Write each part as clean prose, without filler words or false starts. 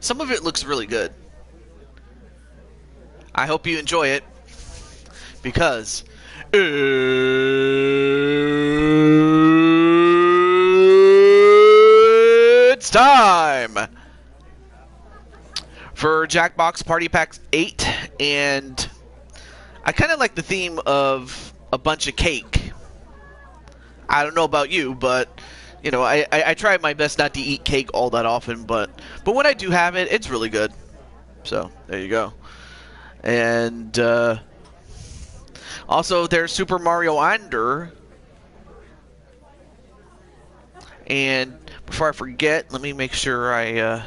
some of it looks really good. I hope you enjoy it, because it's time for Jackbox Party Pack 8, and I kind of like the theme of a bunch of cake. I don't know about you, but you know, I try my best not to eat cake all that often, but when I do have it, it's really good. So there you go. And also there's Super Mario Under. And before I forget, let me make sure I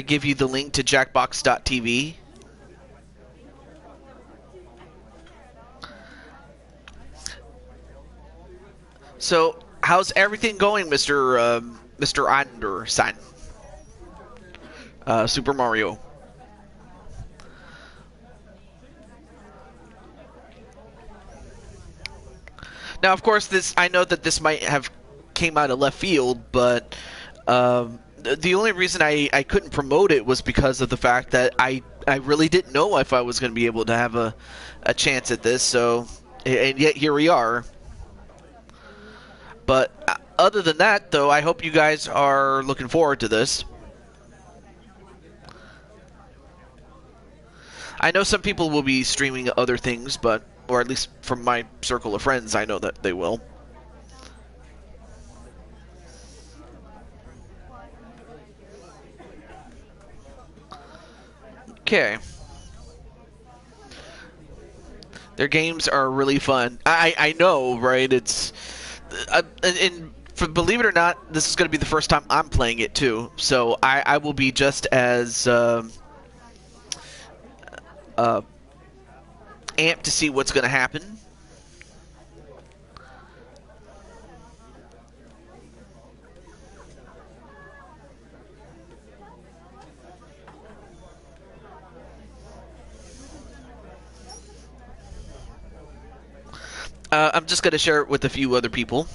give you the link to Jackbox.tv. So, how's everything going, Mr. Anderson? Super Mario. Now, of course, I know that this might have came out of left field, but the only reason I couldn't promote it was because of the fact that I really didn't know if I was going to be able to have a chance at this. So, and yet here we are. But other than that, though, I hope you guys are looking forward to this. I know some people will be streaming other things, but, or at least from my circle of friends, I know that they will. Okay. Their games are really fun. I know, right? It's... believe it or not, this is going to be the first time I'm playing it too, so I will be just as amped to see what's going to happen. I'm just going to share it with a few other people.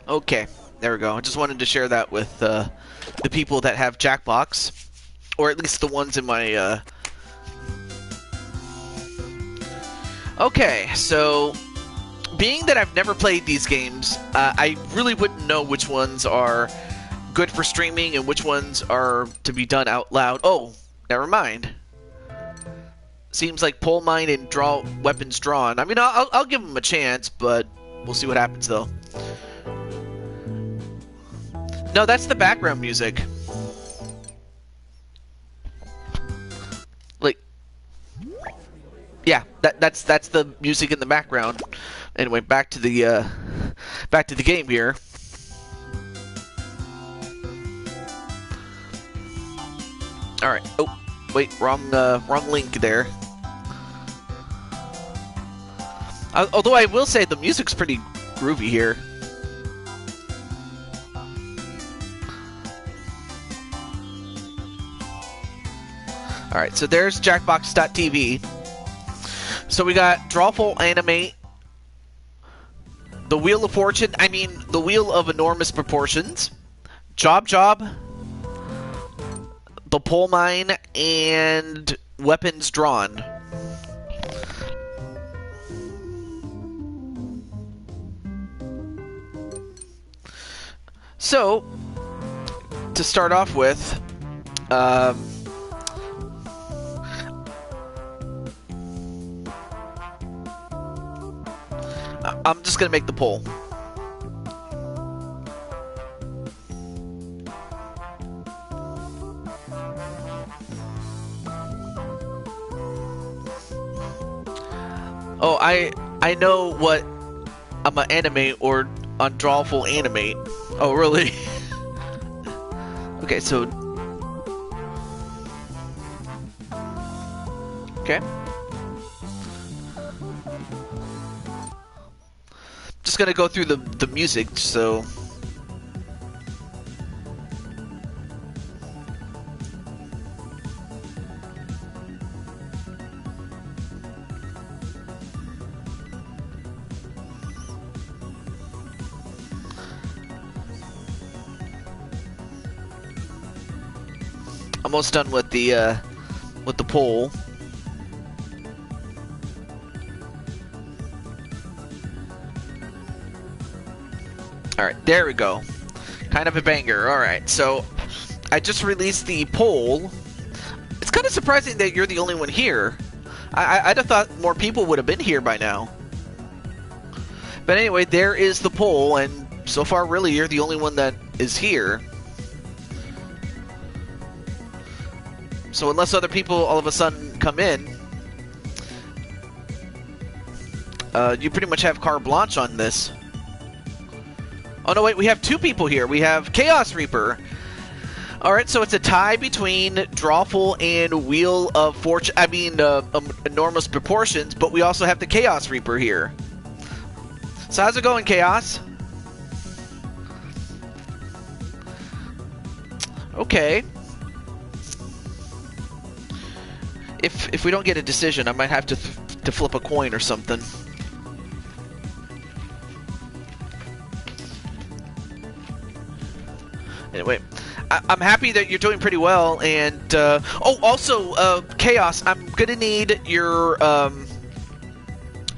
Okay, there we go. I just wanted to share that with the people that have Jackbox, or at least the ones in my... Okay, so being that I've never played these games, I really wouldn't know which ones are good for streaming and which ones are to be done out loud. Oh, never mind. Seems like Pole Mine and Weapons Drawn. I mean, I'll give them a chance, but we'll see what happens, though. No, that's the background music. Like, yeah, that's the music in the background. Anyway, back to the game here. All right. Oh, wait, wrong link there. Although I will say the music's pretty groovy here. All right, so there's Jackbox.tv. So we got Drawful Animate, the Wheel of Fortune, the Wheel of Enormous Proportions, Job, the Pole Mine, and Weapons Drawn. So, to start off with, I'm just going to make the poll. Oh, I know what I'm going to animate or on Drawful animate. Oh, really? Okay, so... Okay. Just gonna go through the music, so... almost done with the poll. All right, there we go. Kind of a banger. All right, so I just released the poll. It's kind of surprising that you're the only one here. I'd have thought more people would have been here by now. But anyway, there is the poll, and so far, really, you're the only one that is here. So unless other people all of a sudden come in, you pretty much have carte blanche on this. Oh no, wait, we have two people here. We have Chaos Reaper. Alright, so it's a tie between Drawful and Wheel of Fortune. I mean, enormous proportions, but we also have the Chaos Reaper here. So how's it going, Chaos? Okay. If we don't get a decision, I might have to flip a coin or something. Anyway, I'm happy that you're doing pretty well, and oh, also, Chaos, I'm gonna need your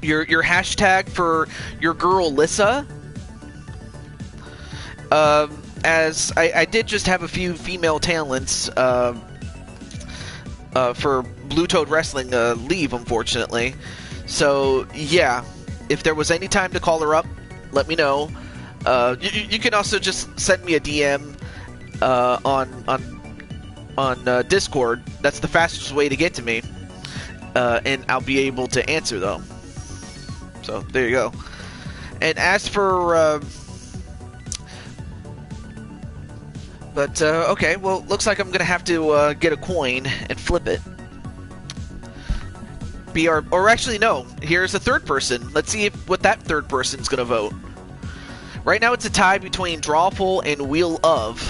hashtag for your girl Lissa. As I did just have a few female talents for Blue Toad Wrestling leave, unfortunately. So yeah, if there was any time to call her up, let me know. You can also just send me a DM on Discord. That's the fastest way to get to me, and I'll be able to answer though. So there you go. And as for okay, well, looks like I'm gonna have to get a coin and flip it. Or actually no, here's a third person. Let's see what that third person's gonna vote. Right now it's a tie between Drawful and Wheel of.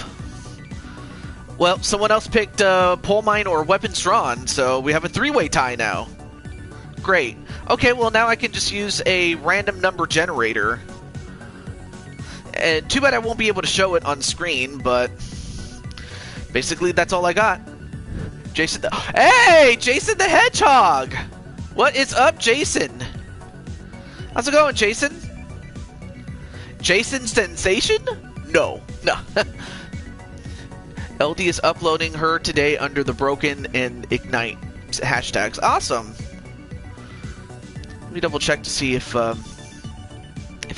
Well, someone else picked Pole Mine or Weapons Drawn, so we have a three-way tie now. Great. Okay, well now I can just use a random number generator. And too bad I won't be able to show it on screen, but basically that's all I got. Hey, Jason the Hedgehog! What is up, Jason? How's it going, Jason? Jason Sensation? No. LD is uploading her today under the Broken and Ignite hashtags. Awesome. Let me double check to see if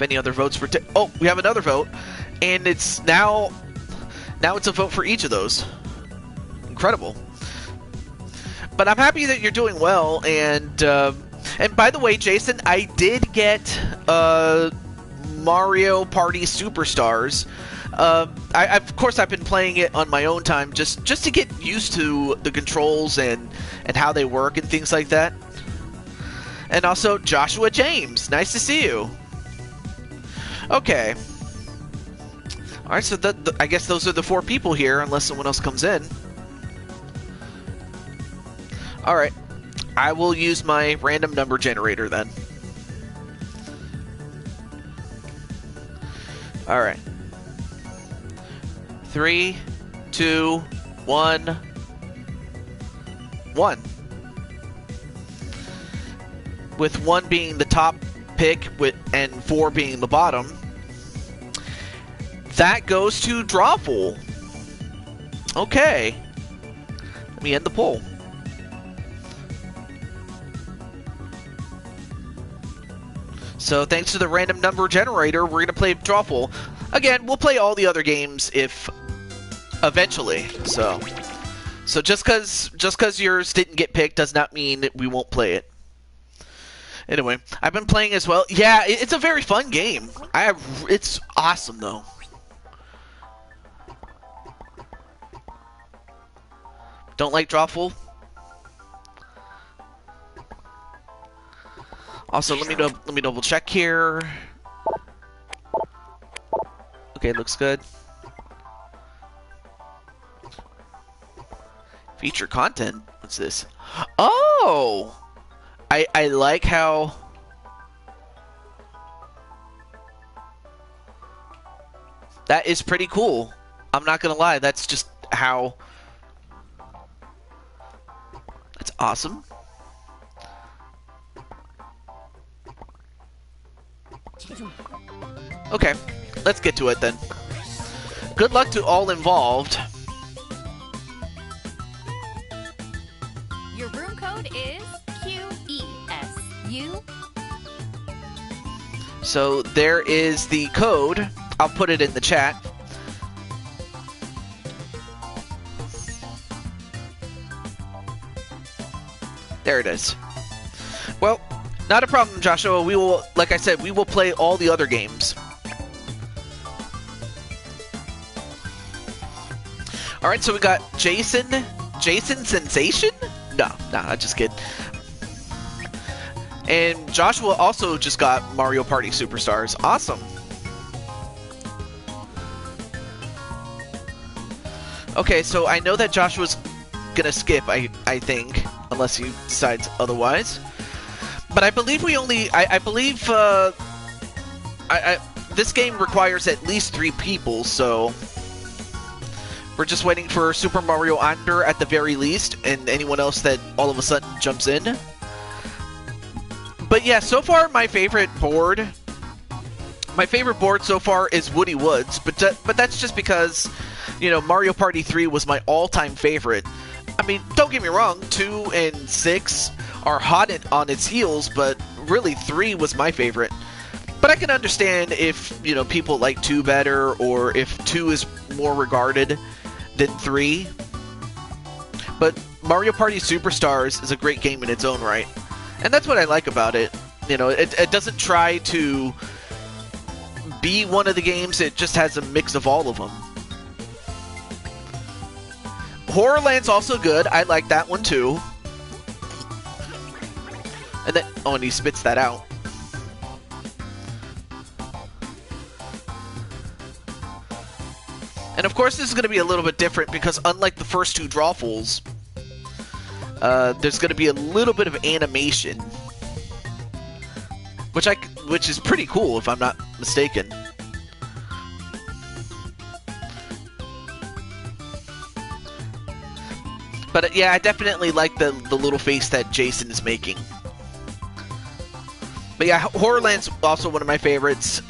any other votes were. Oh, we have another vote, and it's now it's a vote for each of those. Incredible. But I'm happy that you're doing well, and by the way, Jason, I did get Mario Party Superstars. Of course, I've been playing it on my own time, just to get used to the controls and how they work and things like that. And also, Joshua James, nice to see you. Okay. All right, so I guess those are the four people here, unless someone else comes in. All right, I will use my random number generator then. All right. 3, 2, 1, 1. With 1 being the top pick and 4 being the bottom. That goes to Drawful. Okay. Let me end the poll. So thanks to the random number generator, we're going to play Drawful. Again, we'll play all the other games if eventually. So just because yours didn't get picked does not mean that we won't play it. Anyway, I've been playing as well. Yeah, it's a very fun game. It's awesome though. Don't like Drawful? Also, let me double check here. Okay, looks good. Feature content? What's this? Oh! I like how... That is pretty cool. I'm not gonna lie, that's just how Awesome. Okay, let's get to it then. Good luck to all involved. Your room code is QESU. So there is the code. I'll put it in the chat. There it is. Well, not a problem, Joshua. We will, like I said, we will play all the other games. All right, so we got Jason Sensation? No, I just kidding. And Joshua also just got Mario Party Superstars. Awesome. Okay, so I know that Joshua's gonna skip, I think, unless he decides otherwise. But I believe we only, I believe, this game requires at least 3 people, so we're just waiting for Super Mario Under at the very least, and anyone else that all of a sudden jumps in. But yeah, so far my favorite board so far is Woody Woods, but that's just because, you know, Mario Party 3 was my all-time favorite. I mean, don't get me wrong, 2 and 6 are hot on its heels, but really 3 was my favorite. But I can understand if, you know, people like 2 better, or if 2 is more regarded than 3. But Mario Party Superstars is a great game in its own right. And that's what I like about it. You know, it doesn't try to be one of the games, it just has a mix of all of them. Horrorland's also good. I like that one too. And then, oh, and he spits that out. And of course, this is going to be a little bit different because unlike the first 2 Drawfuls, there's going to be a little bit of animation, which is pretty cool if I'm not mistaken. But yeah, I definitely like the little face that Jason is making. But yeah, Horrorland's also one of my favorites.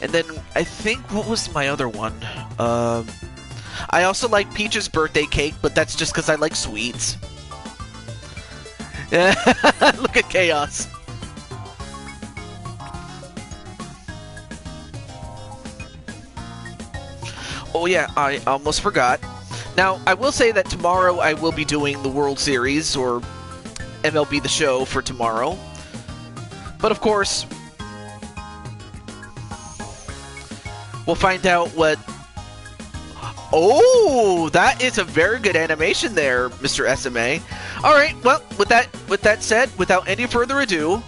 And then I think, what was my other one? I also like Peach's Birthday Cake, but that's just because I like sweets. Look at Chaos. Oh yeah, I almost forgot. Now, I will say that tomorrow I will be doing the World Series, or MLB The Show for tomorrow. But of course, we'll find out what... Oh, that is a very good animation there, Mr. SMA. Alright, well, with that said, without any further ado,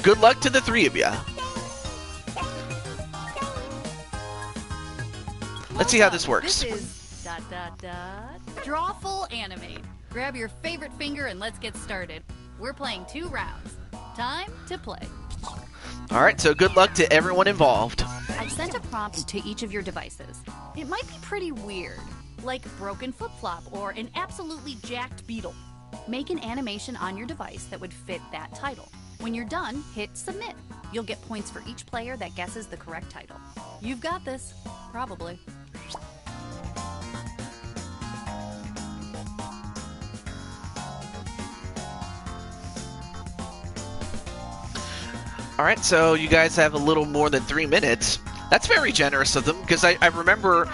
good luck to the 3 of you. Let's see how this works. This is... Drawful Animate. Grab your favorite finger and let's get started. We're playing 2 rounds. Time to play. Alright, so good luck to everyone involved. I've sent a prompt to each of your devices. It might be pretty weird, like broken flip-flop or an absolutely jacked beetle. Make an animation on your device that would fit that title. When you're done, hit submit. You'll get points for each player that guesses the correct title. You've got this, probably. Alright, so you guys have a little more than 3 minutes. That's very generous of them, because I remember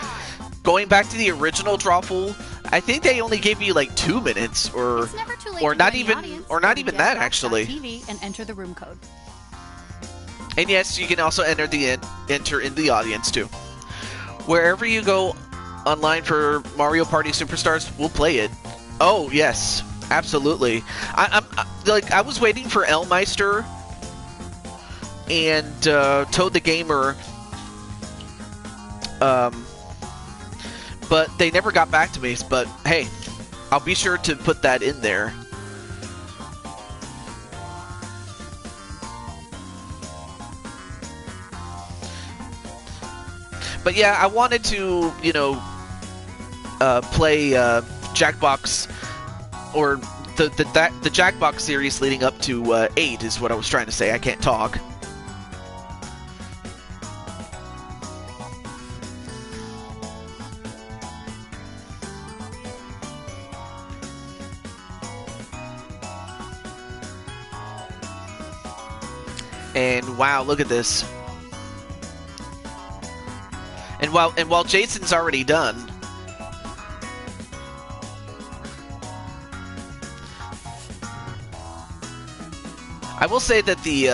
going back to the original Drawful, I think they only gave you like 2 minutes, or not even that actually. TV and enter the room code. And yes, you can also enter in the audience too. Wherever you go online for Mario Party Superstars, we'll play it. Oh yes, absolutely. I was waiting for Elmeister and Toad the Gamer, but they never got back to me. But hey, I'll be sure to put that in there. But yeah, I wanted to, you know, play Jackbox, or the Jackbox series leading up to 8 is what I was trying to say. I can't talk. And wow, look at this. And while Jason's already done, I will say that the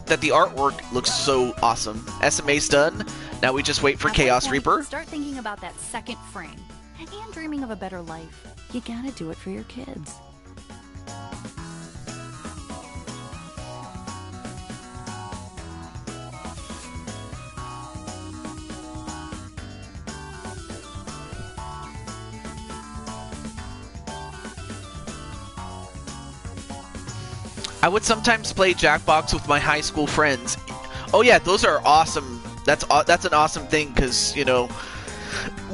artwork looks so awesome. SMA's done. Now we just wait for Chaos Reaper. Start thinking about that second frame and dreaming of a better life. You gotta do it for your kids. I would sometimes play Jackbox with my high school friends. Oh yeah, those are awesome. That's an awesome thing, because, you know,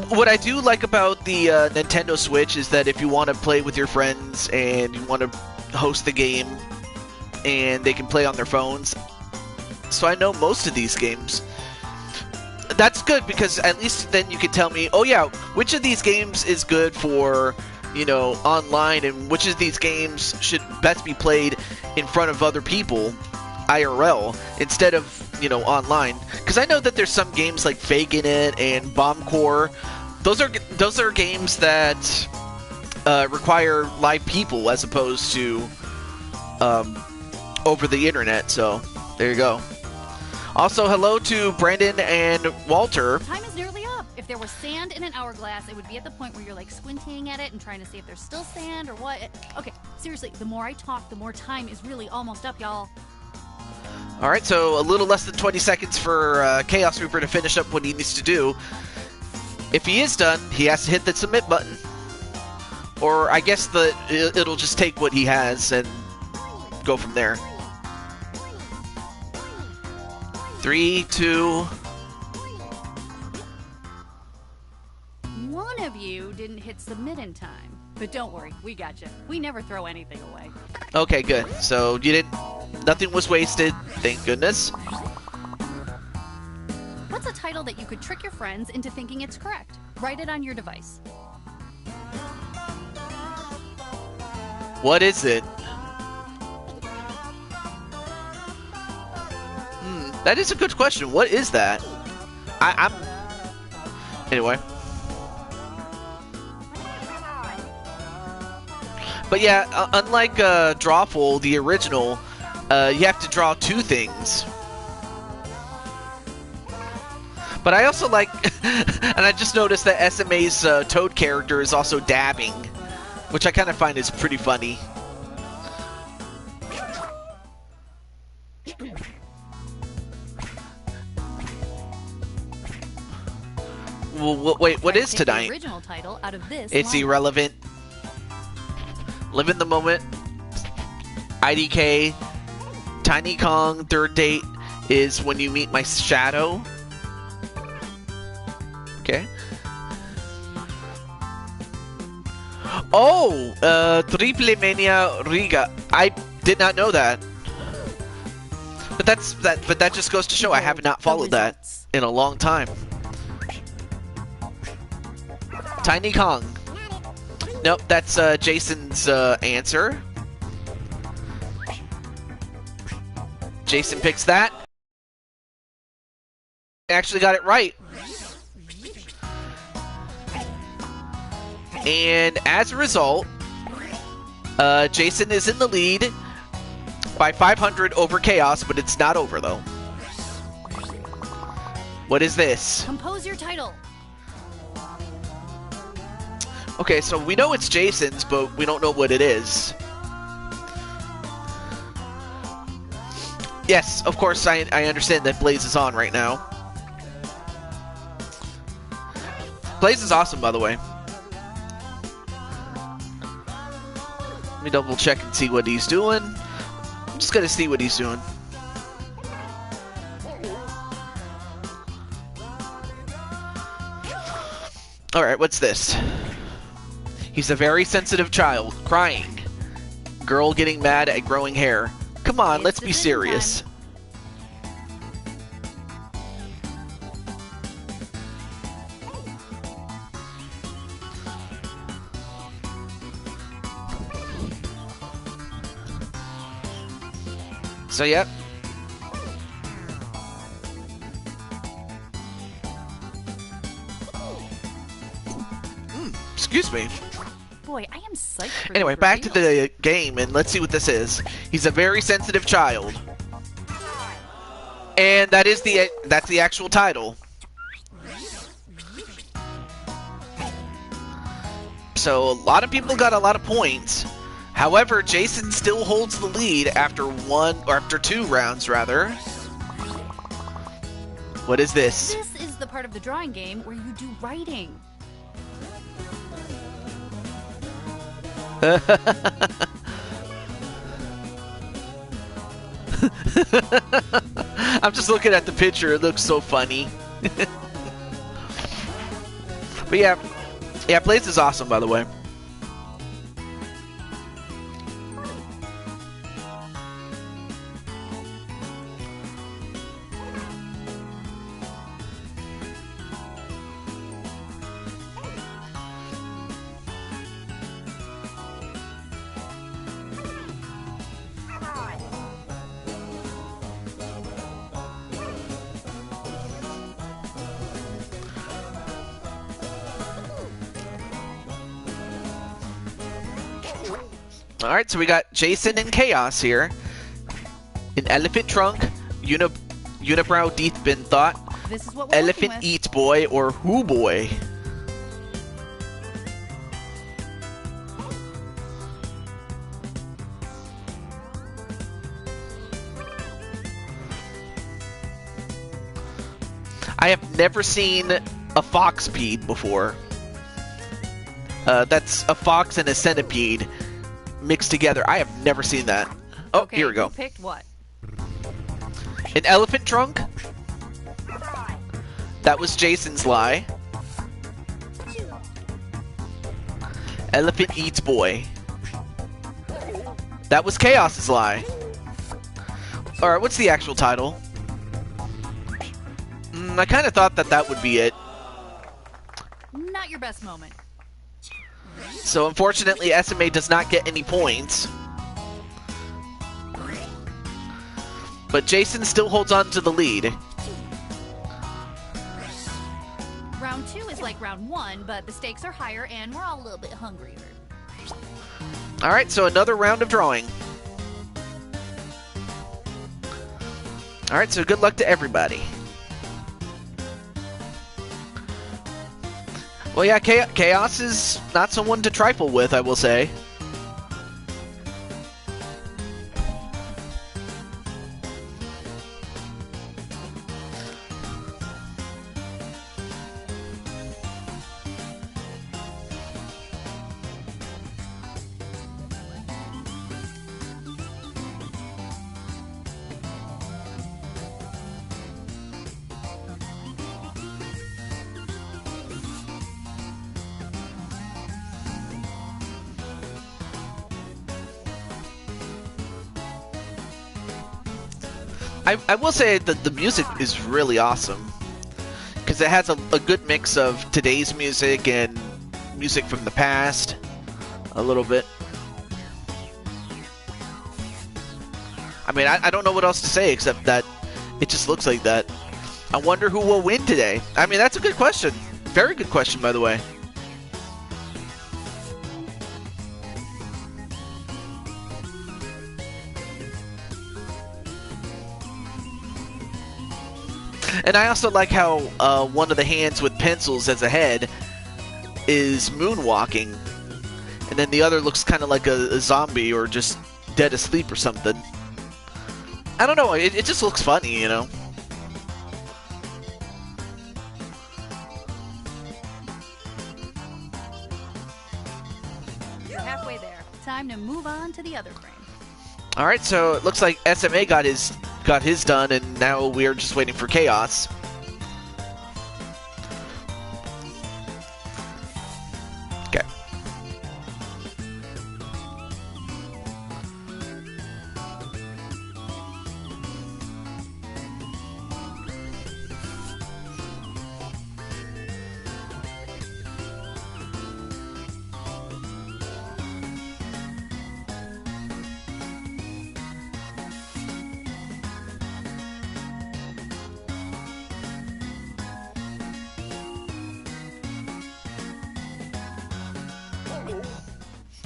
what I do like about the Nintendo Switch is that if you want to play with your friends and you want to host the game, and they can play on their phones. So I know most of these games. That's good, because at least then you can tell me, oh yeah, which of these games is good for, you know, online, and which of these games should best be played in front of other people, IRL, instead of, you know, online. Because I know that there's some games like Fagin' It and Bomb Core. Those are games that require live people as opposed to over the internet. So there you go. Also, hello to Brandon and Walter. Time is nearly up. If there was sand in an hourglass, it would be at the point where you're like squinting at it and trying to see if there's still sand or what. Okay, seriously, the more I talk, the more time is really almost up, y'all. Alright, so a little less than 20 seconds for Chaos Reaper to finish up what he needs to do. If he is done, he has to hit the submit button. Or I guess it'll just take what he has and go from there. 3, 2... One of you didn't hit submit in time. But don't worry, we got you. We never throw anything away. Okay, good. So you didn't... Nothing was wasted, thank goodness. What's a title that you could trick your friends into thinking it's correct? Write it on your device. What is it? That is a good question. What is that? I'm... Anyway. But yeah, unlike Drawful, the original, you have to draw 2 things. But I also like... and I just noticed that SMA's Toad character is also dabbing, which I kind of find is pretty funny. Well, wait, what is tonight? The original title out of this it's line. Irrelevant. Live in the Moment. IDK. Tiny Kong. Third Date is When You Meet My Shadow. Okay. Oh! Triple Mania Riga. I did not know that. But that just goes to show I have not followed that in a long time. Tiny Kong. Nope, that's Jason's answer. Jason picks that. Actually got it right. And as a result, Jason is in the lead by 500 over Chaos, but it's not over though. What is this? Compose your title. Okay, so we know it's Jason's, but we don't know what it is. Yes, of course, I understand that Blaze is on right now. Blaze is awesome, by the way. Let me double check and see what he's doing. I'm just gonna see what he's doing. Alright, what's this? He's a very sensitive child. Crying. Girl getting mad at growing hair. Come on, let's be serious. So, yep. Excuse me. Boy, I am psyched for Anyway, the back to reveal. the game, and let's see what this is. He's a very sensitive child. And that's the actual title. So, a lot of people got a lot of points. However, Jason still holds the lead after two rounds, rather. What is this? This is the part of the drawing game where you do writing. I'm just looking at the picture. It looks so funny. But yeah, Blaze is awesome, by the way. Alright, so we got Jason and Chaos here. An elephant trunk, unibrow deep bin thought, This is what we're elephant working with. eats boy, or who boy. I have never seen a foxpede before. That's a fox and a centipede mixed together. I have never seen that. Oh, Okay, here we go. who picked what? An elephant trunk? That was Jason's lie. Elephant eats boy. That was Chaos's lie. Alright, what's the actual title? I kind of thought that would be it. Not your best moment. So unfortunately, SMA does not get any points. But Jason still holds on to the lead. Round 2 is like round 1, but the stakes are higher and we're all a little bit hungrier. Alright, so another round of drawing. Alright, so good luck to everybody. Well, yeah, Chaos is not someone to trifle with, I will say. I will say that the music is really awesome, because it has a good mix of today's music and music from the past, a little bit. I mean, I don't know what else to say except that it just looks like that. I wonder who will win today. I mean, that's a good question. Very good question, by the way. And I also like how one of the hands with pencils as a head is moonwalking. And then the other looks kind of like a zombie or just dead asleep or something. I don't know, it just looks funny, you know? You're halfway there. Time to move on to the other frame. Alright, so it looks like SMA got his done, and now we are just waiting for Chaos. Okay.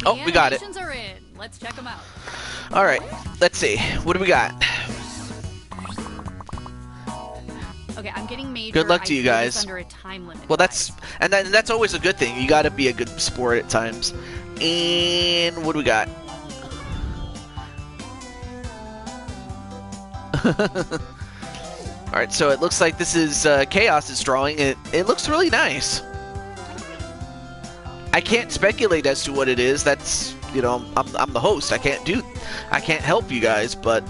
Oh, we got it. Animations are in. Let's check them out. All right, let's see. What do we got? Okay, I'm getting major. Good luck to you guys. Under a time limit. Well, that's always a good thing. You got to be a good sport at times. And what do we got? All right, so it looks like this is Chaos's drawing. It looks really nice. I can't speculate as to what it is. That's, you know, I'm the host. I can't help you guys, but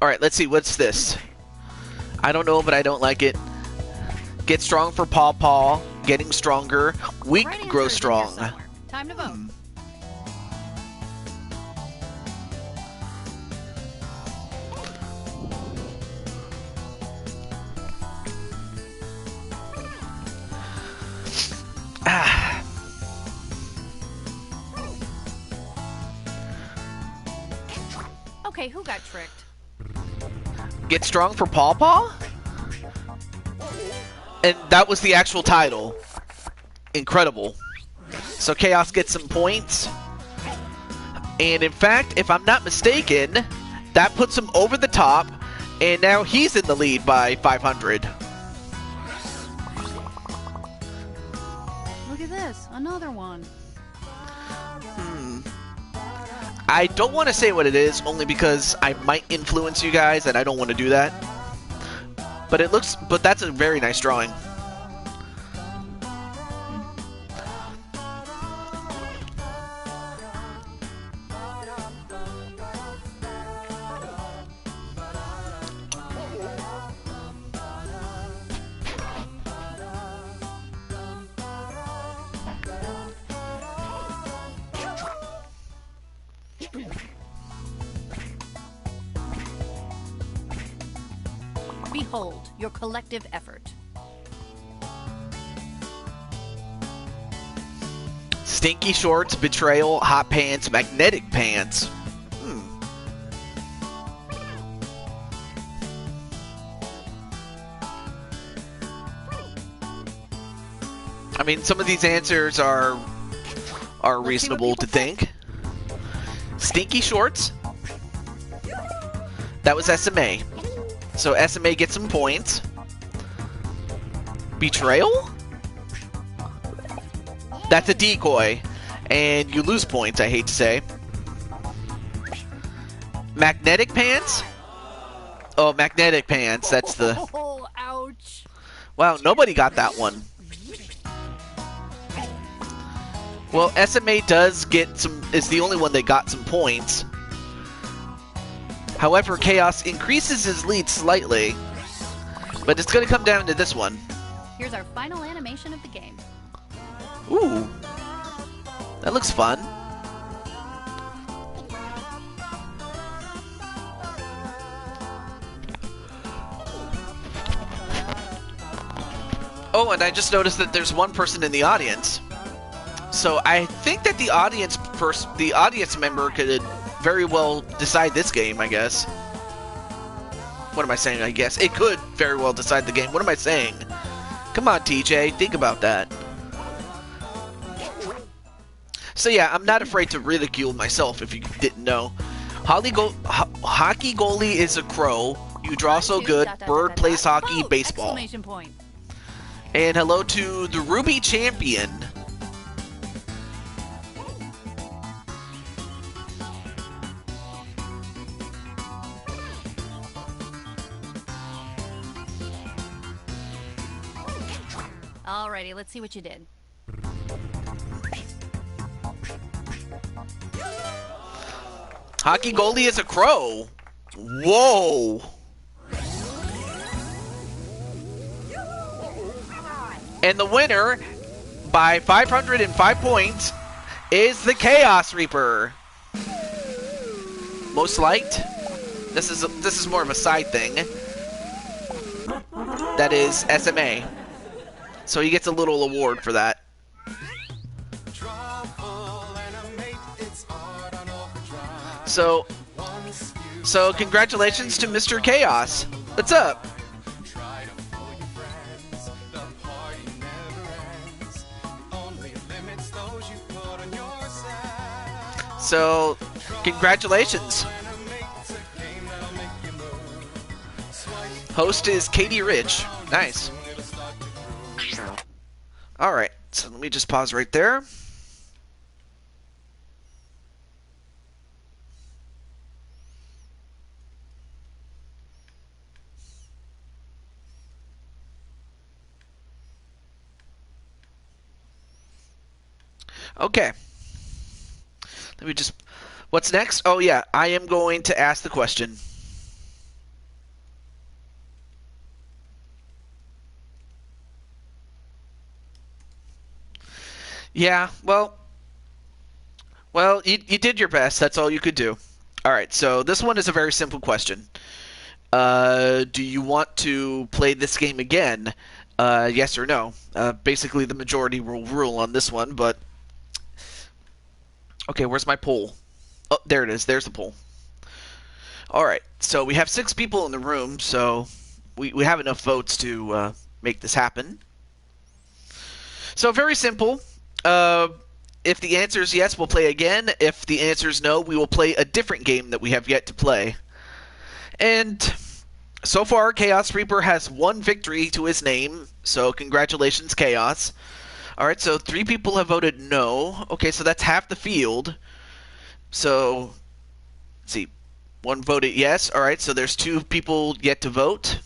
all right, let's see. What's this? I don't know, but I don't like it. Get strong for Paw Paw. Getting stronger. Weak grow strong. Time to vote. Okay, who got tricked? Get strong for Paw Paw? And that was the actual title. Incredible. So Chaos gets some points. And in fact, if I'm not mistaken, that puts him over the top. And now he's in the lead by 500. Look at this. Another one. I don't want to say what it is, only because I might influence you guys, and I don't want to do that. But that's a very nice drawing. Behold your collective effort. Stinky shorts, betrayal, hot pants, magnetic pants. I mean, some of these answers are reasonable to think. Stinky shorts. That was SMA. So SMA gets some points. Betrayal? That's a decoy. And you lose points, I hate to say. Magnetic pants? Oh, magnetic pants. That's the... Oh, ouch. Wow, nobody got that one. Well, SMA does get some... is the only one that got some points. However, Chaos increases his lead slightly. But it's going to come down to this one. Here's our final animation of the game. Ooh. That looks fun. Oh, and I just noticed that there's one person in the audience. So I think that the audience member could very well decide this game, I guess. What am I saying, I guess? It could very well decide the game. What am I saying? Come on, TJ. Think about that. So yeah, I'm not afraid to ridicule myself, if you didn't know. Hockey goalie is a crow. You draw so good. Bird plays hockey, baseball. Exclamation point. And hello to the Ruby Champion. Alrighty, let's see what you did. Hockey goalie is a crow. Whoa. And the winner, by 505 points, is the Chaos Reaper. Most liked. This is more of a side thing. That is SMA. So he gets a little award for that. So congratulations to Mr. Chaos. What's up? So, congratulations. Host is Katie Rich. Nice. Alright, so let me just pause right there. Okay. Let me just... What's next? Oh, yeah. I am going to ask the question. Yeah, well, you did your best. That's all you could do. All right, so this one is a very simple question. Do you want to play this game again? Yes or no? Basically, the majority will rule on this one, but... Okay, where's my poll? Oh, there it is. There's the poll. All right, so we have 6 people in the room, so we have enough votes to make this happen. So very simple. If the answer is yes, we'll play again. If the answer is no, we will play a different game that we have yet to play. And so far, Chaos Reaper has 1 victory to his name, so congratulations, Chaos. All right, so 3 people have voted no. Okay, so that's half the field. So, let's see. 1 voted yes. All right, so there's 2 people yet to vote.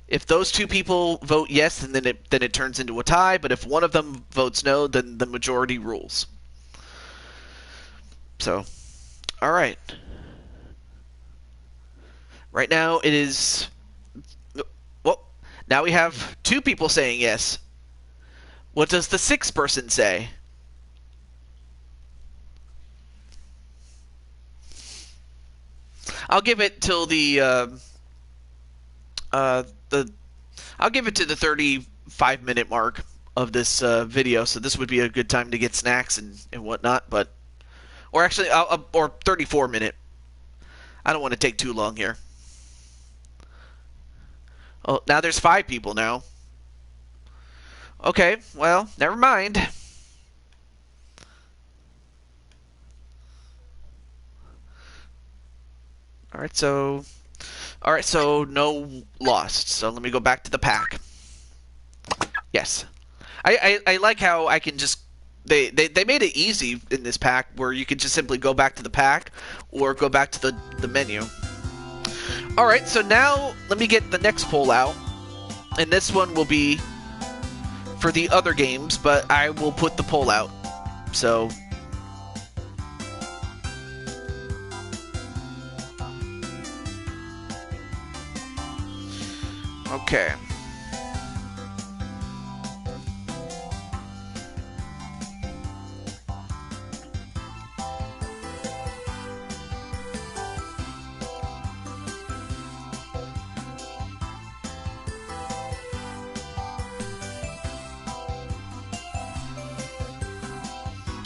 If those 2 people vote yes, then it turns into a tie. But if one of them votes no, then the majority rules. So, all right. Right now it is... Well, now we have 2 people saying yes. What does the 6th person say? I'll give it till I'll give it to the 35-minute mark of this video, so this would be a good time to get snacks and whatnot, but... Or actually, or 34-minute. I don't want to take too long here. Oh, now there's 5 people now. Okay, well, never mind. Alright, so no lost. So let me go back to the pack. Yes. I like how I can just... They made it easy in this pack where you could just simply go back to the pack or go back to the menu. Alright, so now let me get the next poll out. And this one will be for the other games, but I will put the poll out. So... Okay.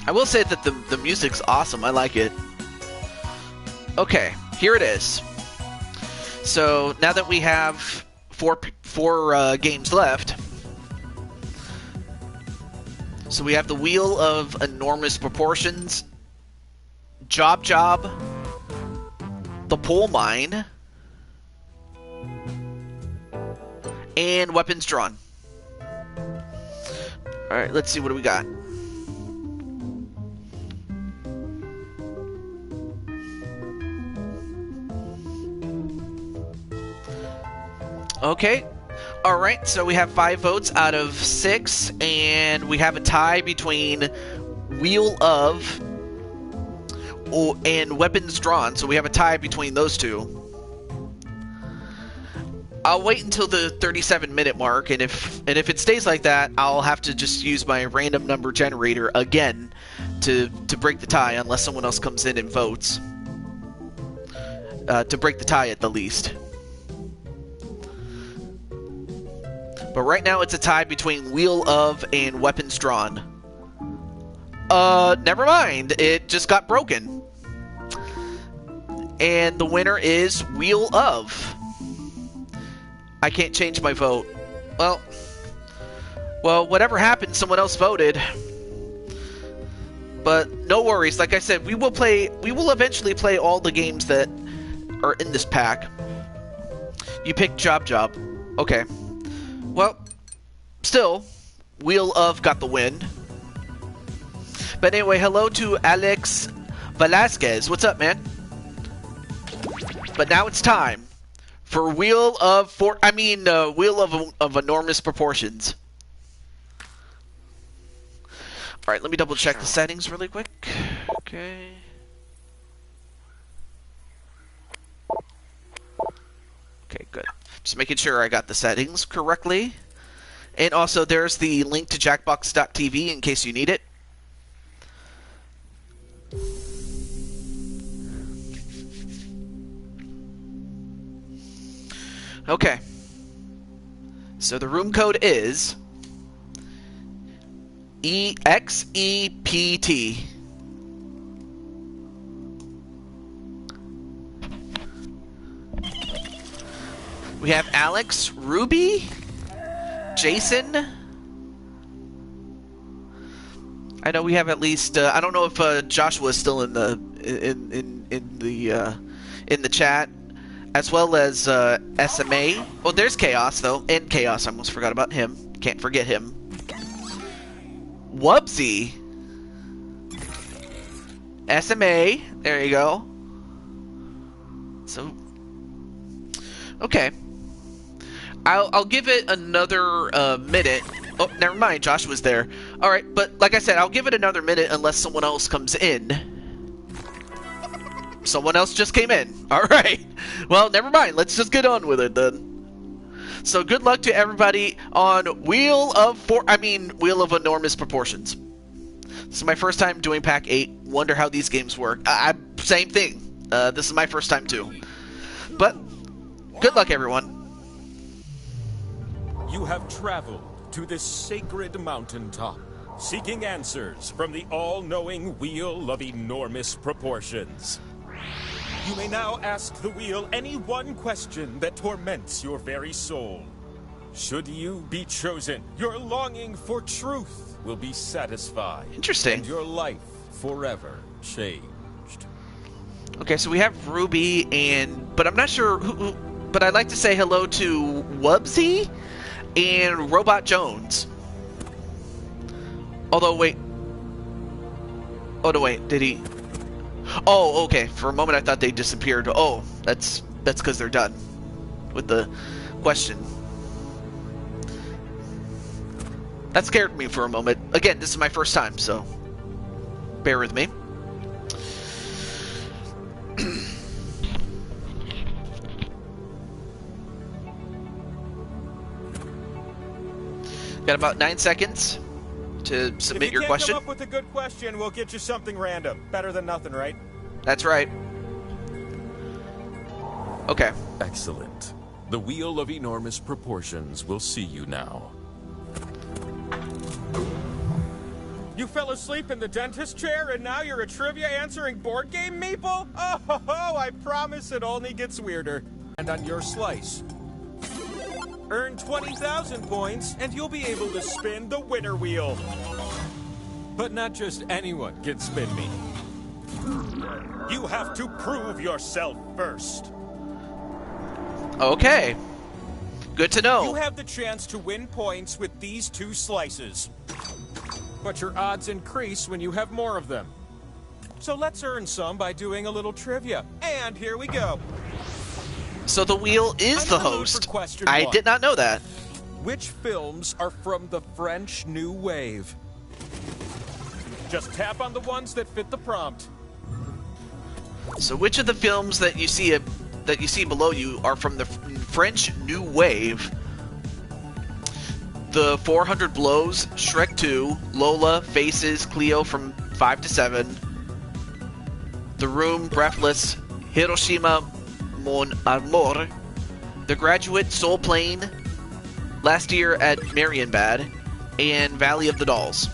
I will say that the music's awesome. I like it. Okay, here it is. So now that we have four games left, so we have the Wheel of Enormous Proportions, Job, the Pole Mine, and Weapons Drawn. Alright, let's see what do we got. Okay. Alright, so we have 5 votes out of 6, and we have a tie between Wheel of and Weapons Drawn, so we have a tie between those two. I'll wait until the 37-minute mark, and if it stays like that, I'll have to just use my random number generator again to break the tie, unless someone else comes in and votes. To break the tie at the least. But right now it's a tie between Wheel of and Weapons Drawn. Never mind. It just got broken. And the winner is Wheel of. I can't change my vote. Well, whatever happened, someone else voted. But no worries. Like I said, we will eventually play all the games that are in this pack. You picked Job. Okay. Well, still, Wheel of got the win. But anyway, hello to Alex Velasquez. What's up, man? But now it's time for Wheel of enormous proportions. All right, let me double check the settings really quick. Okay. Okay, good. Just making sure I got the settings correctly. And also, there's the link to Jackbox.tv in case you need it. Okay. So the room code is EXEPT. We have Alex, Ruby, Jason. I know we have at least. I don't know if Joshua is still in the chat, as well as SMA. Oh, there's Chaos though, and Chaos. I almost forgot about him. Can't forget him. Wubsy. SMA. There you go. So, okay. I'll give it another minute. Oh, never mind. Josh was there. All right, but like I said, I'll give it another minute unless someone else comes in. Someone else just came in. All right. Well, never mind. Let's just get on with it then. So good luck to everybody on Wheel of Enormous Proportions. This is my first time doing Pack 8. Wonder how these games work. Same thing. This is my first time too. But good luck, everyone. You have traveled to this sacred mountaintop, seeking answers from the all-knowing Wheel of Enormous Proportions. You may now ask the wheel any one question that torments your very soul. Should you be chosen, your longing for truth will be satisfied. Interesting. And your life forever changed. Okay, so we have Ruby but I'm not sure who, but I'd like to say hello to Wubsy and Robot Jones. Although, wait. Oh, no, wait. Did he? Oh, okay. For a moment, I thought they disappeared. Oh, that's because they're done with the question. That scared me for a moment. Again, this is my first time, so bear with me. Got about 9 seconds to submit your question. If you can't come up with a good question, we'll get you something random. Better than nothing, right? That's right. Okay. Excellent. The Wheel of Enormous Proportions will see you now. You fell asleep in the dentist chair and now you're a trivia answering board game meeple? Oh, I promise it only gets weirder. And on your slice, earn 20,000 points and you'll be able to spin the winner wheel. But not just anyone can spin me. You have to prove yourself first. Okay. Good to know. You have the chance to win points with these two slices. But your odds increase when you have more of them. So let's earn some by doing a little trivia. And here we go. So the wheel is the host. I did not know that. Which films are from the French New Wave? Just tap on the ones that fit the prompt. So which of the films that you see below you are from the French New Wave? The 400 Blows, Shrek 2, Lola, Faces, Cleo from 5 to 7, The Room, Breathless, Hiroshima, Mon Amour, The Graduate, Soul Plane, Last Year at Marienbad, and Valley of the Dolls.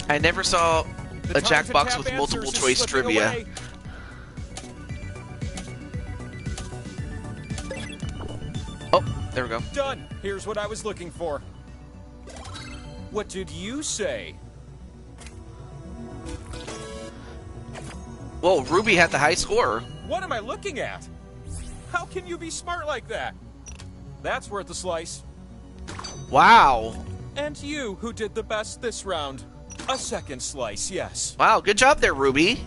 I never saw The a time to Jackbox tap with answers multiple is choice slipping trivia. away. Oh, there we go. Done. Here's what I was looking for. What did you say? Whoa, Ruby had the high score. What am I looking at? How can you be smart like that? That's worth a slice. Wow. And you, who did the best this round. A second slice, yes. Wow, good job there, Ruby.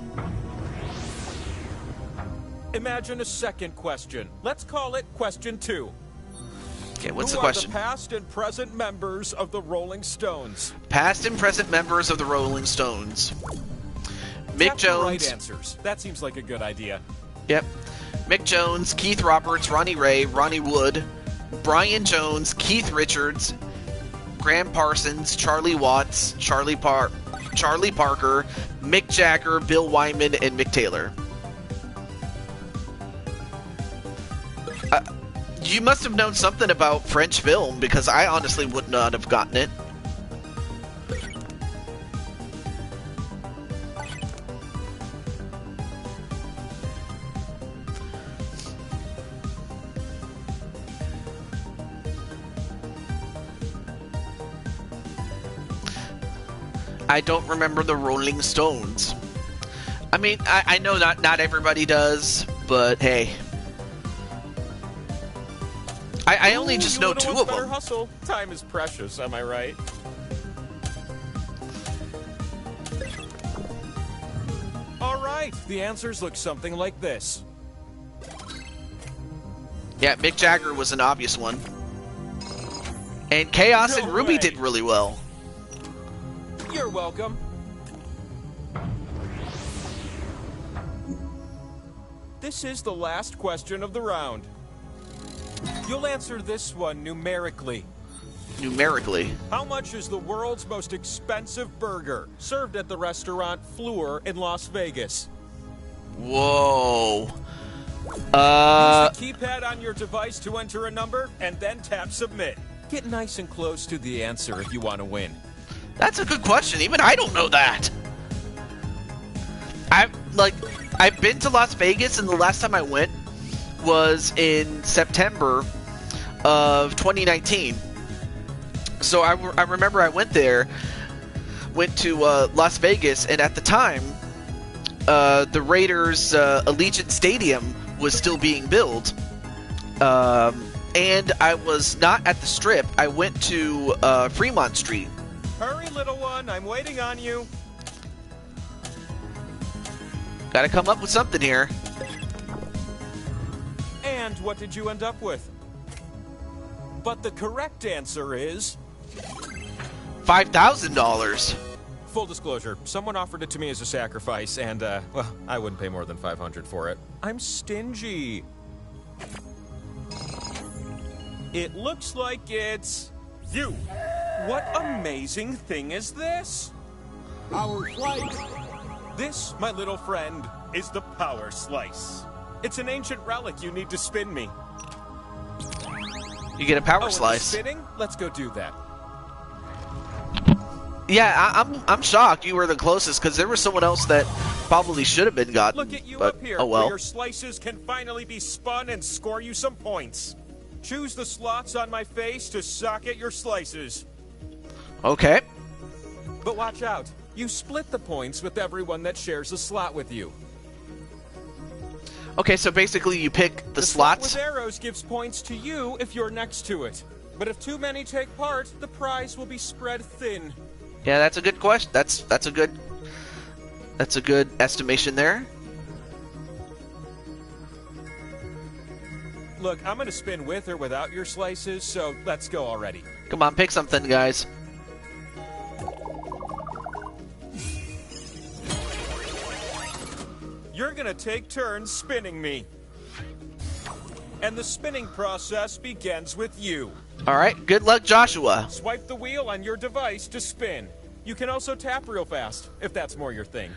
Imagine a second question. Let's call it question 2. Okay, what's Who the are question? the past and present members of the Rolling Stones? Past and present members of the Rolling Stones. Mick Tap the right Jones. answers. That seems like a good idea. Yep. Mick Jones, Keith Roberts, Ronnie Ray, Ronnie Wood, Brian Jones, Keith Richards, Graham Parsons, Charlie Watts, Charlie Parker, Mick Jagger, Bill Wyman, and Mick Taylor. You must have known something about French film, because I honestly would not have gotten it. I don't remember the Rolling Stones. I mean, I know not everybody does, but hey. I only just know 2 of better them. Hustle. Time is precious, am I right? All right, the answers look something like this. Yeah, Mick Jagger was an obvious one. And Chaos No and Ruby way. did really well. You're welcome. This is the last question of the round. You'll answer this one numerically. Numerically. How much is the world's most expensive burger served at the restaurant Fleur in Las Vegas? Whoa. Use the keypad on your device to enter a number and then tap submit. Get nice and close to the answer if you want to win. That's a good question. Even I don't know that. I've been to Las Vegas, and the last time I went was in September of 2019. So I remember I went to Las Vegas, and at the time, the Raiders' Allegiant Stadium was still being built. And I was not at the Strip. I went to Fremont Street. Hurry, little one. I'm waiting on you. Gotta come up with something here. And what did you end up with? But the correct answer is... $5,000. Full disclosure, someone offered it to me as a sacrifice, and, well, I wouldn't pay more than $500 for it. I'm stingy. It looks like it's... you. What amazing thing is this? Our flight. This, my little friend, is the Power Slice. It's an ancient relic you need to spin me. You get a power and slice. spinning? Let's go do that. Yeah, I'm shocked you were the closest, because there was someone else that probably should have been gotten. Look at you but, up here, oh well. where your slices can finally be spun and score you some points. Choose the slots on my face to socket your slices. Okay. But watch out. You split the points with everyone that shares a slot with you. Okay, so basically you pick the slot slots. with arrows gives points to you if you're next to it. But if too many take part, the prize will be spread thin. Yeah, that's a good question. That's a good estimation there. Look, I'm gonna spin with or without your slices, so let's go already. Come on, pick something, guys. You're gonna take turns spinning me. And the spinning process begins with you. All right, good luck, Joshua. Swipe the wheel on your device to spin. You can also tap real fast, if that's more your thing.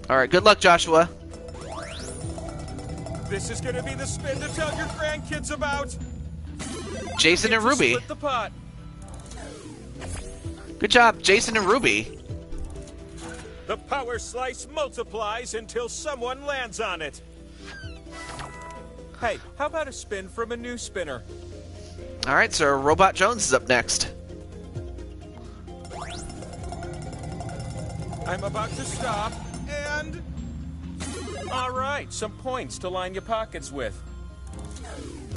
All right, good luck, Joshua. This is gonna be the spin to tell your grandkids about. Jason and Get to Ruby. Split the pot. Good job, Jason and Ruby. The power slice multiplies until someone lands on it. Hey, how about a spin from a new spinner? All right, so Robot Jones is up next. I'm about to stop, and... All right, some points to line your pockets with.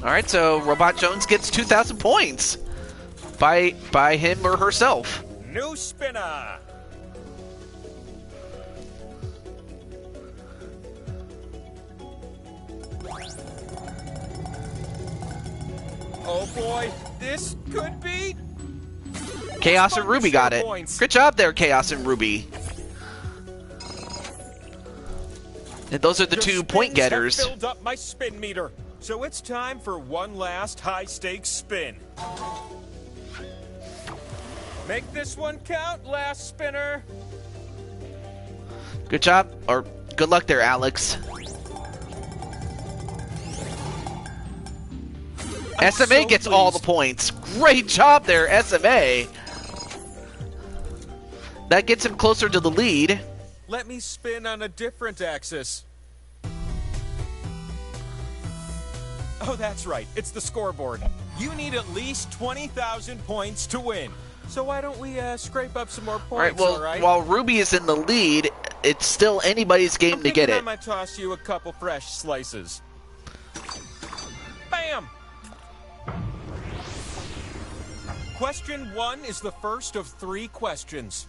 All right, so Robot Jones gets 2,000 points by him or herself. New spinner. Oh boy, this could be... Chaos and Ruby got it. Points. Good job there, Chaos and Ruby. And those are the Your 2 spins point getters. have filled up my spin meter. So it's time for one last high-stakes spin. Make this one count, last spinner. Good job, or good luck there, Alex. SMA gets all the points. Great job there, SMA. That gets him closer to the lead. Let me spin on a different axis. Oh, that's right. It's the scoreboard. You need at least 20,000 points to win. So why don't we scrape up some more points, all right? While Ruby is in the lead, it's still anybody's game to get it. I might toss you a couple fresh slices. Bam! Question 1 is the first of 3 questions.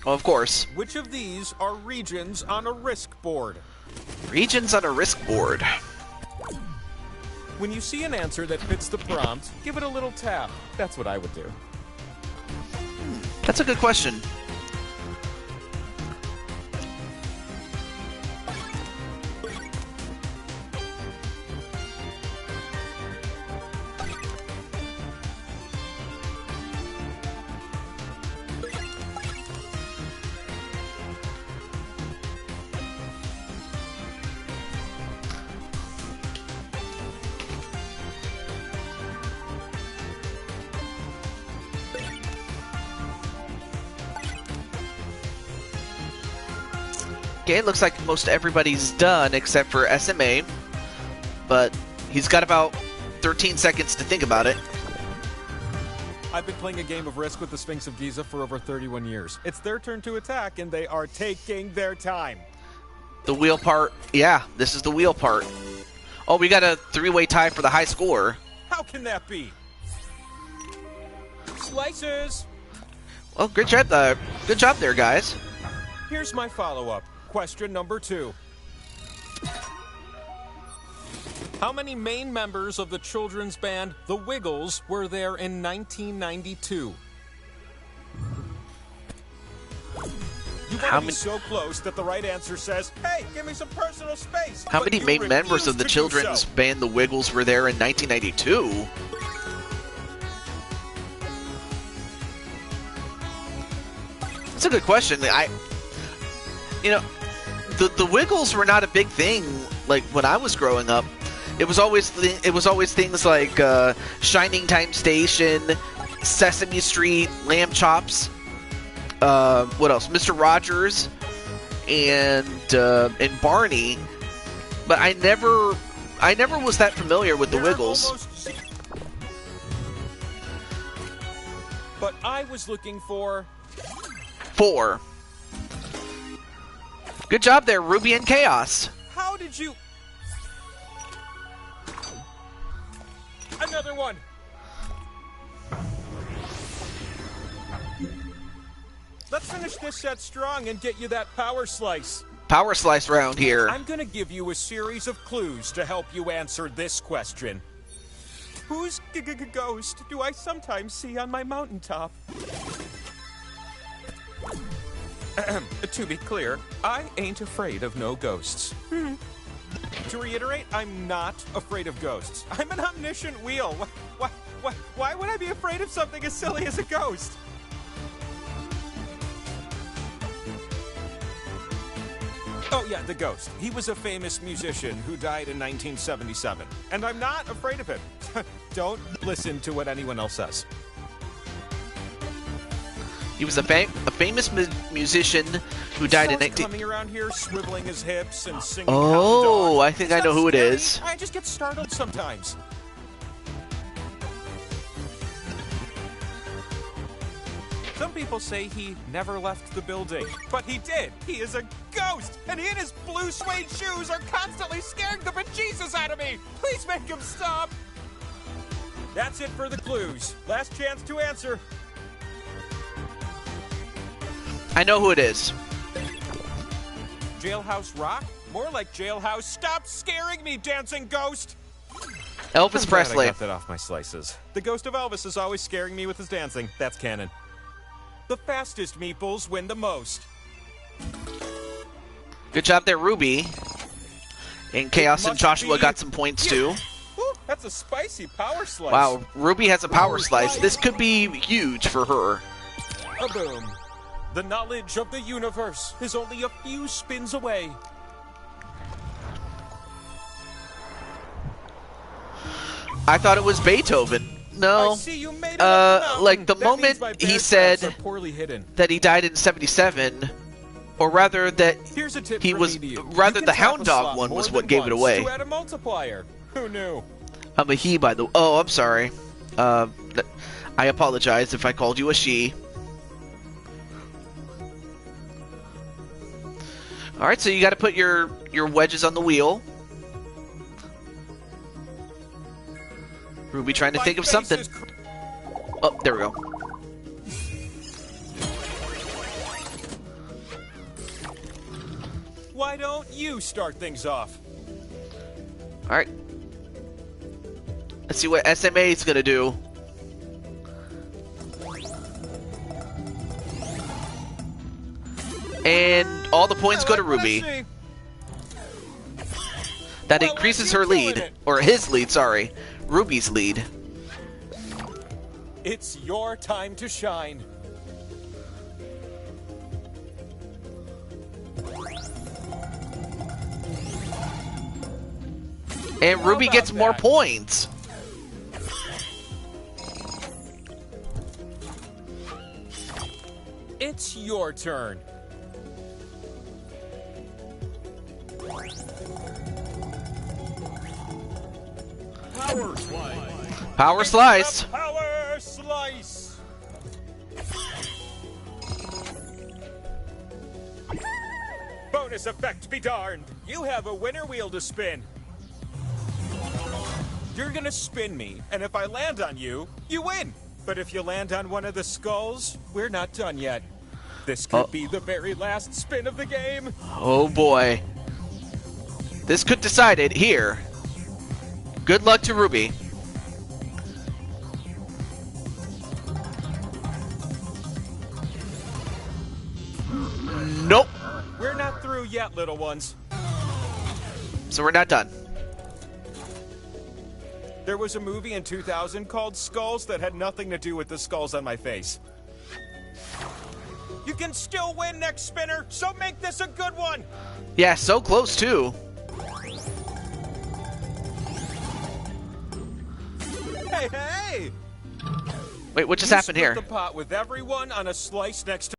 Oh, of course. Which of these are regions on a risk board? Regions on a risk board. When you see an answer that fits the prompt, give it a little tap. That's what I would do. That's a good question. Okay, it looks like most everybody's done except for SMA, but he's got about 13 seconds to think about it. I've been playing a game of Risk with the Sphinx of Giza for over 31 years. It's their turn to attack, and they are taking their time. The wheel part, yeah, this is the wheel part. Oh, we got a 3-way tie for the high score. How can that be? Slices! Well, good job there, guys. Here's my follow-up. Question number 2. How many main members of the children's band The Wiggles were there in 1992? You want to be so close that the right answer says, hey, give me some personal space. How many main members of the children's band The Wiggles were there in 1992? That's a good question. The Wiggles were not a big thing like when I was growing up. It was always things like Shining Time Station, Sesame Street, Lamb Chops. What else? Mr. Rogers and Barney. But I never was that familiar with the Wiggles. But I was looking for 4. Good job there, Ruby and Chaos. How did you... Another one. Let's finish this set strong and get you that power slice. Power slice round here. I'm going to give you a series of clues to help you answer this question. Whose ghost do I sometimes see on my mountaintop? To be clear, I ain't afraid of no ghosts. To reiterate, I'm not afraid of ghosts. I'm an omniscient wheel. Why would I be afraid of something as silly as a ghost? Oh yeah, the Ghost. He was a famous musician who died in 1977. And I'm not afraid of him. Don't listen to what anyone else says. He was a famous musician who died in 19... coming around here, swiveling his hips and singing. Oh, I think I know who it is. I just get startled sometimes. Some people say he never left the building, but he did. He is a ghost, and he and his blue suede shoes are constantly scaring the bejesus out of me. Please make him stop. That's it for the clues. Last chance to answer. I know who it is. Jailhouse Rock? More like Jailhouse. Stop scaring me, dancing ghost! Elvis Presley. I got that off my slices. The ghost of Elvis is always scaring me with his dancing. That's canon. The fastest meeples win the most. Good job there, Ruby. And Chaos and Joshua got some points too. Ooh, that's a spicy power slice. Wow, Ruby has a power slice. This could be huge for her. A boom. The knowledge of the universe is only a few spins away. I thought it was Beethoven. No. I see you made it up the mountain. Like the That moment means my he bear said tracks are poorly hidden. that he died in 77, or rather that Here's a tip he from was, me to you. rather You the can tap Hound a Dog slot one more was than what gave it once away. To add a multiplier. Who knew? I'm a he, by the way. Oh, I'm sorry. I apologize if I called you a she. Alright, so you gotta put your wedges on the wheel. Ruby trying to think of something. Oh, there we go. Why don't you start things off? Alright. Let's see what SMA is gonna do. And all the points go to Ruby. That increases her lead. Or his lead, sorry. Ruby's lead. It's your time to shine. And Ruby gets more points. It's your turn. Power slice. Power slice. Power slice. Bonus effect be darned. You have a winner wheel to spin. You're gonna spin me, and if I land on you, you win. But if you land on one of the skulls, we're not done yet. This could be the very last spin of the game. Oh boy. This could decide it here. Good luck to Ruby. Nope. We're not through yet, little ones. So we're not done. There was a movie in 2000 called Skulls that had nothing to do with the skulls on my face. You can still win next spinner, so make this a good one. Yeah, so close too. Hey, hey! Wait, what just happened here? The pot with everyone on a slice next to.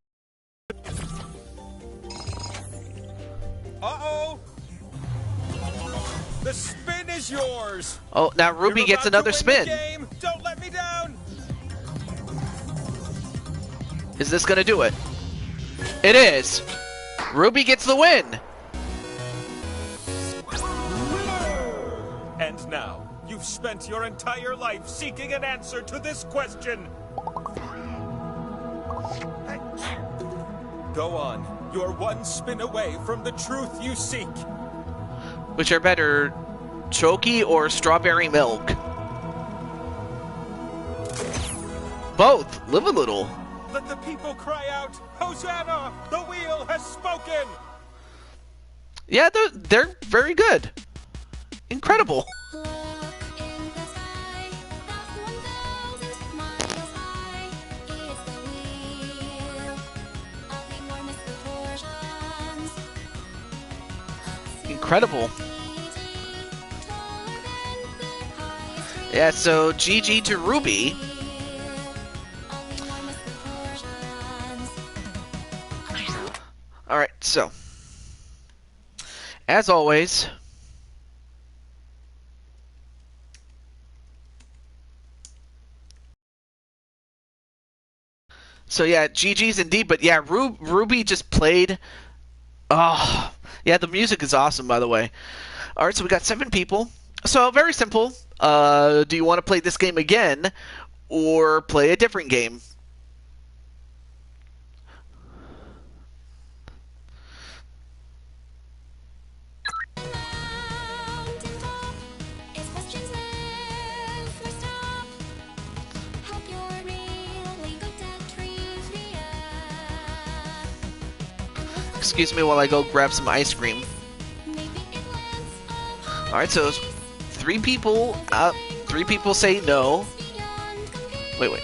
Uh-oh! The spin is yours. Oh, now Ruby gets another spin. Game. Don't let me down. Is this gonna do it? It is. Ruby gets the win. And now, you've spent your entire life seeking an answer to this question. Go on. You're one spin away from the truth you seek. Which are better, Choky or strawberry milk? Both. Live a little. Let the people cry out, Hosanna! The wheel has spoken! Yeah, they're very good. Incredible. Incredible. Yeah, so GG to Ruby. Alright, so. As always. So yeah, GG's indeed, but yeah, Ruby just played. Oh, yeah, the music is awesome, by the way. Alright, so we got 7 people. So, very simple. Do you want to play this game again, or play a different game? Excuse me while I go grab some ice cream. Alright, so 3 people, 3 people say no. Wait.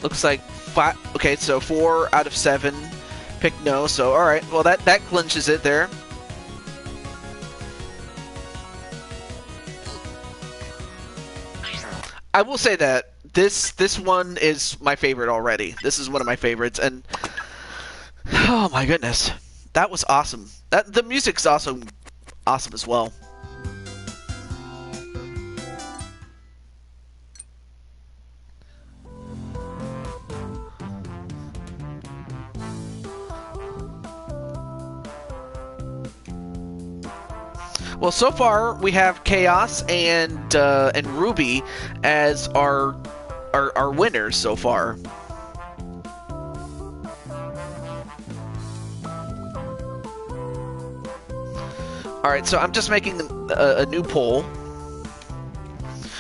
Looks like 5, okay, so 4 out of 7 pick no, so alright, well that clinches it there. I will say that this one is my favorite already. This is one of my favorites, and oh my goodness, that was awesome. The music's awesome as well. Well, so far we have Chaos and Ruby as our winners so far. Alright, so I'm just making a new poll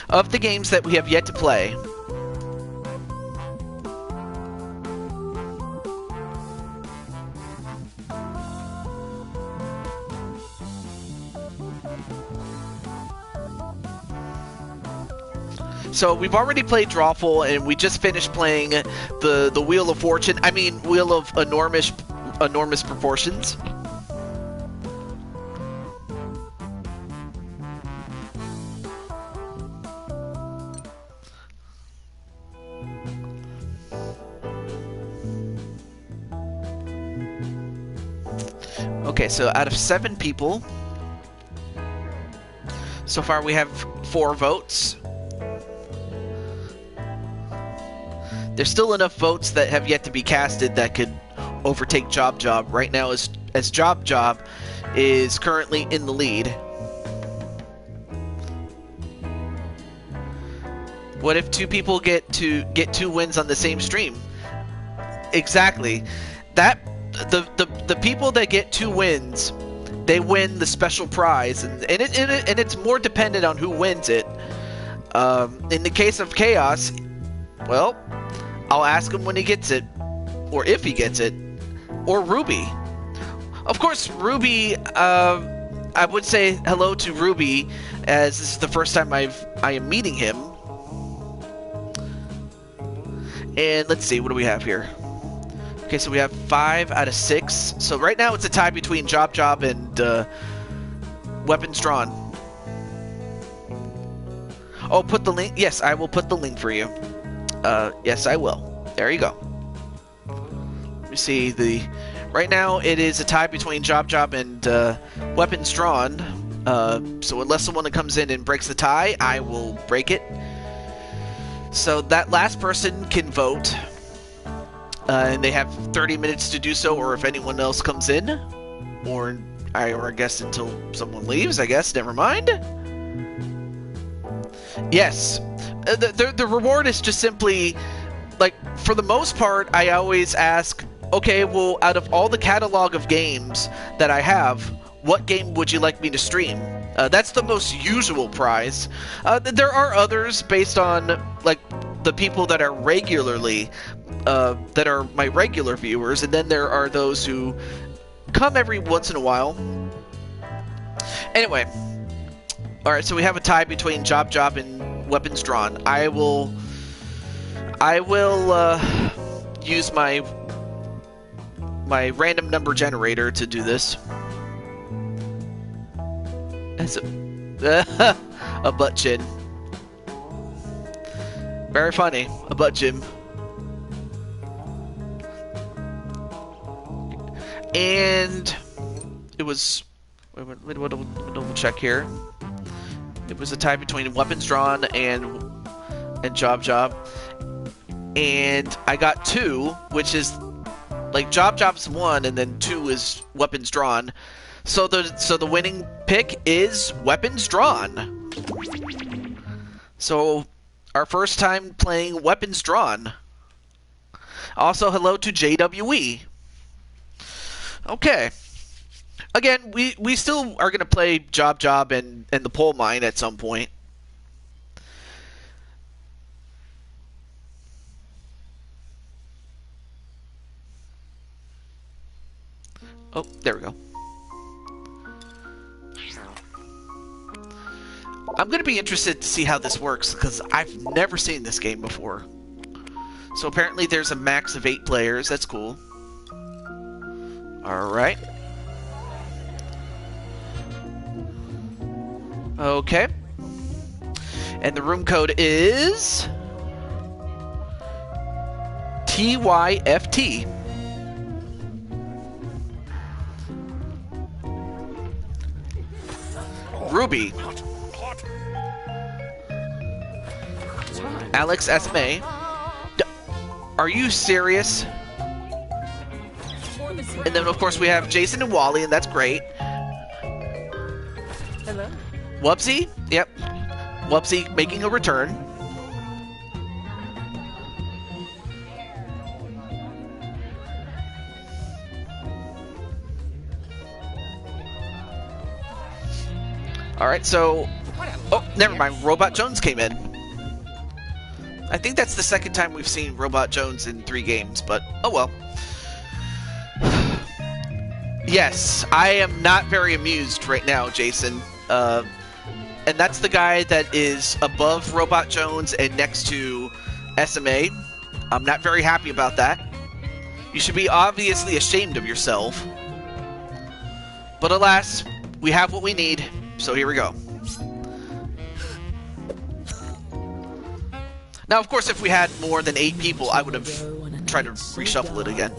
of the games that we have yet to play. So we've already played Drawful, and we just finished playing the Wheel of Fortune. I mean, Wheel of enormous proportions. Okay, so out of 7 people, so far we have 4 votes. There's still enough votes that have yet to be casted that could overtake Job right now, as Job is currently in the lead. What if 2 people get 2 wins on the same stream? Exactly. That the people that get 2 wins, they win the special prize, and it's more dependent on who wins it. In the case of Chaos, well, I'll ask him when he gets it, or if he gets it, or Ruby. Of course, Ruby, I would say hello to Ruby, as this is the first time I am meeting him. And let's see, what do we have here? Okay, so we have 5 out of 6. So right now it's a tie between Job and Weapons Drawn. Oh, put the link. Yes, I will put the link for you. Yes, I will. There you go. Let me see. Right now it is a tie between Job and Weapons Drawn. So unless someone comes in and breaks the tie, I will break it. So that last person can vote. And they have 30 minutes to do so, or if anyone else comes in, or I guess until someone leaves, I guess. Never mind. Yes. The reward is just simply, like, for the most part, I always ask, okay, well, out of all the catalog of games that I have, what game would you like me to stream? That's the most usual prize. There are others based on, like, the people that are regularly, that are my regular viewers, and then there are those who come every once in a while. Anyway, alright, so we have a tie between Job and Weapons Drawn. I will use my random number generator to do this. That's a butt chin. Very funny, a butt chin. And it was... Wait, we'll double check here. It was a tie between Weapons Drawn and Job. And I got 2, which is like Job's 1, and then 2 is Weapons Drawn. So the winning pick is Weapons Drawn. So our first time playing Weapons Drawn. Also, hello to JWE. Okay. Again, we still are going to play Job and the Pole Mine at some point. Oh, there we go. I'm going to be interested to see how this works, because I've never seen this game before. So apparently there's a max of 8 players. That's cool. Alright. Okay. And the room code is... TYFT. Ruby. Alex SMA. Are you serious? And then, of course, we have Jason and Wally, and that's great. Hello. Whoopsie? Yep. Whoopsie making a return. Alright, so... Oh, never mind. Robot Jones came in. I think that's the second time we've seen Robot Jones in 3 games, but oh well. Yes, I am not very amused right now, Jason. And that's the guy that is above Robot Jones and next to SMA. I'm not very happy about that. You should be obviously ashamed of yourself. But alas, we have what we need, so here we go. Now, of course, if we had more than 8 people, I would have tried to reshuffle it again.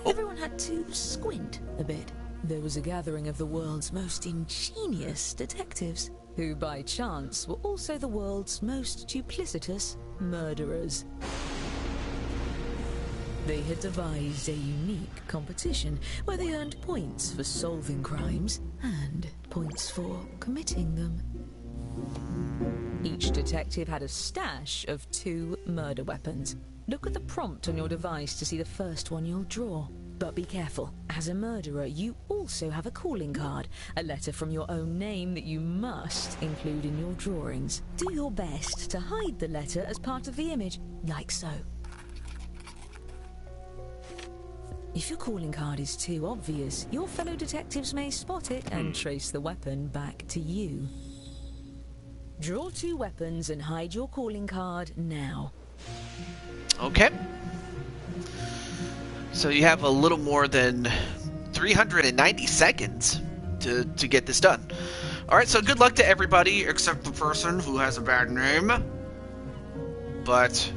Oh. Everyone had to squint a bit. There was a gathering of the world's most ingenious detectives, who by chance were also the world's most duplicitous murderers. They had devised a unique competition where they earned points for solving crimes and points for committing them. Each detective had a stash of 2 murder weapons. Look at the prompt on your device to see the first one you'll draw. But be careful. As a murderer, you also have a calling card, a letter from your own name that you must include in your drawings. Do your best to hide the letter as part of the image, like so. If your calling card is too obvious, your fellow detectives may spot it and trace the weapon back to you. Draw 2 weapons and hide your calling card now. Okay. So you have a little more than 390 seconds to get this done. Alright, so good luck to everybody except the person who has a bad name. But,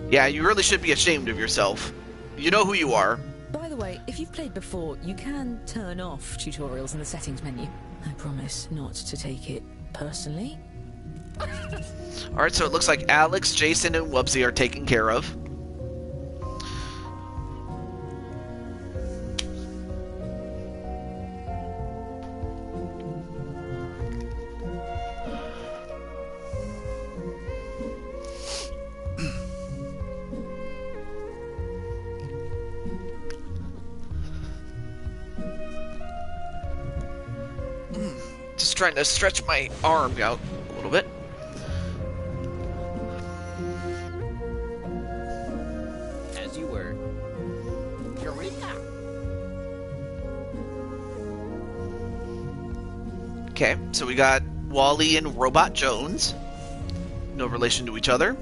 yeah, you really should be ashamed of yourself. You know who you are. By the way, if you've played before, you can turn off tutorials in the settings menu. I promise not to take it personally. Alright, so it looks like Alex, Jason, and Wubsy are taken care of. Just trying to stretch my arm out a little bit. As you were. Eureka! Okay, so we got Wally and Robot Jones. No relation to each other.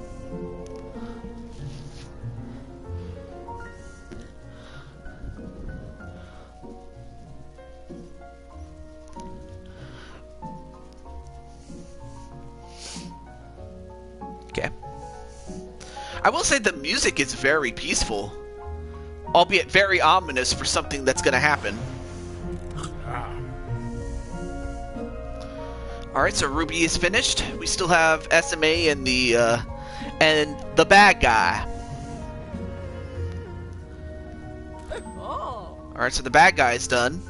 Okay. I will say the music is very peaceful. albeit very ominous for something that's going to happen. Alright, so Ruby is finished. We still have SMA and the bad guy. Alright, so the bad guy is done.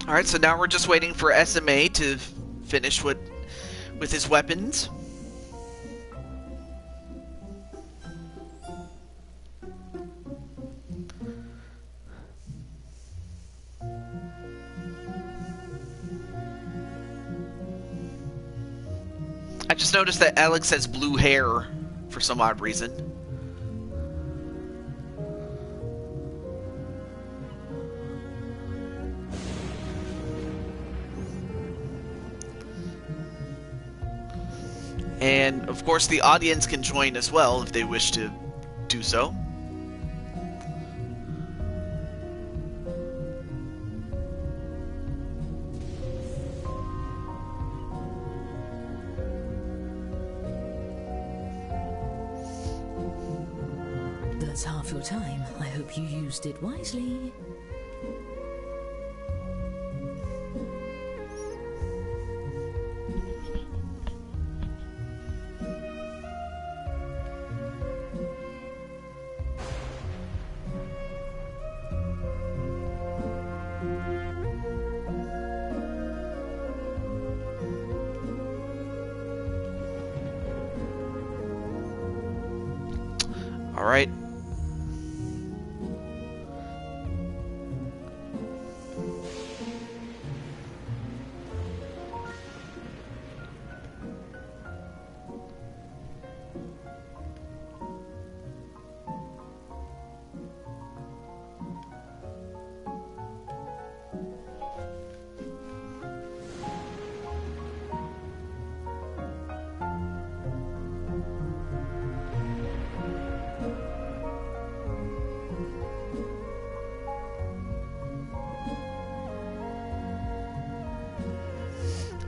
Alright, so now we're just waiting for SMA to finish with his weapons. I just noticed that Alex has blue hair for some odd reason. And, of course, the audience can join as well if they wish to do so. That's half your time. I hope you used it wisely. All right.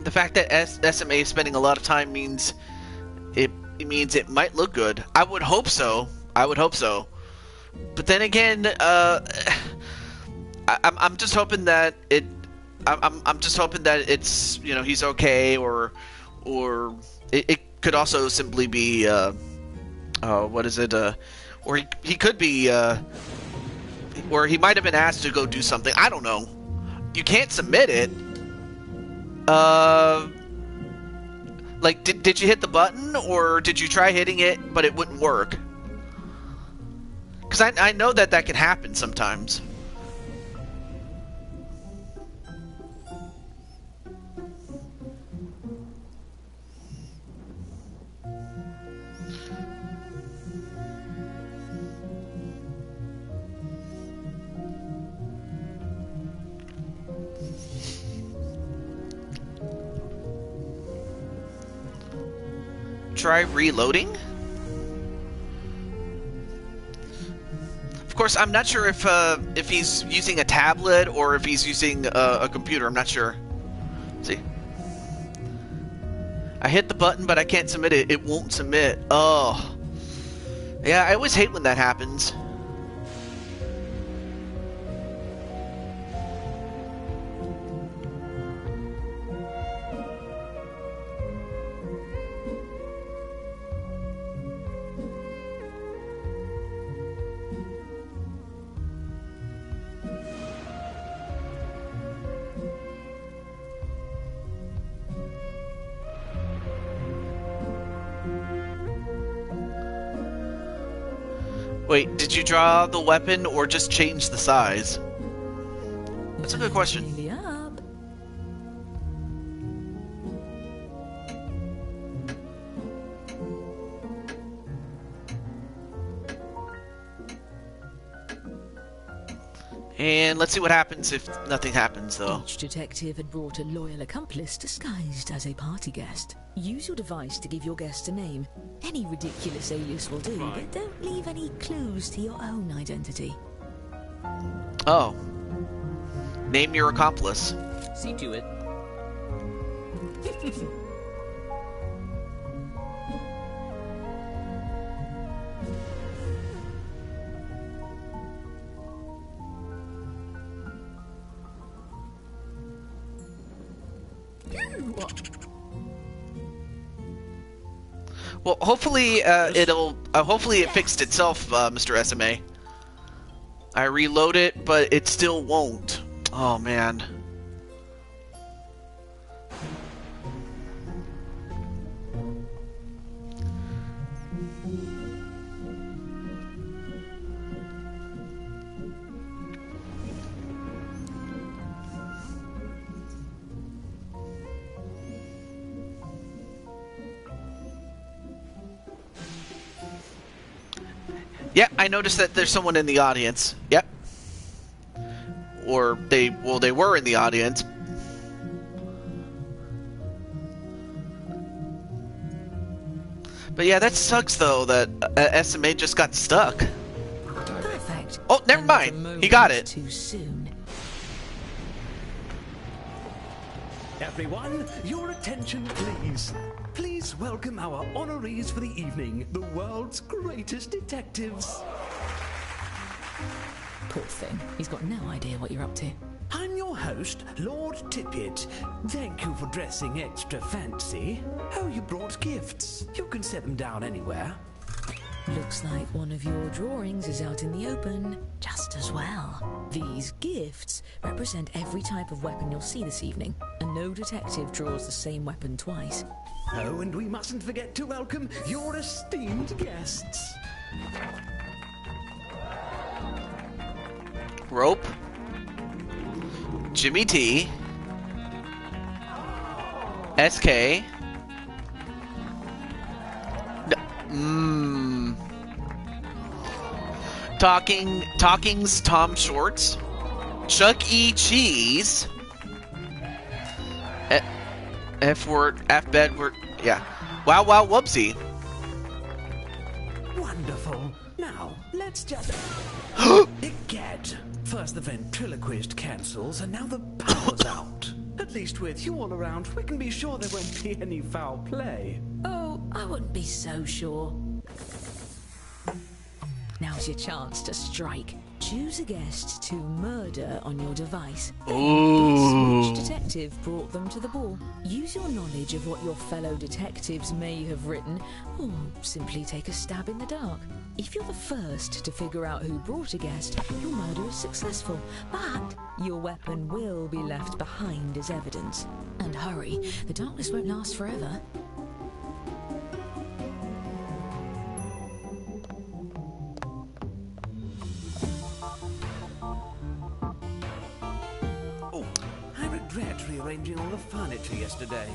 The fact that SMA is spending a lot of time means it might look good. I would hope so. I would hope so. But then again, I'm just hoping that it. I'm just hoping that it's, you know, he's okay, or it could also simply be what is it? Or he could be or he might have been asked to go do something. I don't know. You can't submit it. Like, did you hit the button, or did you try hitting it, but it wouldn't work? Because I know that can happen sometimes. Try reloading? Of course, I'm not sure if he's using a tablet or if he's using a computer. I'm not sure. Let's see. I hit the button, but I can't submit it. It won't submit. Oh. Yeah, I always hate when that happens. Wait, did you draw the weapon or just change the size? That's a good question. And let's see what happens if nothing happens, though. Each detective had brought a loyal accomplice disguised as a party guest. Use your device to give your guest a name. Any ridiculous alias will do, but don't leave any clues to your own identity. Oh. Name your accomplice. See to it. Well, hopefully hopefully it fixed itself, Mr. SMA. I reload it, but it still won't. Oh, man. Yeah, I noticed that there's someone in the audience. Yep. Or they were in the audience. But yeah, that sucks though that SMA just got stuck. Perfect. Oh, never mind. He got it. Too soon. Everyone, your attention please. Please welcome our honorees for the evening, the world's greatest detectives. Poor thing. He's got no idea what you're up to. I'm your host, Lord Tippett. Thank you for dressing extra fancy. Oh, you brought gifts. You can set them down anywhere. Looks like one of your drawings is out in the open, just as well. These gifts represent every type of weapon you'll see this evening, and no detective draws the same weapon twice. Oh, and we mustn't forget to welcome your esteemed guests. Rope. Jimmy T. SK. Talking's Tom Shorts. Chuck E. Cheese. F word, F bed word, yeah. Wow, wow, whoopsie. Wonderful. Now, let's just... Egad. First the ventriloquist cancels, and now the power's out. At least with you all around, we can be sure there won't be any foul play. Oh, I wouldn't be so sure. Now's your chance to strike. Choose a guest to murder on your device. Ooh. Which detective brought them to the ball? Use your knowledge of what your fellow detectives may have written, or simply take a stab in the dark. If you're the first to figure out who brought a guest, your murder is successful, but your weapon will be left behind as evidence. And hurry, the darkness won't last forever. Rearranging all the furniture yesterday.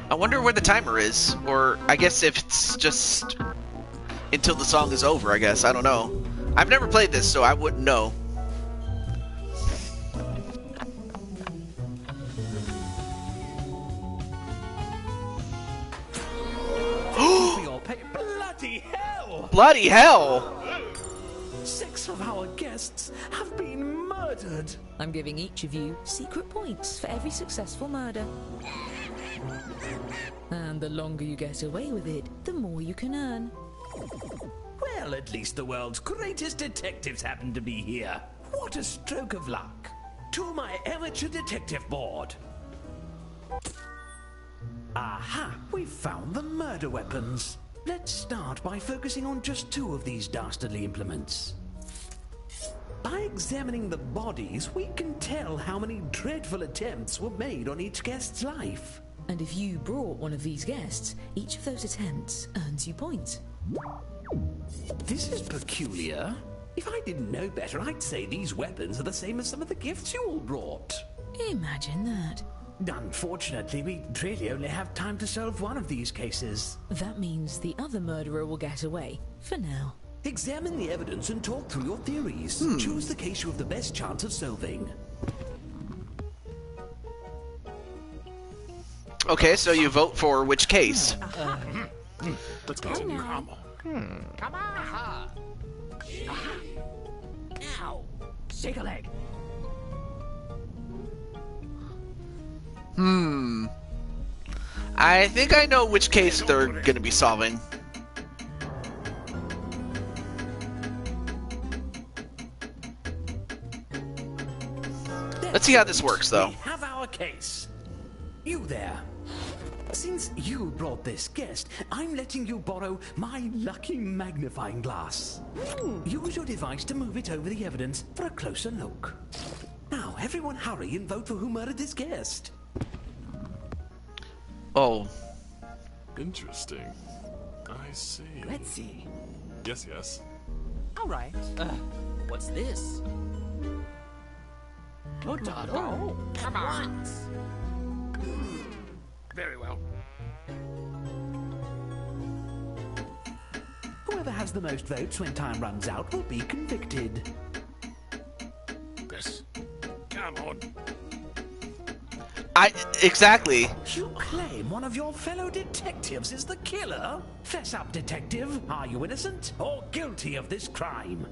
I wonder where the timer is, or I guess if it's just until the song is over, I guess. I don't know. I've never played this, so I wouldn't know. Bloody hell! Bloody hell! 6 of our guests have been murdered. I'm giving each of you secret points for every successful murder. And the longer you get away with it, the more you can earn. Well, at least the world's greatest detectives happen to be here. What a stroke of luck. To my amateur detective board. Aha, we've found the murder weapons. Let's start by focusing on just 2 of these dastardly implements. By examining the bodies, we can tell how many dreadful attempts were made on each guest's life. And if you brought one of these guests, each of those attempts earns you points. This is peculiar. If I didn't know better, I'd say these weapons are the same as some of the gifts you all brought. Imagine that. Unfortunately, we really only have time to solve one of these cases. That means the other murderer will get away, for now. Examine the evidence and talk through your theories. Choose the case you have the best chance of solving. Okay, so you vote for which case? Let's continue. Come on. Now. Shake a leg. I think I know which case they're gonna be solving. Let's see how this works, though. We have our case. You there. Since you brought this guest, I'm letting you borrow my lucky magnifying glass. Use your device to move it over the evidence for a closer look. Now, everyone hurry and vote for who murdered this guest. Oh. Interesting. I see. Let's see. Yes. All right. What's this? Potato. Come on. Very well. Whoever has the most votes when time runs out will be convicted. Yes. Come on. Exactly. You claim one of your fellow detectives is the killer? Fess up, detective. Are you innocent or guilty of this crime?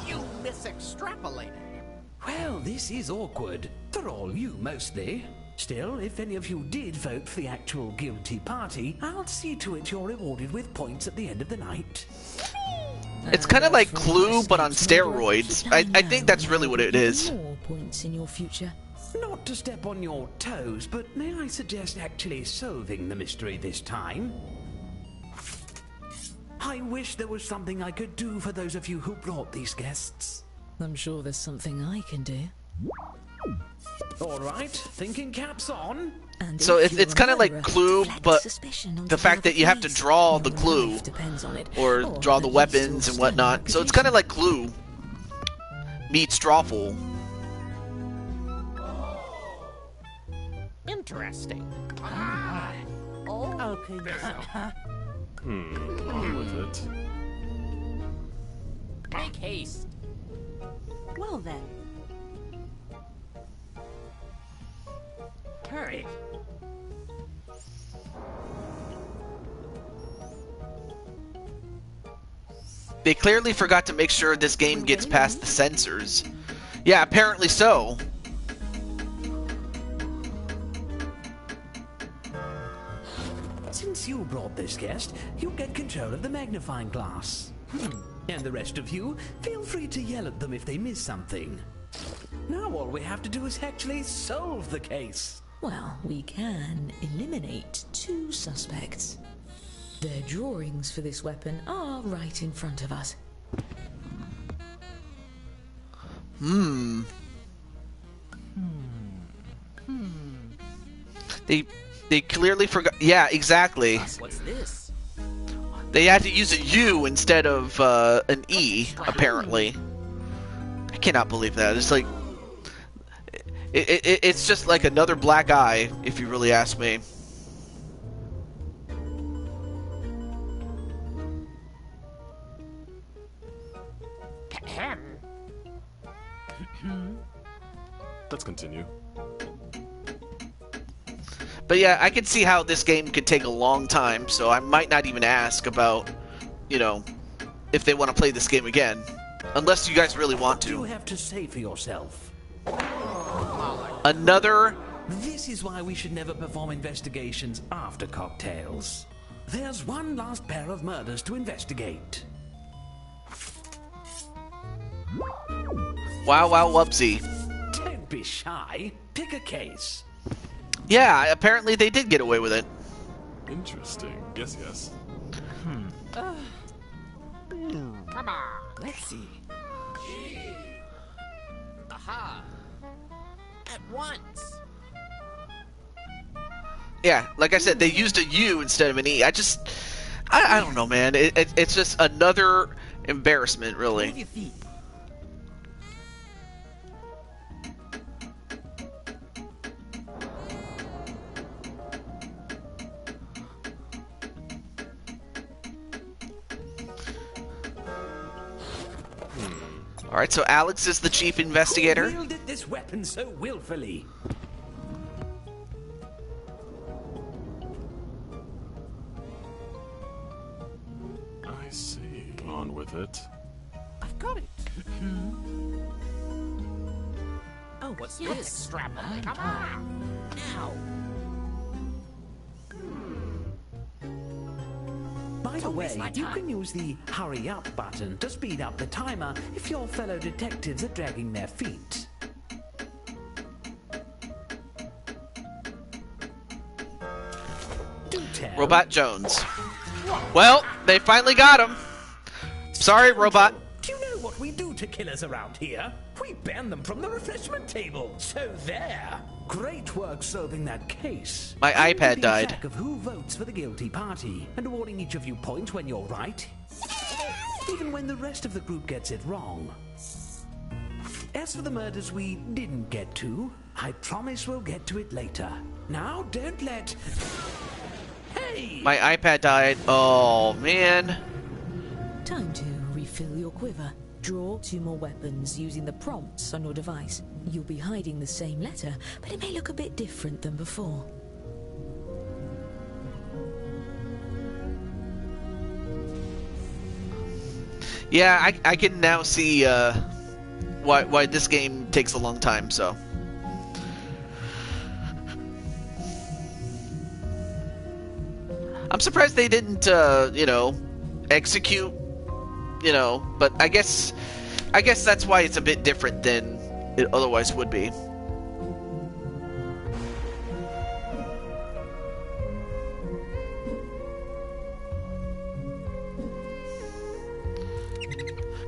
You misextrapolated. Well, this is awkward. For all you, mostly. Still, if any of you did vote for the actual guilty party, I'll see to it you're rewarded with points at the end of the night. It's kind of like Clue, but on steroids. I think that's really what it is. More points in your future. Not to step on your toes, but may I suggest actually solving the mystery this time? I wish there was something I could do for those of you who brought these guests. I'm sure there's something I can do. All right, thinking caps on. And So if it's you're kind a of like murderer, Clue, deflect but suspicion onto the fact other that you have to police. draw the Your clue life depends on it. or draw the at weapons least and your whatnot. sterling So it's kind of reputation. like Clue meets Drawful. Interesting. Okay. On with it. Make haste. Well then. Hurry. They clearly forgot to make sure this game gets past the censors. Yeah, apparently so. Since you brought this guest, you get control of the magnifying glass. And the rest of you, feel free to yell at them if they miss something. Now all we have to do is actually solve the case. Well, we can eliminate 2 suspects. Their drawings for this weapon are right in front of us. They clearly forgot. Yeah, exactly. What's this? They had to use a U instead of an E, apparently. I cannot believe that. It's like it's just like another black eye, if you really ask me. Let's continue. But yeah, I can see how this game could take a long time, so I might not even ask about, you know, if they want to play this game again. Unless you guys really want What do you to. have to say for yourself? Another... This is why we should never perform investigations after cocktails. There's one last pair of murders to investigate. Wow, wow, whoopsie. Don't be shy. Pick a case. Yeah, apparently they did get away with it. Interesting. Yes. Come on. Let's see. Aha. At once. Yeah, like I said, they used a U instead of an E. I don't know, man. It's just another embarrassment, Move really. your feet. Alright, so Alex is the Chief Investigator. Who wielded this weapon so willfully? I see. On with it. I've got it. Oh, what's this? Extrapolate. Come on. Now. By the way, you can use the hurry up button to speed up the timer if your fellow detectives are dragging their feet. Do tell. Robot Jones. Well, they finally got him. Sorry, Robot. Do you know what we do to killers around here? We ban them from the refreshment table. So there. Great work solving that case. My I'm iPad keeping died. track of who votes for the guilty party and awarding each of you points when you're right, even when the rest of the group gets it wrong. As for the murders we didn't get to, I promise we'll get to it later. Now, don't let... Hey! My iPad died. Oh, man. Time to refill your quiver. Draw 2 more weapons using the prompts on your device. You'll be hiding the same letter, but it may look a bit different than before. Yeah, I can now see why this game takes a long time, so. I'm surprised they didn't, you know, execute, you know, but I guess that's why it's a bit different than it otherwise would be.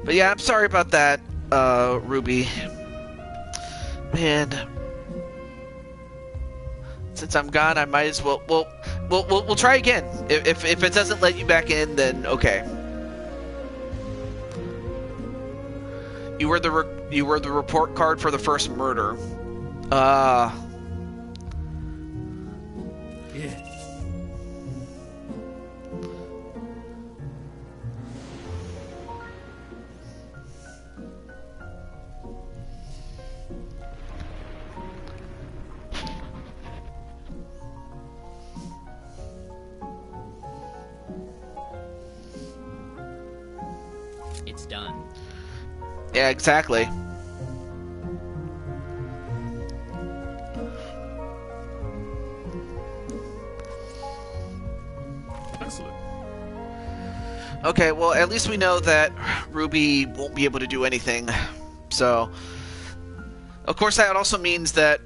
But yeah, I'm sorry about that, Ruby. Man. Since I'm gone, I might as well... We'll try again. If it doesn't let you back in, then okay. You were the report card for the first murder. Yeah. It's done. Yeah, exactly. Excellent. Okay, well, at least we know that Ruby won't be able to do anything. So, of course, that also means that,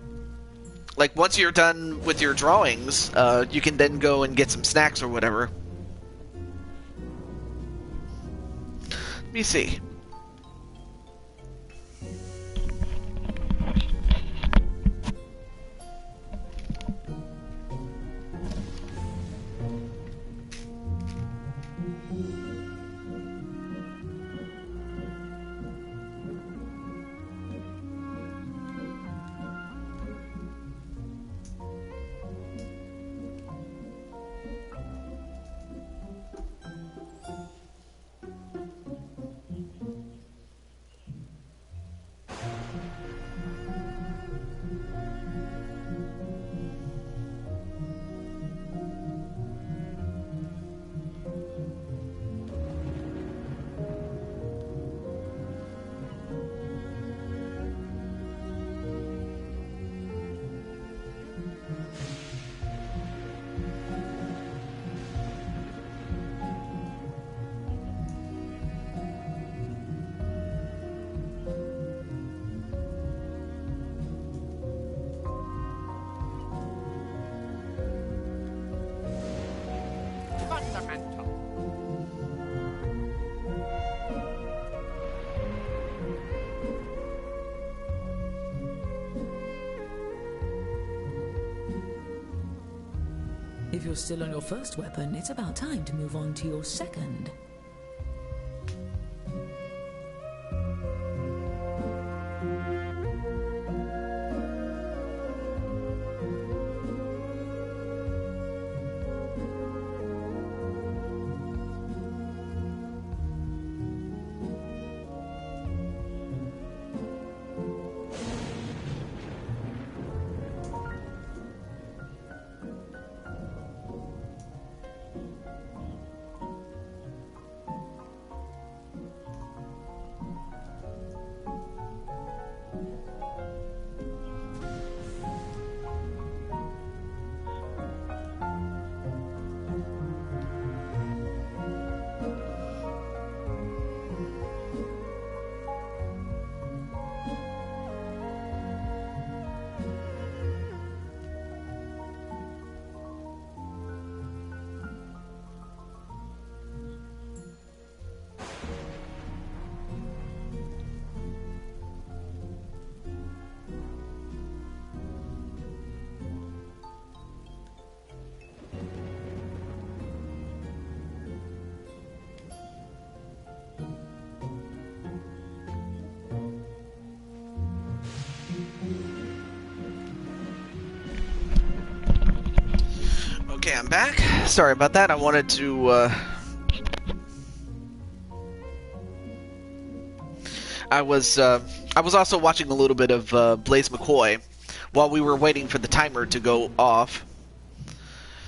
like, once you're done with your drawings, you can then go and get some snacks or whatever. Let me see. Fundamental. If you're still on your first weapon, it's about time to move on to your second. Okay, I'm back. Sorry about that. I wanted to, I was also watching a little bit of Blaze McCoy while we were waiting for the timer to go off.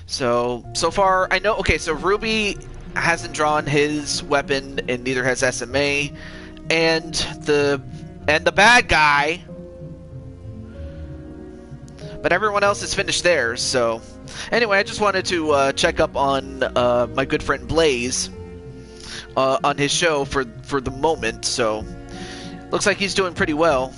So far, I know... Okay, so Ruby hasn't drawn his weapon, and neither has SMA. And the bad guy... But everyone else has finished theirs, so... Anyway, I just wanted to check up on my good friend Blaze on his show for the moment, so... Looks like he's doing pretty well.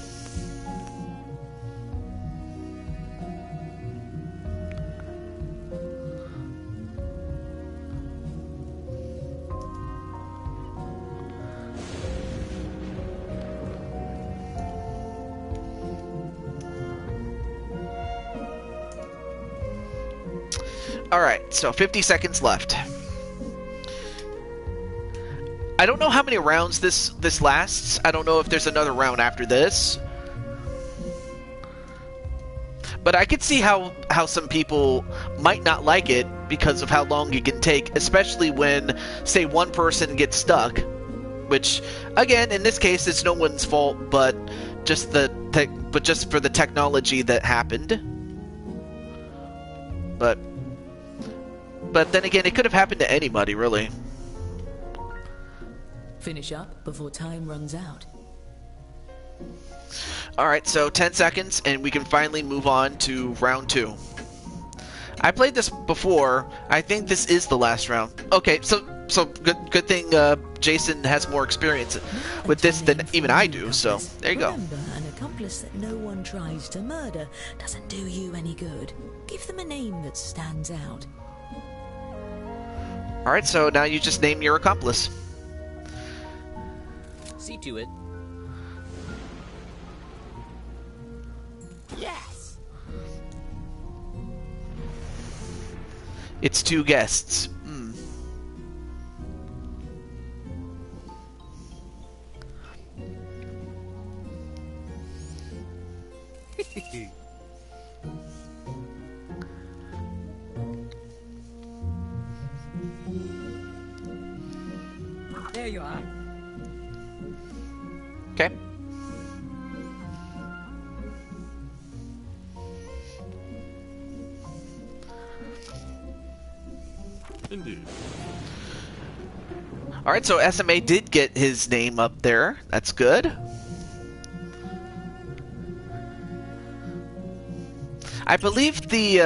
Alright, so 50 seconds left. I don't know how many rounds this lasts. I don't know if there's another round after this. But I could see how some people might not like it because of how long it can take, especially when, say, one person gets stuck. Which, again, in this case, it's no one's fault, but just just for the technology that happened. But then again, it could have happened to anybody, really. Finish up before time runs out. Alright, so 10 seconds, and we can finally move on to round 2. I played this before. I think this is the last round. Okay, so good thing Jason has more experience with this than even I do, so there you go. Remember, an accomplice that no one tries to murder doesn't do you any good. Give them a name that stands out. Alright, so now you just name your accomplice. See to it. Yes! It's 2 guests. Hmm. There you are. Okay. Indeed. Alright, so SMA did get his name up there. That's good. I believe the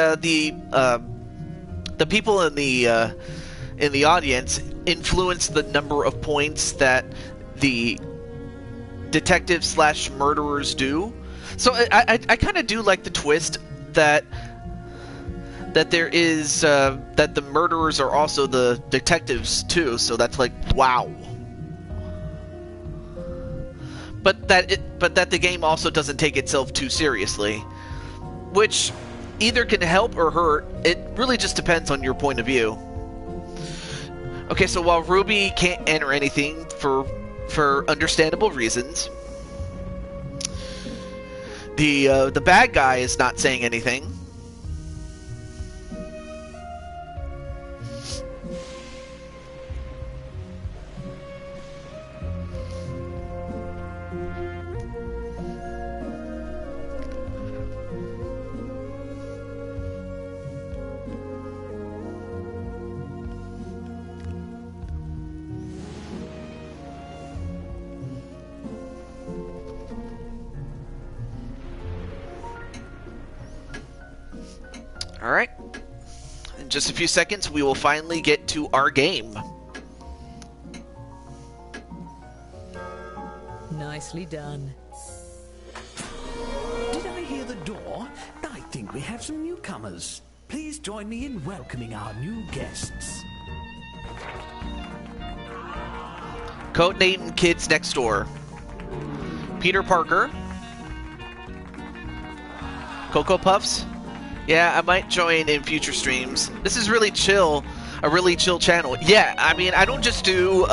people in the audience influence the number of points that the detectives / murderers do. So I kind of do like the twist that there is that the murderers are also the detectives too. So that's like, wow. But that the game also doesn't take itself too seriously, which either can help or hurt. It really just depends on your point of view. Okay, so while Ruby can't enter anything for understandable reasons, the bad guy is not saying anything. Alright. In just a few seconds, we will finally get to our game. Nicely done. Did I hear the door? I think we have some newcomers. Please join me in welcoming our new guests. Codename Kids Next Door. Peter Parker. Cocoa Puffs. Yeah, I might join in future streams. This is really chill, a really chill channel. Yeah, I mean, I don't just do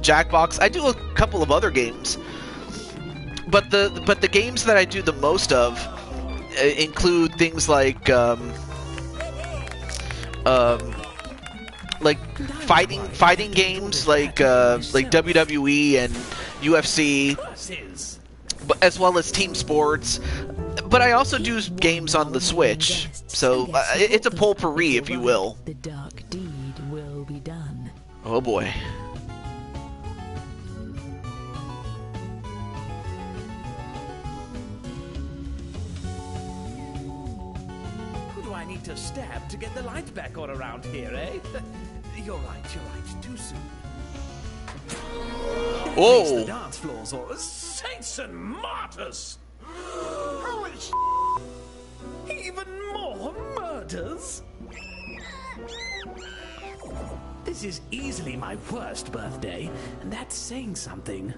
Jackbox. I do a couple of other games, but the games that I do the most of include things like like fighting games like WWE and UFC, but as well as team sports. But I also do games on the Switch, so it's a potpourri, if you will. The dark deed will be done. Oh boy. Who do I need to stab to get the light back on around here, eh? You're right, too soon. Oh! The dance floors or saints and martyrs! Holy sh**! Even more murders? This is easily my worst birthday, and that's saying something.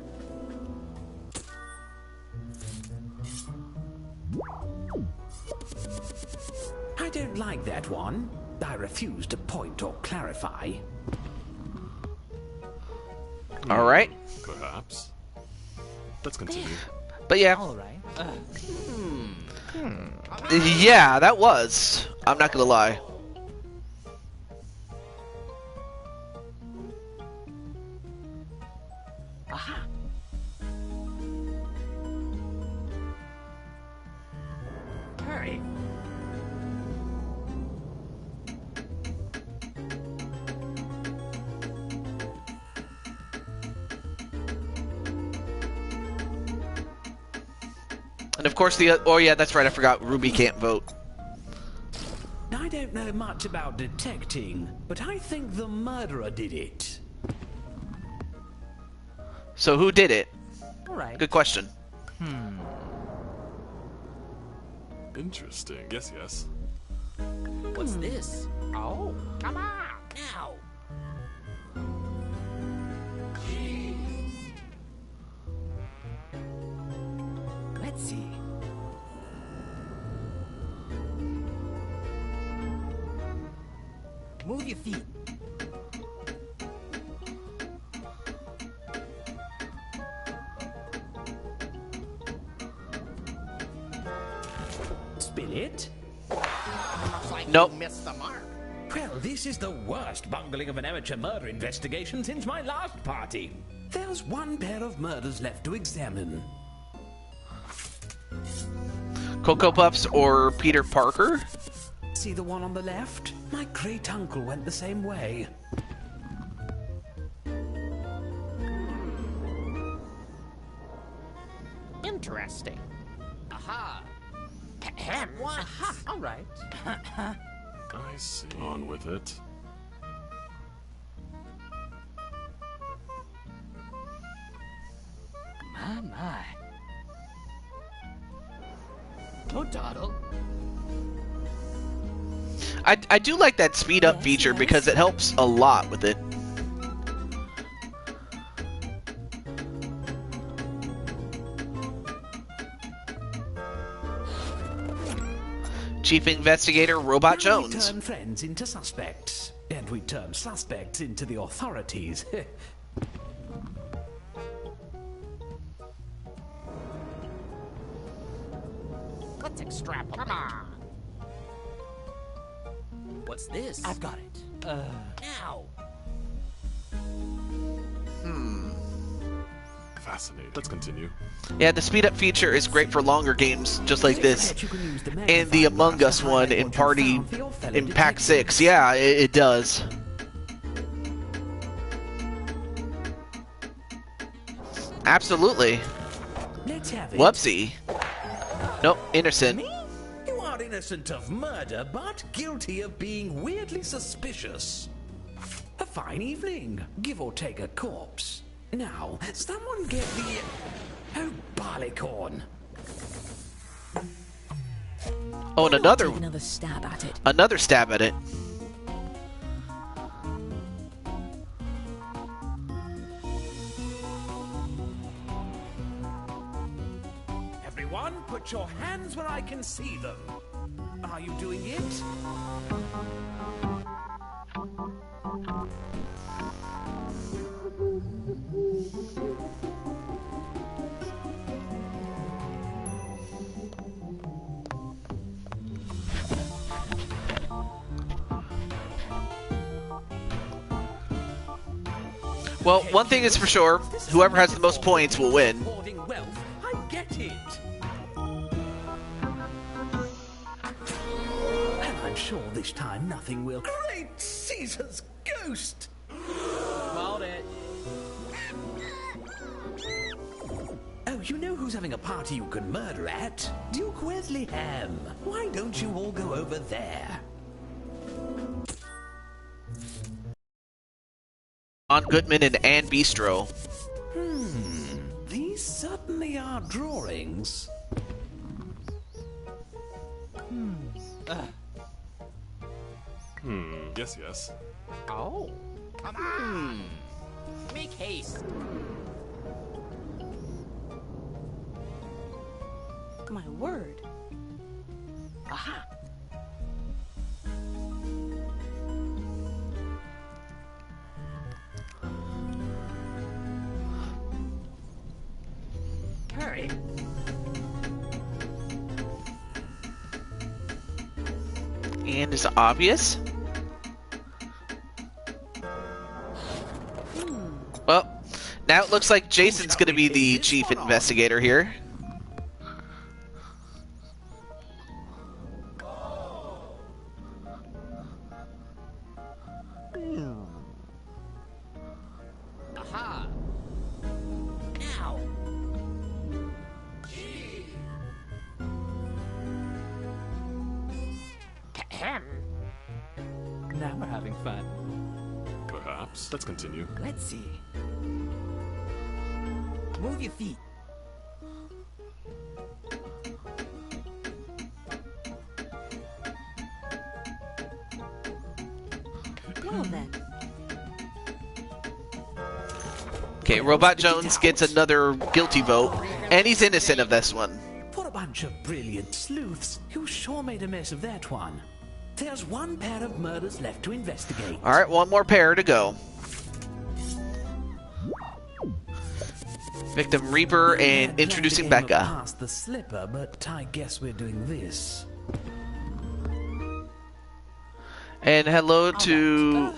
I don't like that one. I refuse to point or clarify. All right. Perhaps. Let's continue. But yeah. All right. Yeah, that was. I'm not gonna lie. Aha. Hurry. And of course oh yeah, that's right, I forgot Ruby can't vote. I don't know much about detecting, but I think the murderer did it. So who did it? All right. Good question. Interesting. Yes. What's this? Oh, come on now. Let's see. Move your feet. Spin it? Looks like Nope. you missed the mark. Well, this is the worst bungling of an amateur murder investigation since my last party. There's one pair of murders left to examine. Cocoa Puffs or Peter Parker? See the one on the left? My great uncle went the same way. Interesting. Aha. What? Aha. All right. I see. On with it. My. Oh, Doddle. I do like that speed up feature because it helps a lot with it. Chief Investigator Robot Now we Jones. turn friends into suspects, and we turn suspects into the authorities. Let's extrapolate. Come on. What's this? I've got it. Now. Fascinating. Let's continue. Yeah, the speed up feature is great for longer games just like this. And the Among Us one in Pack 6. Yeah, it does. Absolutely. Let's have it. Whoopsie. Nope, innocent. Me? You are innocent of murder, but guilty of being weirdly suspicious. A fine evening, give or take a corpse. Now, someone get the... Oh, barleycorn. Oh, and another Take another stab at it. stab at it. Everyone, put your hands where I can see them. Are you doing it? Well, one thing is for sure, whoever has the most points will win. Hoarding wealth, I get it. And I'm sure this time nothing will. Great Caesar's ghost! Called it. Oh, you know who's having a party you can murder at? Duke Wesleyham. Why don't you all go over there? On Goodman and Ann Bistro. These certainly are drawings. Yes. Oh. Come on. Make haste. My word. Aha. Hurry. And is it obvious? Well, now it looks like Jason's going to be the chief investigator here. Aha. Now. Ahem. Now we're having fun. Perhaps. Let's continue. Let's see. Move your feet. Well then. Okay, Robot Jones gets another guilty vote, and he's innocent of this one. For a bunch of brilliant sleuths, you sure made a mess of that one. There's one pair of murders left to investigate. Alright, one more pair to go. Victim Reaper and introducing Becca. Past the slipper, but I guess we're doing this. And hello to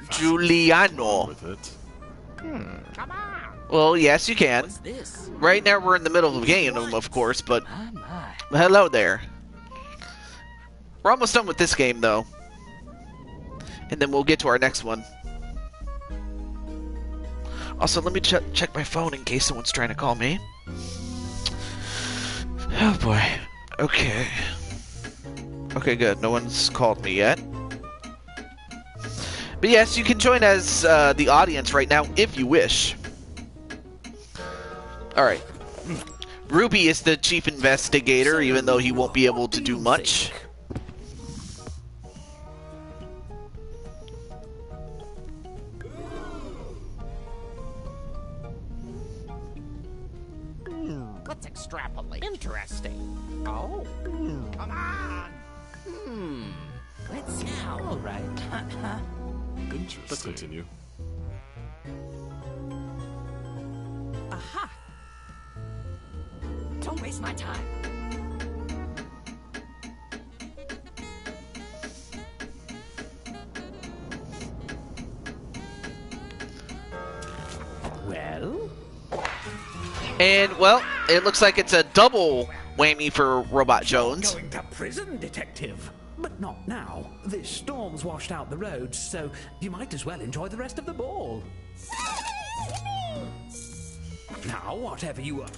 Giuliano. With it. Come on. Well, yes, you can. What's this? Right now we're in the middle of the game, of course, but My. hello there. We're almost done with this game, though. And then we'll get to our next one. Also, let me check my phone in case someone's trying to call me. Oh, boy. Okay. Okay, good. No one's called me yet. But yes, you can join as the audience right now if you wish. Alright. Ruby is the chief investigator, even though he won't be able to do much. Let's extrapolate. Interesting. Oh. Come on. Let's see. All right. Interesting. Let's continue. Aha. Don't waste my time. Well? And, well, it looks like it's a double whammy for Robot Jones. Going to prison, detective. But not now. This storm's washed out the roads, so you might as well enjoy the rest of the ball. Now, whatever you are.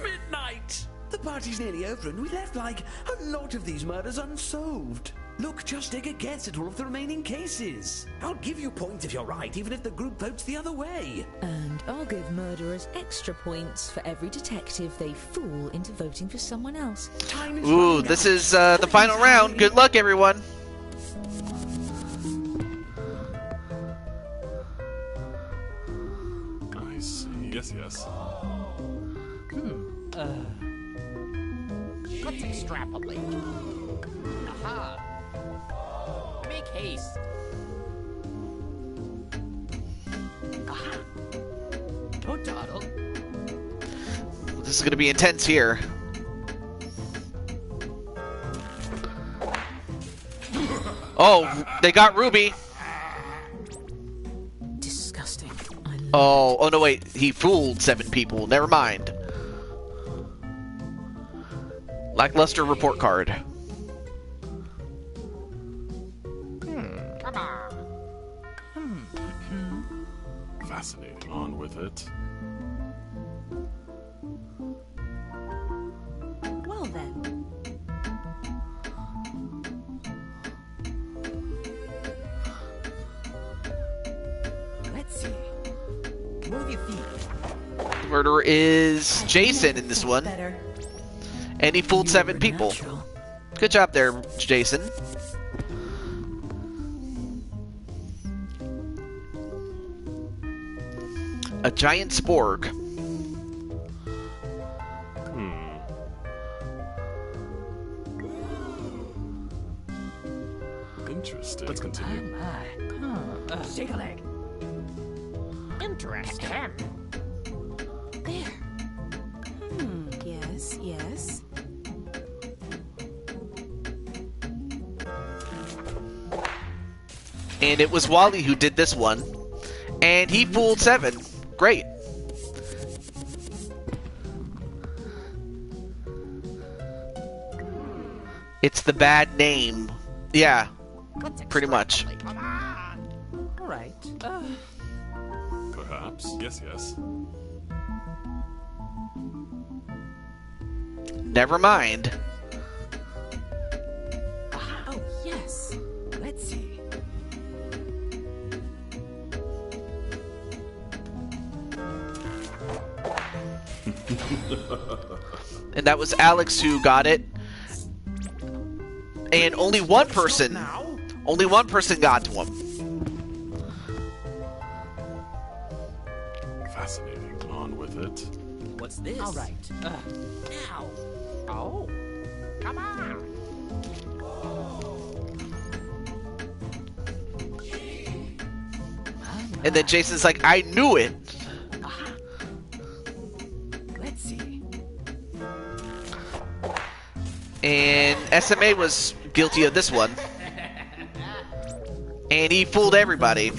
Midnight! The party's nearly over and we left, like, a lot of these murders unsolved. Look, just take a guess at all of the remaining cases. I'll give you points if you're right, even if the group votes the other way. And I'll give murderers extra points for every detective they fool into voting for someone else. Time is Ooh, running this out. is the final round. Good luck, everyone. I see. Yes. Let's extrapolate. Aha. Make haste. Aha. Don't dawdle. This is going to be intense here. Oh, they got Ruby. Disgusting. Oh no, wait. He fooled 7 people. Never mind. Lackluster report card. Come on. Fascinating. On with it. Well then. Let's see. Move your feet. The murderer is Jason in this one. Better. And he fooled 7 people. Natural. Good job there, Jason. A giant sporg. Interesting. Let's continue. Shake a leg. Interesting. There. Yes, yes. And it was Wally who did this one. And he fooled 7. Great. It's the bad name. Yeah, pretty much. Come on. All right. Perhaps. Yes, yes. Never mind. Oh, yes. Let's see. And that was Alex who got it. And only one person got to him. Fascinating. On with it. What's this? All right. Now. Oh. Come on. And then Jason's like, I knew it. Let's see. And SMA was guilty of this one. And he fooled everybody.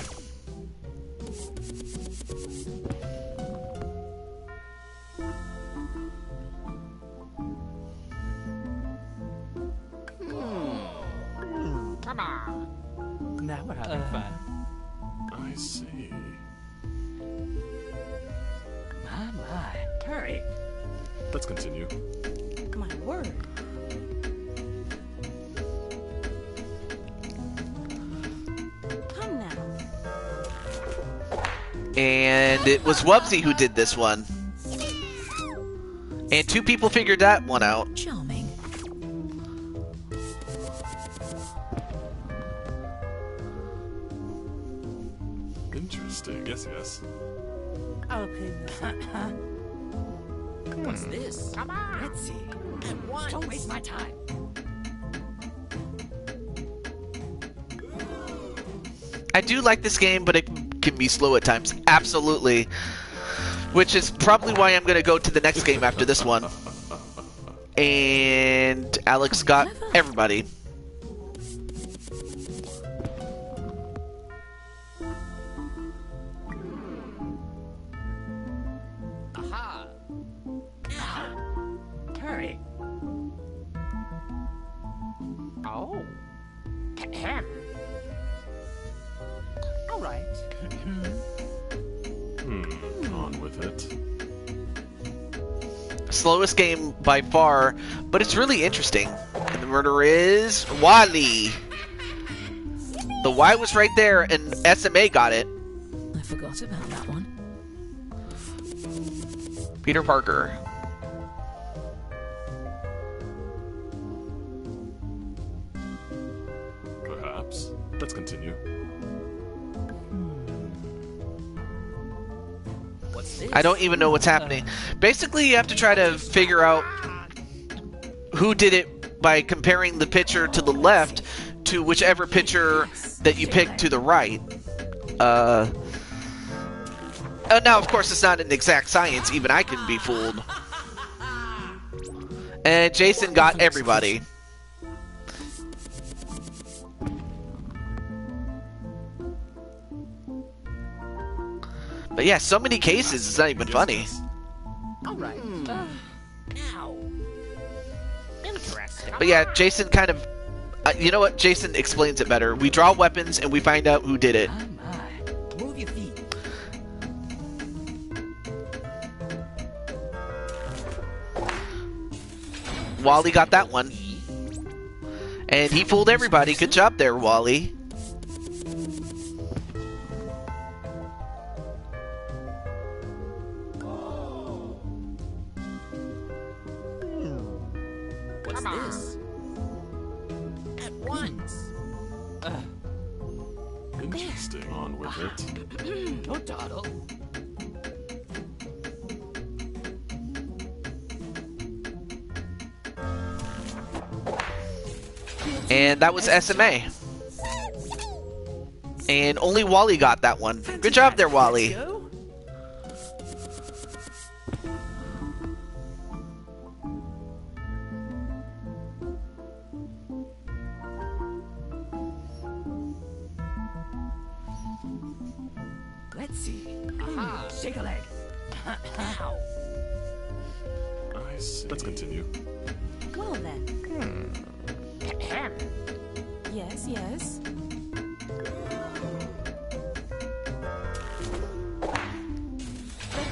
Come on. Now we're having fun. I see. My. Hurry. Let's continue. My word. Come now. And it was Wubsy who did this one. And 2 people figured that one out. Charming. Interesting. Yes, yes. Okay. What's this? Come on. Let's see. At once. Don't waste my time. I do like this game, but it can be slow at times. Absolutely. Which is probably why I'm going to go to the next game after this one. And Alex got everybody. Aha. Now. Hurry. Oh. Ahem. All right. On with it. Slowest game by far, but it's really interesting. And the murderer is Wally. The Y was right there, and SMA got it. I forgot about that one. Peter Parker. Perhaps. Let's continue. What's this? I don't even know what's happening. Basically, you have to try to figure out who did it by comparing the picture to the left to whichever picture that you picked to the right. Now, of course, it's not an exact science. Even I can be fooled. And Jason got everybody. But yeah, so many cases, it's not even funny. All right. Now. Interesting. But yeah, Jason kind of... you know what? Jason explains it better. We draw weapons and we find out who did it. Oh my. Move your feet. Wally got that one. And he fooled everybody. Good job there, Wally. What's this? At once. Interesting. On with it. No dawdle. And that was SMA. And only Wally got that one. Good job there, Wally. Let's see. Aha. Shake a leg. Now. I see. Let's continue. Well then. Ahem. Yes, yes.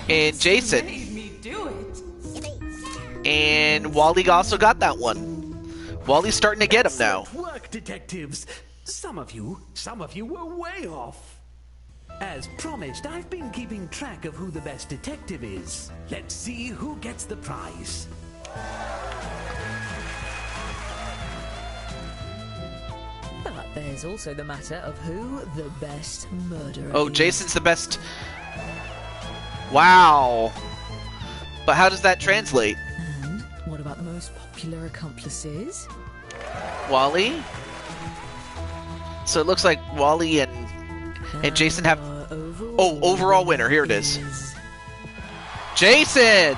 And Jason. Made me do it. And Wally also got that one. Wally's starting to get him now. Excellent work, detectives. Some of you were way off. As promised, I've been keeping track of who the best detective is. Let's see who gets the prize. But there's also the matter of who the best murderer Oh, is. Jason's the best. Wow. But how does that translate? And what about the most popular accomplices? Wally? So it looks like Wally and Jason have... overall winner. Here it is. Jason!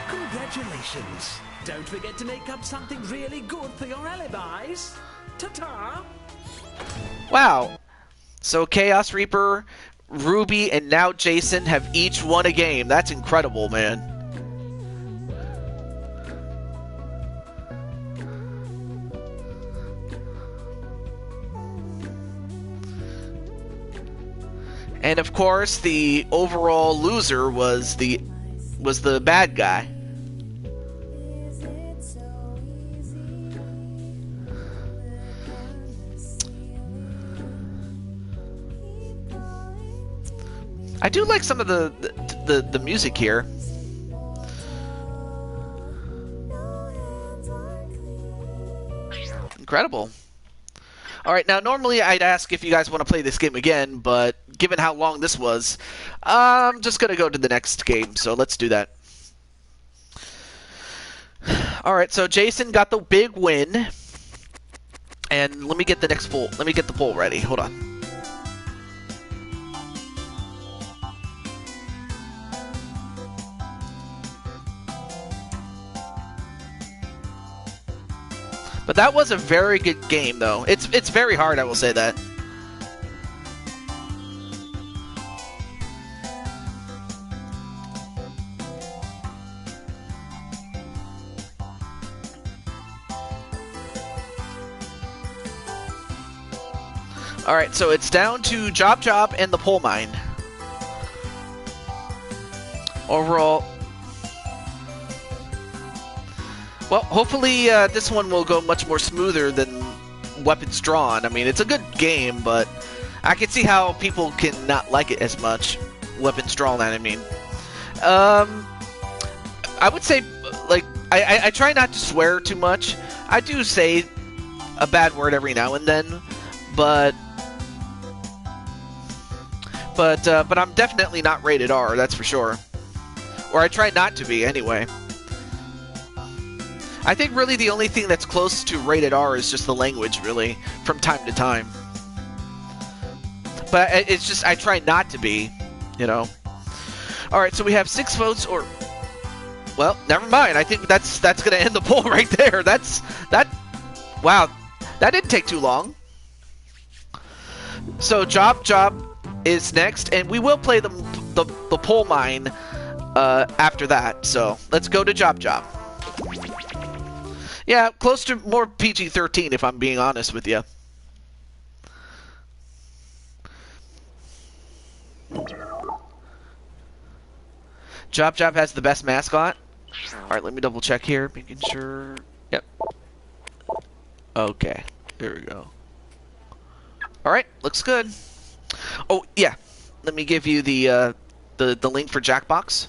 Congratulations. Don't forget to make up something really good for your alibis. Ta-ta! Wow. So Chaos Reaper, Ruby, and now Jason have each won a game. That's incredible, man. And of course, the overall loser was the bad guy. I do like some of the music here. Incredible. Alright, now normally I'd ask if you guys want to play this game again, but given how long this was, I'm just going to go to the next game, so let's do that. Alright, so Jason got the big win. And let me get the next poll. Let me get the poll ready. Hold on. But that was a very good game, though. It's very hard, I will say that. Alright, so it's down to Job and the Pole Mine. Overall... Well, hopefully this one will go much more smoother than Weapons Drawn. I mean, it's a good game, but I can see how people can not like it as much. Weapons Drawn, I mean. I would say, like, I try not to swear too much. I do say a bad word every now and then, but I'm definitely not rated R, that's for sure. Or I try not to be, anyway. I think really the only thing that's close to rated R is just the language, really, from time to time. But it's just, I try not to be, you know. Alright, so we have 6 votes, or... Well, never mind. I think that's going to end the poll right there. Wow, that didn't take too long. So Job is next, and we will play the pole mine after that. So let's go to Job. Yeah, close to more PG-13 if I'm being honest with you. Job has the best mascot. Alright, let me double check here, making sure. Yep. Okay, there we go. Alright, looks good. Oh, yeah. Let me give you the link for Jackbox.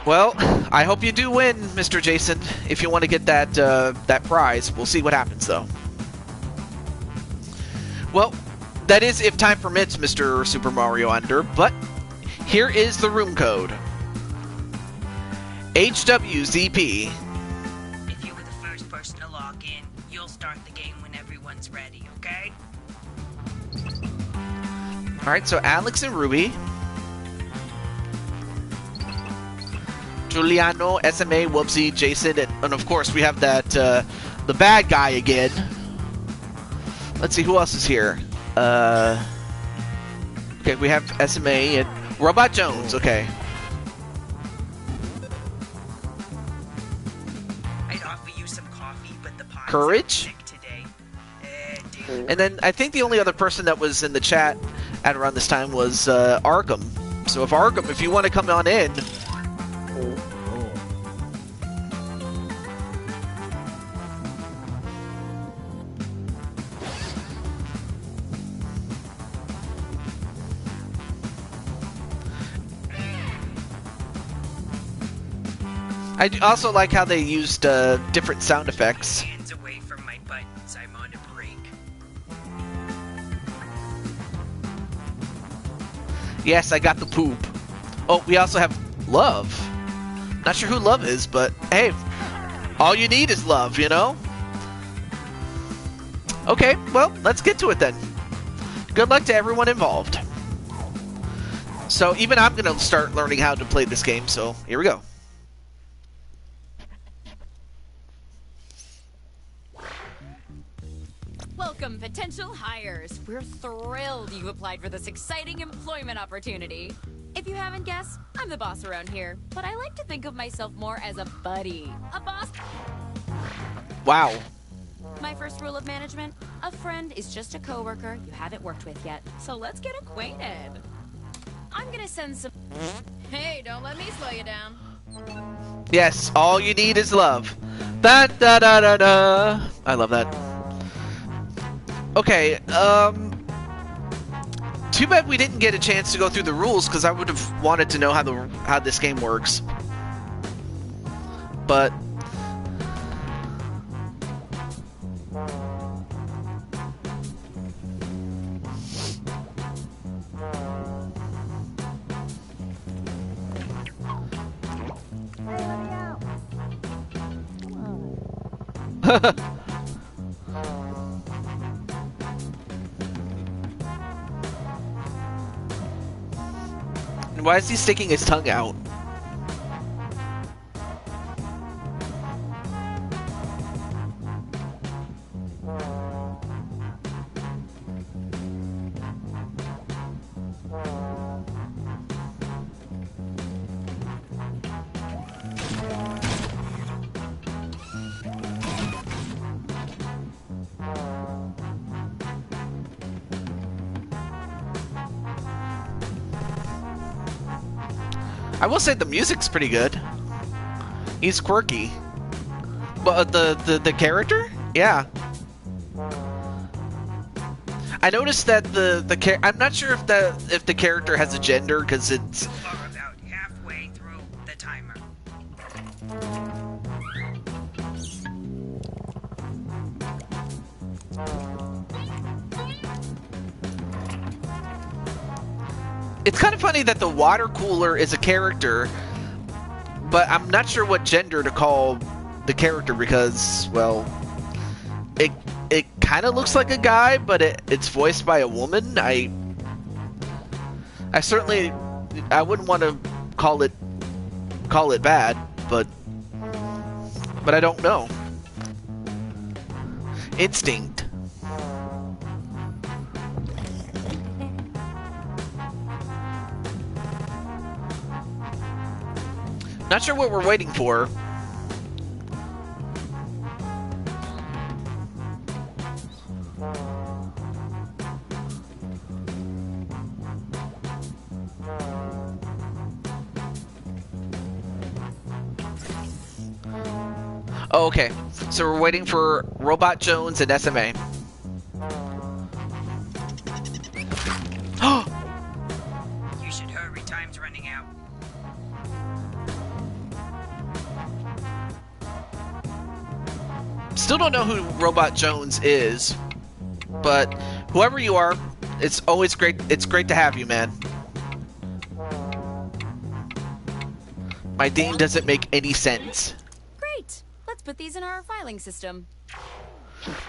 Well, I hope you do win, Mr. Jason. If you want to get that prize, we'll see what happens, though. Well, that is if time permits, Mr. Super Mario Under, but here is the room code. HWZP. If you were the first person to log in, you'll start the game when everyone's ready, okay? Alright, so Alex and Ruby. Giuliano, SMA, Whoopsie, Jason, and of course we have that, the bad guy again. Let's see, who else is here? Okay, we have SMA and Robot Jones, okay. I'd offer you some coffee, but the pot's Courage? sick today. And then I think the only other person that was in the chat at around this time was Arkham. So if Arkham, if you want to come on in. I also like how they used different sound effects. Hands away from my buttons, I'm on a break. Yes, I got the poop. Oh, we also have love. Not sure who love is, but hey, all you need is love, you know? Okay, well, let's get to it then. Good luck to everyone involved. So even I'm going to start learning how to play this game, so here we go. Welcome, potential hires. We're thrilled you applied for this exciting employment opportunity. If you haven't guessed, I'm the boss around here, but I like to think of myself more as a buddy. A boss. Wow. My first rule of management, a friend is just a coworker you haven't worked with yet. So let's get acquainted. I'm gonna send some... Hey, don't let me slow you down. Yes, all you need is love. Da da da da da. I love that. Okay, too bad we didn't get a chance to go through the rules, because I would have wanted to know how this game works. But why is he sticking his tongue out? I will say the music's pretty good. He's quirky. But the character? Yeah. I noticed that I'm not sure if the character has a gender, because it's About halfway through the timer. It's kind of funny that the water cooler is a character, but I'm not sure what gender to call the character, because, well, it kind of looks like a guy, but it's voiced by a woman. I certainly wouldn't want to call it bad, but I don't know. Instinct. Not sure what we're waiting for. Oh, okay. So we're waiting for Robot Jones and SMA. You should hurry, time's running out. Still don't know who Robot Jones is, but whoever you are, it's always great. It's great to have you, man. My name doesn't make any sense. Great. Let's put these in our filing system.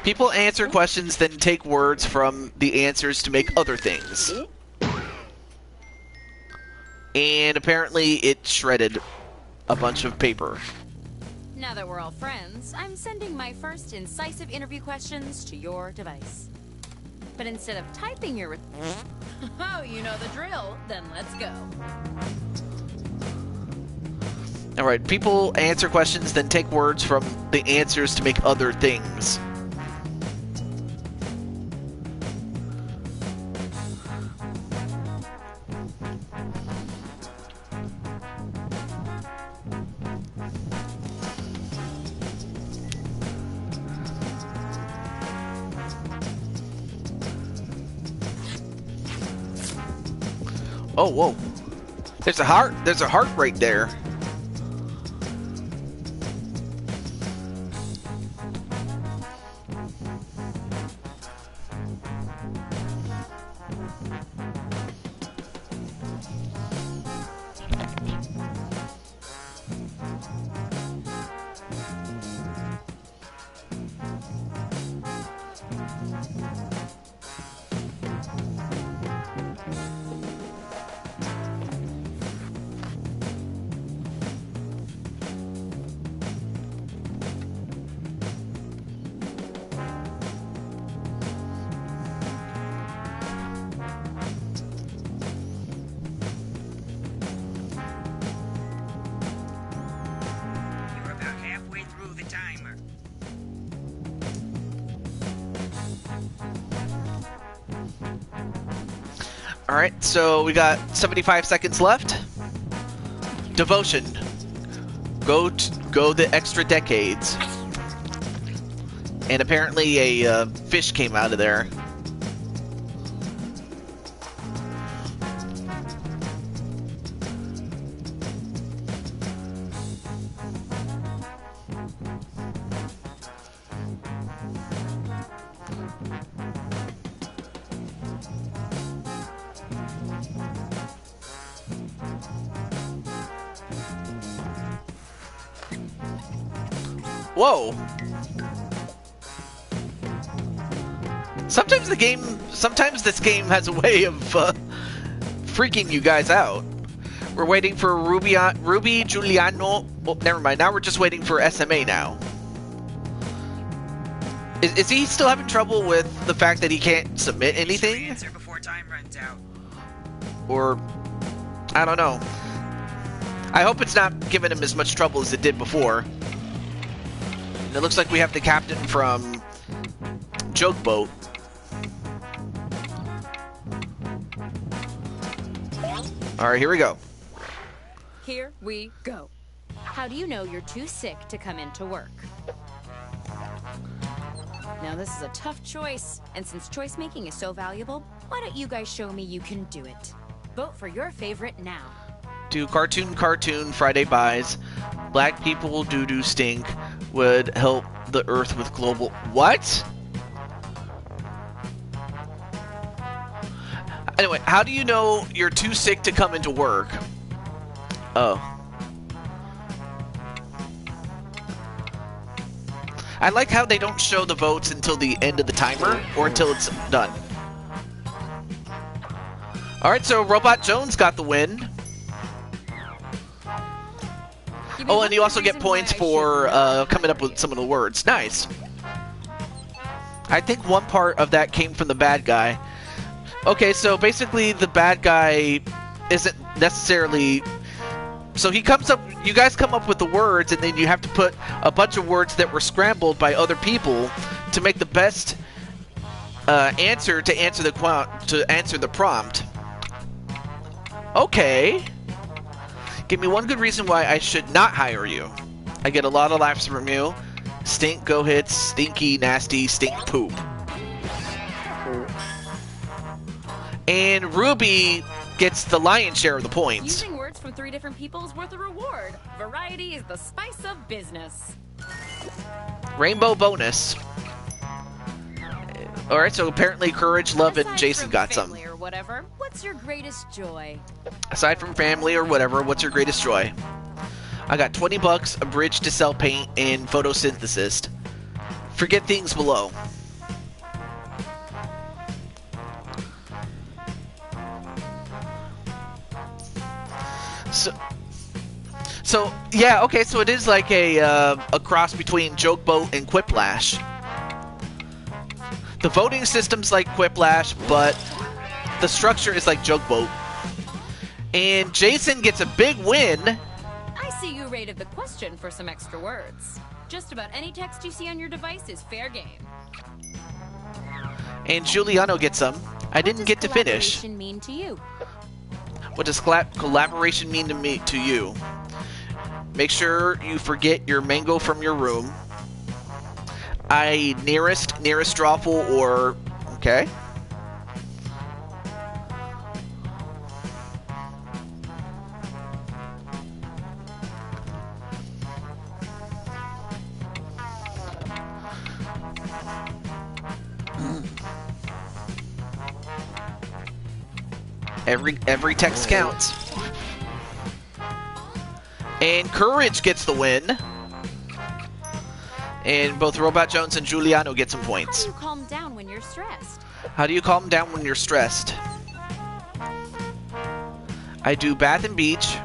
People answer questions, then take words from the answers to make other things. And apparently it shredded a bunch of paper. Now that we're all friends, I'm sending my first incisive interview questions to your device. But instead of typing your... Oh, you know the drill. Then let's go. Alright, people answer questions, then take words from the answers to make other things. Oh, whoa. There's a heart. There's a heart right there. You're about halfway through the timer. Alright, so we got 75 seconds left. Devotion. Go the extra decades. And apparently a fish came out of there. Whoa! Sometimes this game has a way of freaking you guys out. We're waiting for Ruby Giuliano. Well, never mind. Now we're just waiting for SMA now. Is he still having trouble with the fact that he can't submit anything? Answer before time runs out. Or I don't know. I hope it's not giving him as much trouble as it did before. It looks like we have the captain from Joke Boat. Alright, here we go. Here we go. How do you know you're too sick to come into work? Now this is a tough choice, and since choice making is so valuable, why don't you guys show me you can do it? Vote for your favorite now. Do cartoon Friday buys. Black people doo-doo stink. Would help the earth with global... What? Anyway, how do you know you're too sick to come into work? Oh. I like how they don't show the votes until the end of the timer, or until it's done. Alright, so Robot Jones got the win. Oh, and you also get points for coming up with some of the words. Nice. I think one part of that came from the bad guy. Okay, so basically the bad guy isn't necessarily So he comes up, you guys come up with the words, and then you have to put a bunch of words that were scrambled by other people to make the best answer to answer the prompt. Okay. Give me one good reason why I should not hire you. I get a lot of laughs from you. Stink, go hits, stinky, nasty, stink poop. And Ruby gets the lion's share of the points. Using words from 3 different people is worth a reward. Variety is the spice of business. Rainbow bonus. Alright, so apparently Courage, Love, and Jason got some. Or whatever, what's your greatest joy? Aside from family or whatever, what's your greatest joy? I got $20, a bridge to sell paint, and photosynthesis. Forget things below. So yeah, okay, so it is like a cross between Jokeboat and Quiplash. The voting system's like Quiplash, but the structure is like Jokeboat. And Jason gets a big win. I see you rated the question for some extra words. Just about any text you see on your device is fair game. And Giuliano gets some. I didn't get to finish. What does collaboration mean to you? What does collaboration mean to you? Make sure you forget your mango from your room. Nearest Drawful, or... Okay. Every text counts. And Courage gets the win. And both Robot Jones and Giuliano get some points. How do you calm down when you're stressed? How do you calm down when you're stressed? I do bath and beach,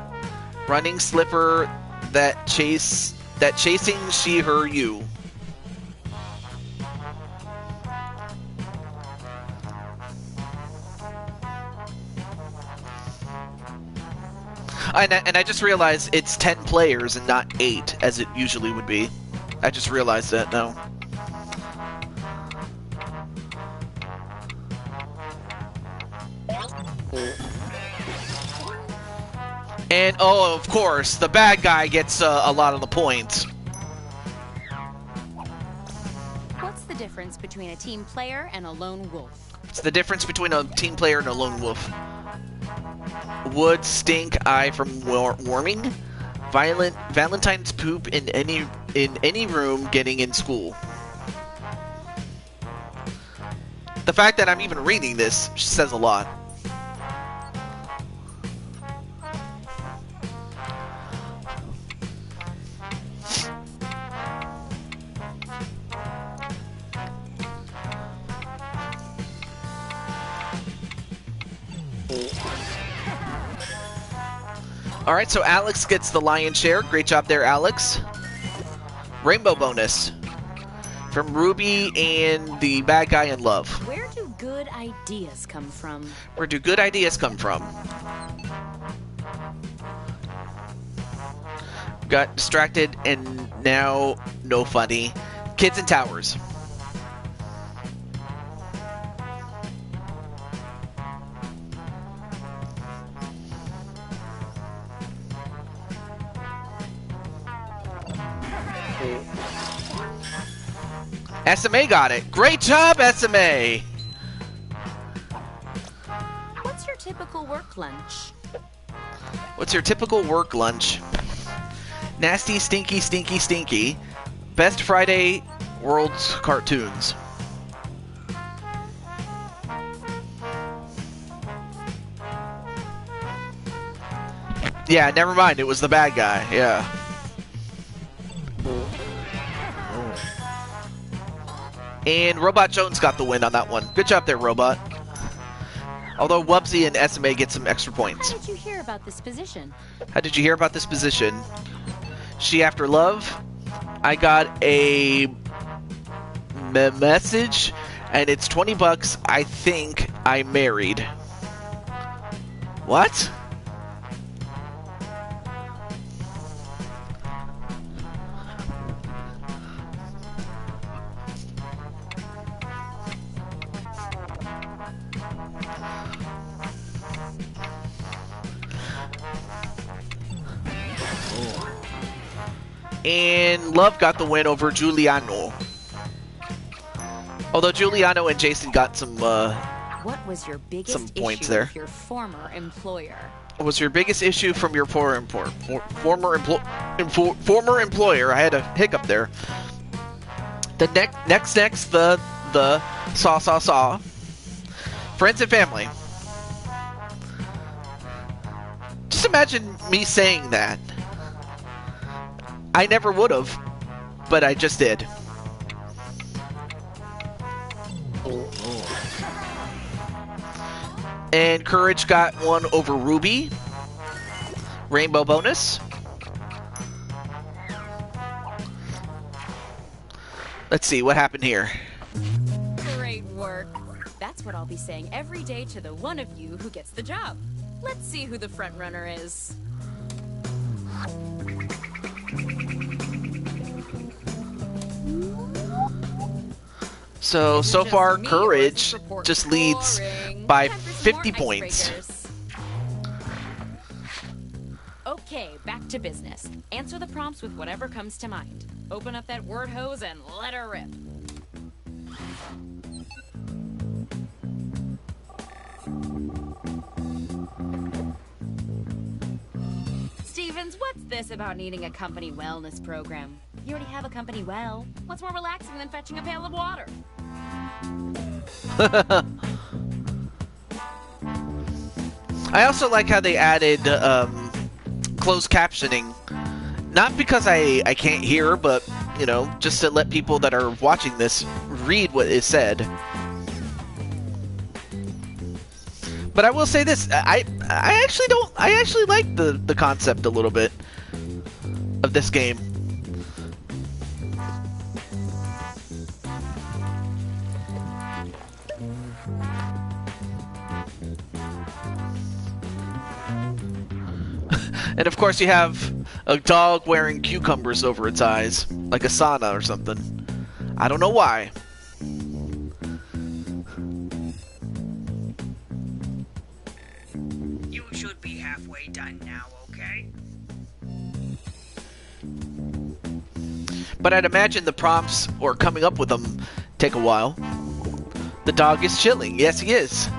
running slipper that chasing she her you. And I just realized it's 10 players and not 8, as it usually would be. I just realized that now. And, oh, of course, the bad guy gets a lot of the points. What's the difference between a team player and a lone wolf? It's the difference between a team player and a lone wolf. Would stink eye from warming. Valentine's poop in any room getting in school. The fact that I'm even reading this says a lot. Alright, so Alex gets the lion's share. Great job there, Alex. Rainbow bonus from Ruby and the bad guy in love. Where do good ideas come from? Where do good ideas come from? Got distracted and now no funny. Kids in towers. SMA got it. Great job, SMA! What's your typical work lunch? What's your typical work lunch? Nasty, stinky, stinky, stinky. Best Friday World's cartoons. Yeah, never mind. It was the bad guy. Yeah. And Robot Jones got the win on that one. Good job there, Robot. Although Wubsy and SMA get some extra points. How did you hear about this position? How did you hear about this position? She After Love. I got a message, and it's $20. I think I married. What? And Love got the win over Giuliano. Although Giuliano and Jason got some What was your biggest points issue there. with your former employer? What was your biggest issue from your former employer? I had a hiccup there. The next, the saw. Friends and family. Just imagine me saying that. I never would have, but I just did. And Courage got one over Ruby. Rainbow bonus. Let's see what happened here. Great work. That's what I'll be saying every day to the one of you who gets the job. Let's see who the front runner is. So far, Courage just leads by 50 points. Okay, back to business. Answer the prompts with whatever comes to mind. Open up that word hose and let her rip. Stevens, what's this about needing a company wellness program? You already have a company well. What's more relaxing than fetching a pail of water? I also like how they added closed captioning. Not because I can't hear, but, you know, just to let people that are watching this read what is said. But I will say this, I actually like the concept a little bit of this game. And of course you have a dog wearing cucumbers over its eyes, like a sauna or something. I don't know why. You should be halfway done now, okay? But I'd imagine the prompts, or coming up with them, take a while. The dog is chilling. Yes, he is.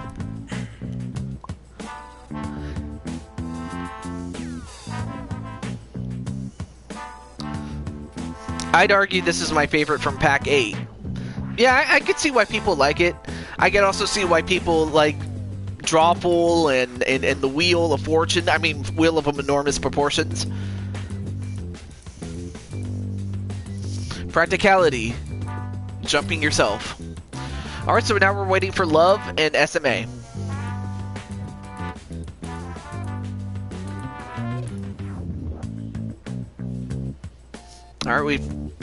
I'd argue this is my favorite from Pack 8. Yeah, I could see why people like it. I could also see why people like Drawful and the Wheel of Fortune. I mean, Wheel of Enormous Proportions. Practicality. Jumping yourself. Alright, so now we're waiting for Love and SMA.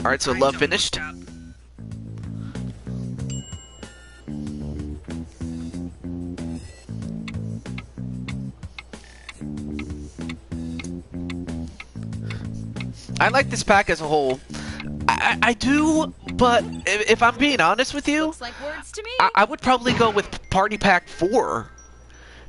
Alright, so Love finished. I like this pack as a whole. I do, but if I'm being honest with you, Looks like words to me. I would probably go with Party Pack 4.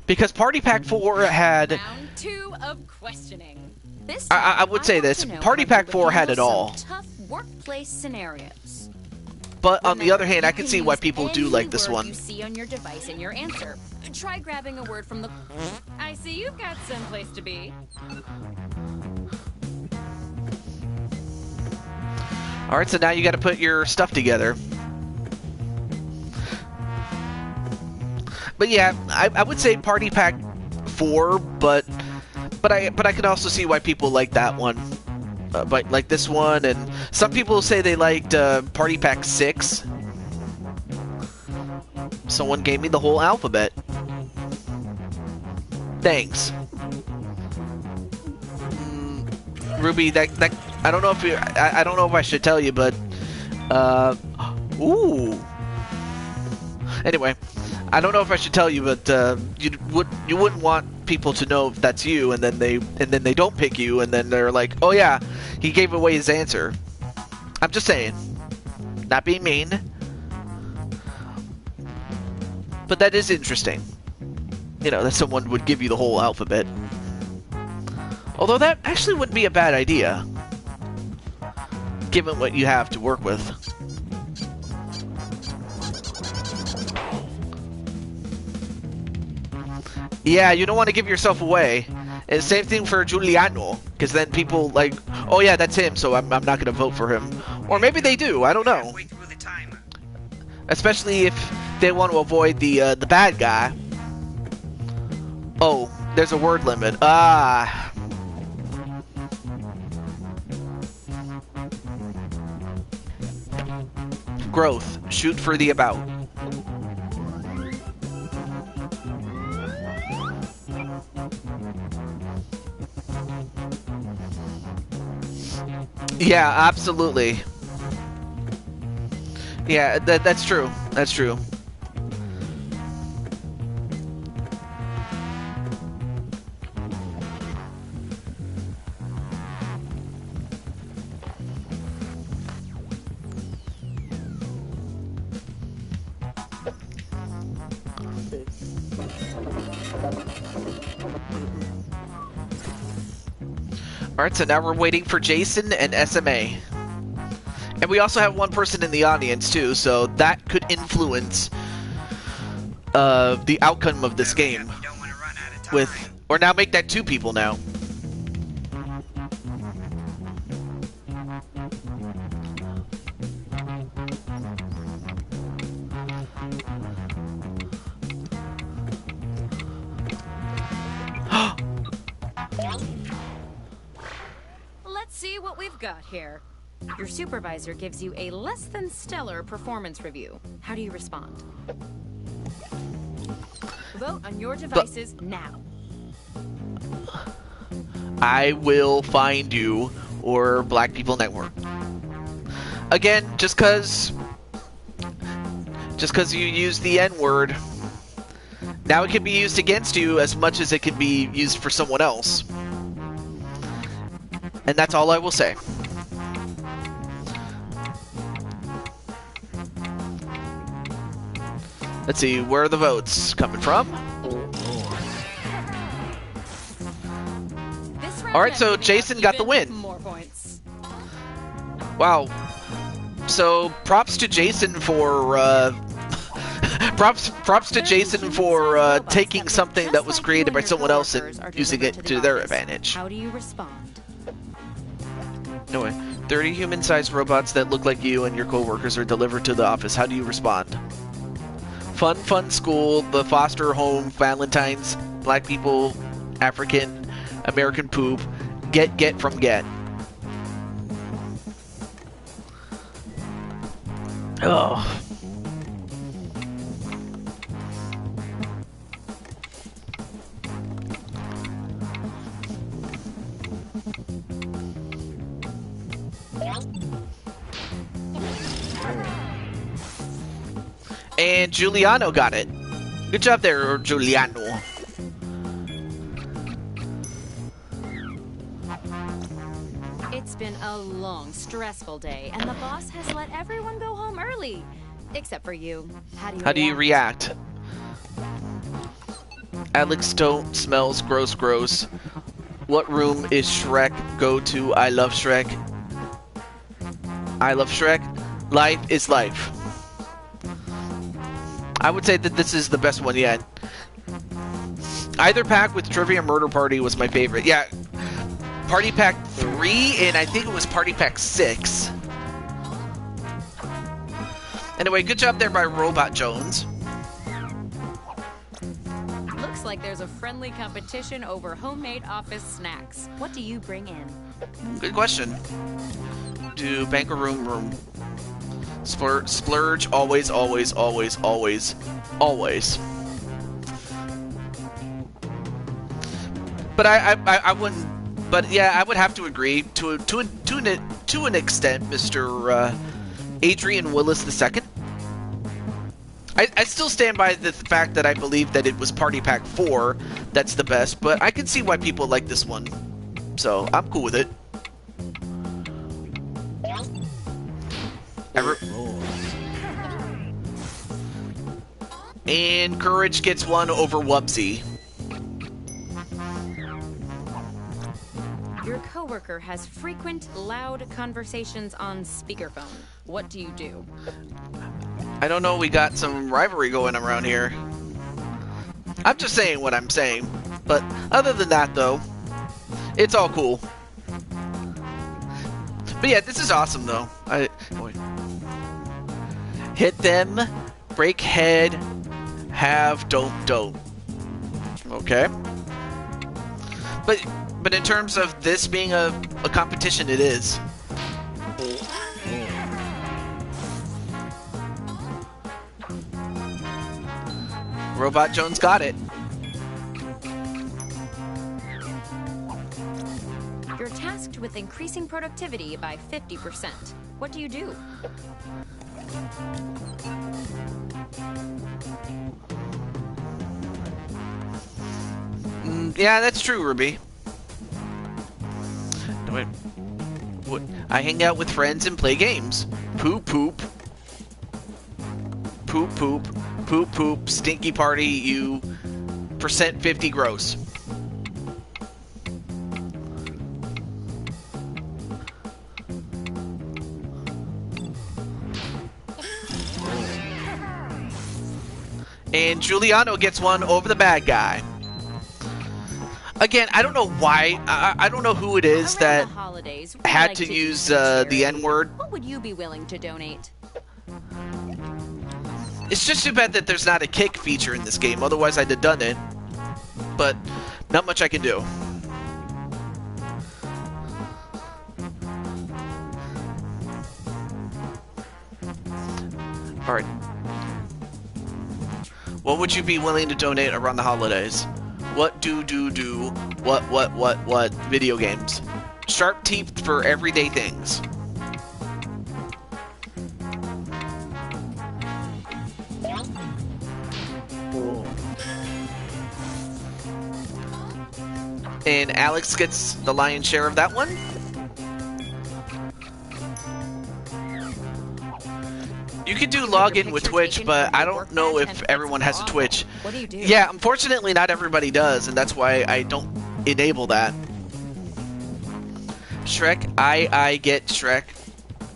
Because Party Pack 4 had... Round 2 of questioning. This I would say this, Party Pack 4 had it all. Tough workplace scenarios. But on the other hand, I can see why people do like this one. You see on your device in your answer. Try grabbing a word from the... I see you've got someplace to be. Alright, so now you gotta put your stuff together. But yeah, I would say Party Pack 4, but I could also see why people like that one. But like this one, and some people say they liked Party Pack 6. Someone gave me the whole alphabet. Thanks. Ruby, that I don't know if you I don't know if I should tell you, but ooh. Anyway, I don't know if I should tell you, but you wouldn't want people to know if that's you, and then they don't pick you, and then they're like, oh yeah, he gave away his answer. I'm just saying, not being mean, but that is interesting. You know, that someone would give you the whole alphabet. Although that actually wouldn't be a bad idea. given what you have to work with. Yeah, you don't want to give yourself away. And same thing for Giuliano, because then people like, oh yeah, that's him, so I'm not going to vote for him. Or maybe they do, I don't know. Especially if they want to avoid the bad guy. Oh, there's a word limit. Ah. Growth. Shoot for the about. Yeah, absolutely. Yeah, that's true. That's true. Alright, so now we're waiting for Jason and SMA. And we also have one person in the audience, too, so that could influence the outcome of this game. Or now make that 2 people now. Let's see what we've got here. Your supervisor gives you a less than stellar performance review. How do you respond? Vote on your devices now. I will find you, or Black People Network. Again, just cause you use the N-word, now it can be used against you as much as it can be used for someone else. And that's all I will say. Let's see, where are the votes coming from? Alright, so Jason got the win. More points. Wow. So props to Jason for props to Jason for taking something that was created by someone else and using it to their advantage. How do you respond? No way. 30 human-sized robots that look like you and your co-workers are delivered to the office. How do you respond? Fun school, the foster home, Valentine's, Black people, African, American poop, get from get. Oh. And Giuliano got it. Good job there, Giuliano. It's been a long, stressful day, and the boss has let everyone go home early. Except for you. How do you react? Alex don't smells gross. What room is Shrek go to? I love Shrek. I love Shrek. Life is life. I would say that this is the best one yet. Either pack with Trivia Murder Party was my favorite. Yeah, Party Pack 3 and I think it was Party Pack 6. Anyway, good job there by Robot Jones. Looks like there's a friendly competition over homemade office snacks. What do you bring in? Good question. Do banker room. Splurge, always. But I wouldn't. But yeah, I would have to agree to an extent, Mr. Adrian Willis II. I still stand by the fact that I believe that it was Party Pack 4 that's the best, but I can see why people like this one. So I'm cool with it. And Courage gets one over Wubsy. Your coworker coworker has frequent, loud conversations on speakerphone. What do you do? I don't know, we got some rivalry going around here. I'm just saying what I'm saying. But other than that, though, it's all cool. But yeah, this is awesome, though. Hit them, break head, have, don't. Okay. But in terms of this being a competition, it is. Robot Jones got it. You're tasked with increasing productivity by 50%. What do you do? Yeah, that's true, Ruby. Wait. What? I hang out with friends and play games. Poop, poop. Poop, poop. Poop, poop. Stinky party, you. %50 gross. And Giuliano gets one over the bad guy. Again, I don't know why. I don't know who it is that had to use the N-word. What would you be willing to donate? It's just too bad that there's not a kick feature in this game. Otherwise, I'd have done it. But not much I can do. All right. What would you be willing to donate around the holidays? What do? What? Video games. Sharp teeth for everyday things. And Alex gets the lion's share of that one. You can do login with Twitch, but I don't know if everyone has a Twitch. What do you do? Yeah, unfortunately not everybody does, and that's why I don't enable that. Shrek, I get Shrek.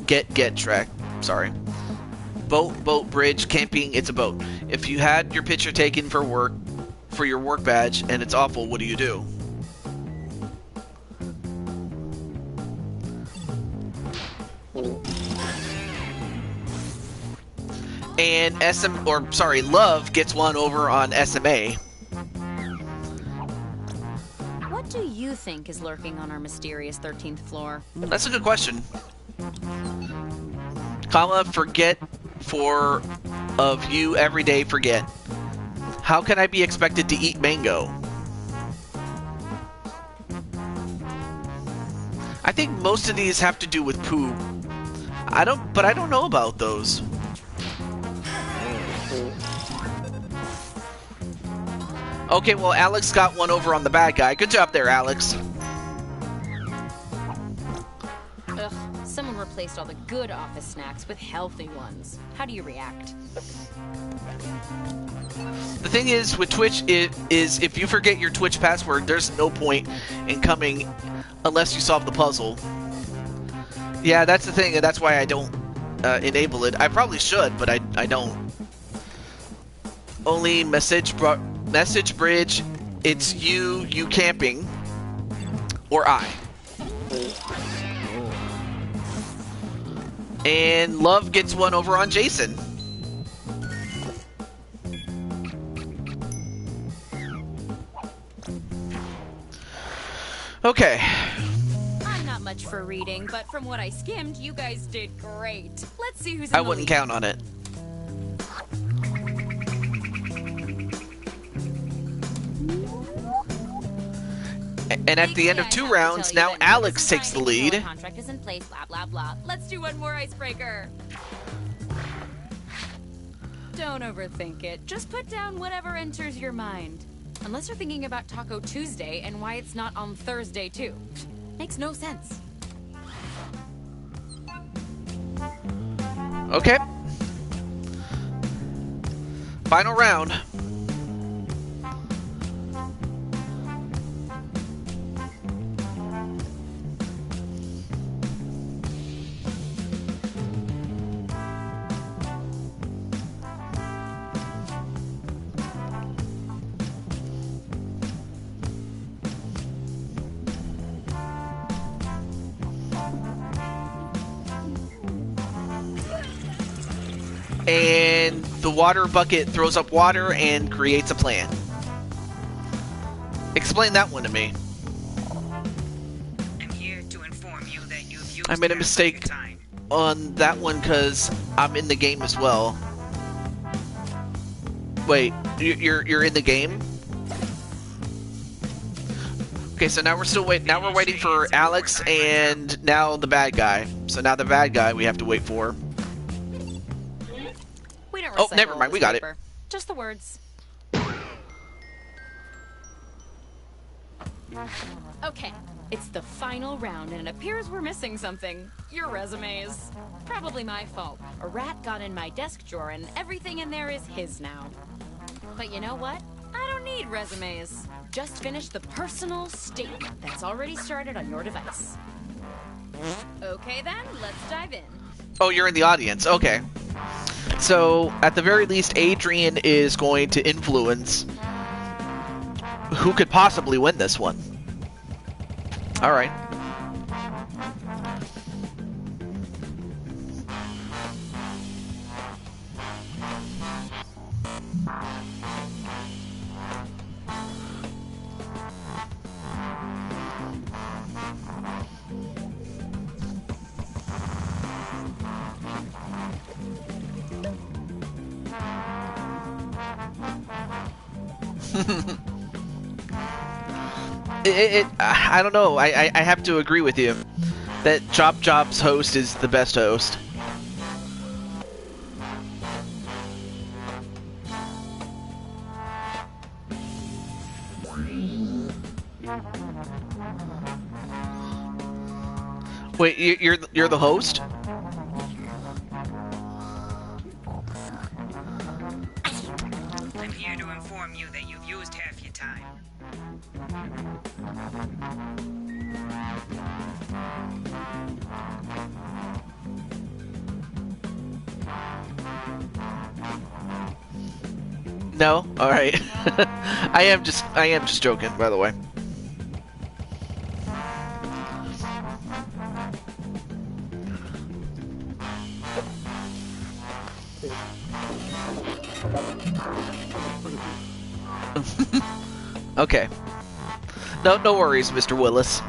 Get Shrek. Sorry. Boat, bridge, camping, it's a boat. If you had your picture taken for work, for your work badge, and it's awful, what do you do? And Love gets one over on SMA. What do you think is lurking on our mysterious 13th floor? That's a good question. Comma, forget for of you every day forget. How can I be expected to eat mango? I think most of these have to do with poo. I don't know about those. Okay, well, Alex got one over on the bad guy. Good job there, Alex. Ugh, someone replaced all the good office snacks with healthy ones. How do you react? The thing is, with Twitch, is if you forget your Twitch password, there's no point in coming unless you solve the puzzle. Yeah, that's the thing, and that's why I don't enable it. I probably should, but I don't. Only message bridge, it's you camping, or I. And Love gets one over on Jason. Okay. I'm not much for reading, but from what I skimmed, you guys did great. Let's see who's in I the wouldn't lead. count on it. And at the end of 2 rounds, now Alex takes the lead. Contract is in place, blah, blah, blah. Let's do one more icebreaker. Don't overthink it. Just put down whatever enters your mind. Unless you're thinking about Taco Tuesday and why it's not on Thursday, too. Makes no sense. Okay. Final round. and the water bucket throws up water and creates a plant. Explain that one to me. I'm here to inform you that you've used I made a half of mistake your time. on that one because I'm in the game as well. Wait, you're in the game? Okay, so now we're still waiting. Now we're waiting for Alex and now the bad guy. So now the bad guy we have to wait for. We don't Oh, recycle never mind. this We got paper. Just the words. Okay, it's the final round, and it appears we're missing something. Your resumes. Probably my fault. A rat got in my desk drawer, and everything in there is his now. But you know what? I don't need resumes. Just finish the personal statement that's already started on your device. Okay then, let's dive in. Oh, you're in the audience. Okay. So, at the very least, Adrian is going to influence who could possibly win this one. Alright. I don't know. I have to agree with you that Job's host is the best host. Wait, you're the host? I'm here to inform you that you've used half your time. No? Alright. I am just joking, by the way. Okay. No worries, Mr. Willis.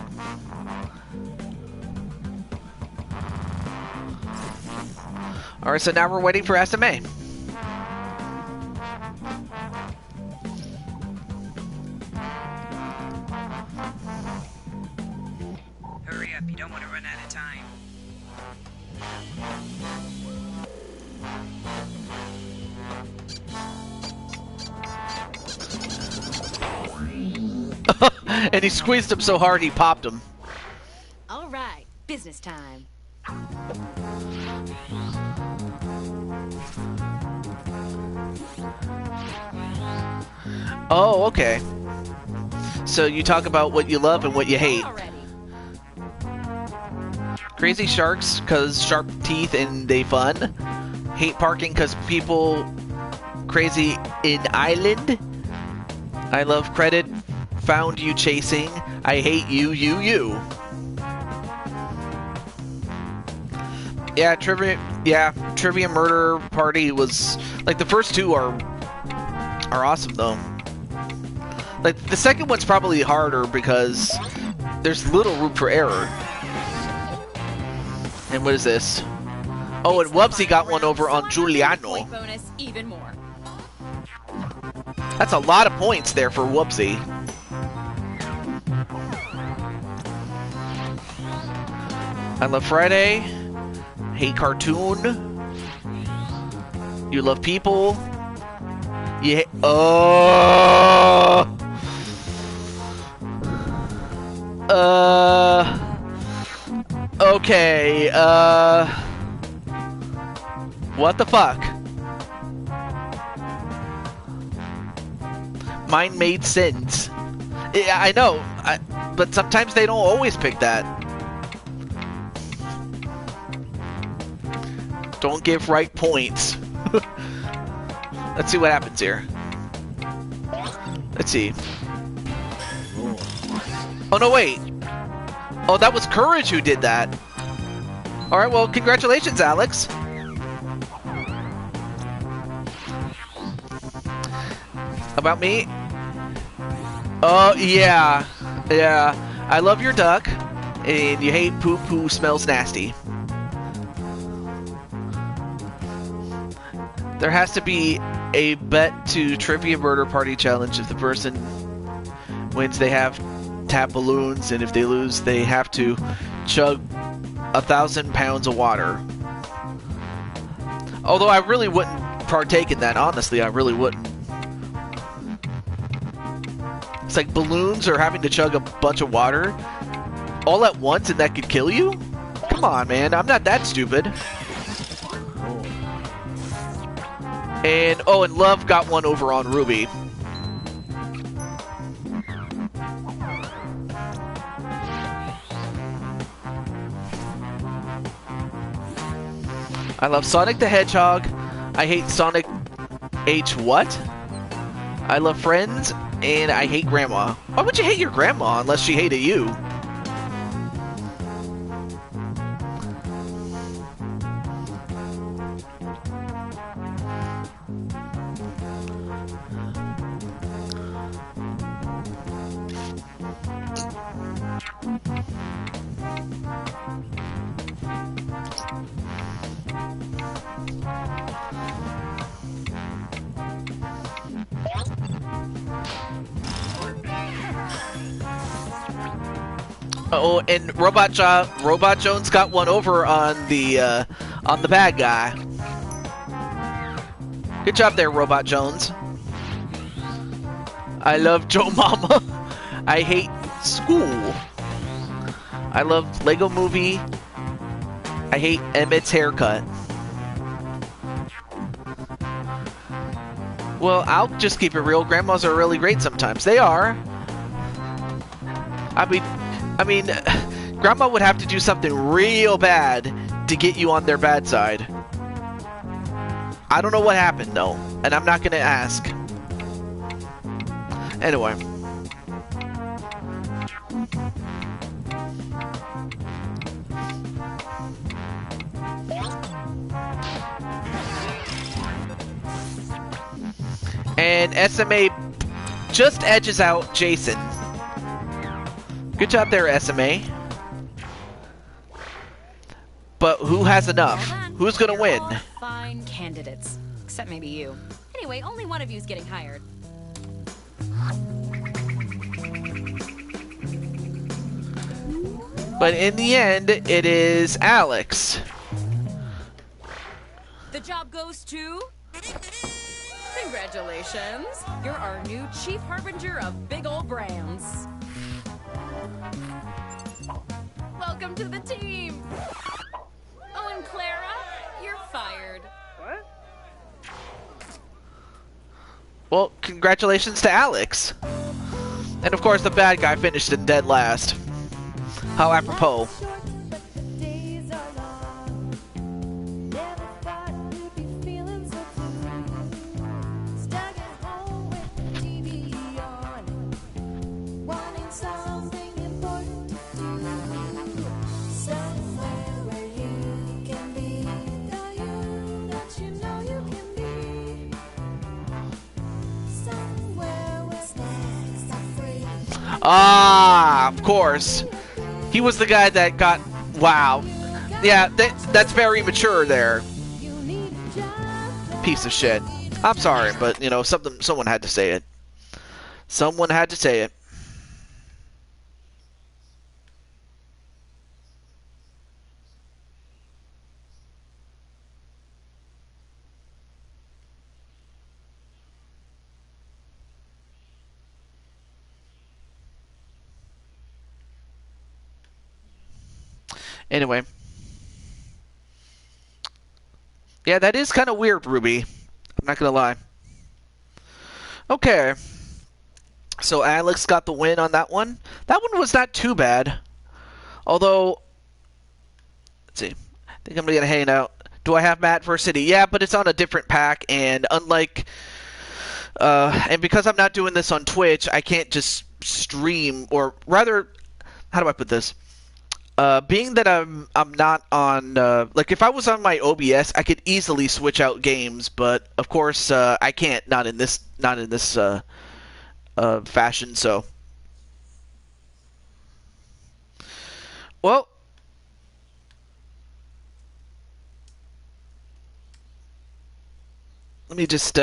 Alright, so now we're waiting for SMA. Hurry up, you don't want to run out of time. And he squeezed him so hard he popped him. All right, business time. Oh, okay. So you talk about what you love and what you hate. Crazy sharks, cause sharp teeth and they fun. Hate parking, cause people crazy in island. I love credit, found you chasing. I hate you. Yeah, Trivia Murder Party was like the first two are awesome though. Like the second one's probably harder because there's little room for error. And what is this? Oh, and Wubsy got one over on Giuliano. Bonus even more. That's a lot of points there for Wubsy. I love Friday. Hate cartoon. You love people. You hate... Okay, what the fuck? Mine made sense. Yeah, I know, but sometimes they don't always pick that. Don't give right points. Let's see what happens here. Let's see. Oh, no, wait. Oh, that was Courage who did that. Alright, well, congratulations, Alex. About me? Oh, yeah. Yeah. I love your duck, and you hate poop who smells nasty. There has to be a bet to Trivia Murder Party challenge. If the person wins, they have to have balloons, and if they lose, they have to chug 1,000 pounds of water. Although I really wouldn't partake in that, honestly, I really wouldn't. It's like balloons or having to chug a bunch of water all at once, and that could kill you? Come on, man, I'm not that stupid. And, oh, and Love got one over on Ruby. I love Sonic the Hedgehog. I hate Sonic H what? I love Friends, and I hate Grandma. Why would you hate your grandma unless she hated you? Oh, and Robot Jones got one over on the bad guy. Good job there, Robot Jones. I love Joe Mama. I hate school. I love Lego Movie. I hate Emmett's haircut. Well, I'll just keep it real. Grandmas are really great sometimes. They are. I mean, Grandma would have to do something real bad to get you on their bad side. I don't know what happened, though, and I'm not going to ask. Anyway. And SMA just edges out Jason. Good job there, SMA. But who has enough? Who's gonna win? All fine candidates, except maybe you. Anyway, only one of you's getting hired. But in the end, it is Alex. The job goes to... Congratulations! You're our new chief harbinger of big old brands. Welcome to the team! Oh, and Clara, you're fired. What? Well, congratulations to Alex. And of course, the bad guy finished in dead last. How apropos. Ah, of course. He was the guy that got... Wow. Yeah, that's very mature there. Piece of shit. I'm sorry, but, you know, someone had to say it. Someone had to say it. Anyway. Yeah, that is kind of weird, Ruby. I'm not going to lie. Okay. So Alex got the win on that one. That one was not too bad. Although, let's see. I think I'm going to hang out. Do I have Matt vs. City? Yeah, but it's on a different pack. And unlike... and because I'm not doing this on Twitch, I can't just stream. Or rather, how do I put this? Being that I'm not on like if I was on my OBS, I could easily switch out games, but of course I can't. Not in this fashion. So, well, let me just.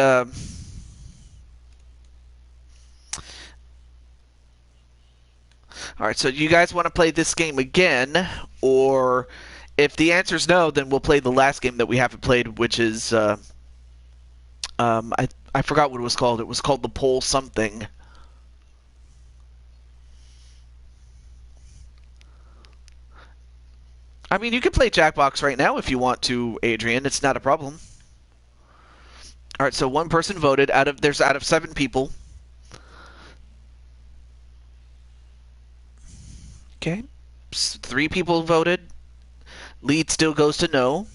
All right, so you guys want to play this game again, or if the answer is no, then we'll play the last game that we haven't played, which is I forgot what it was called. It was called the Pole something. I mean, you can play Jackbox right now if you want to, Adrian. It's not a problem. All right, so one person voted out of 7 people. Okay, 3 people voted. Lead still goes to no.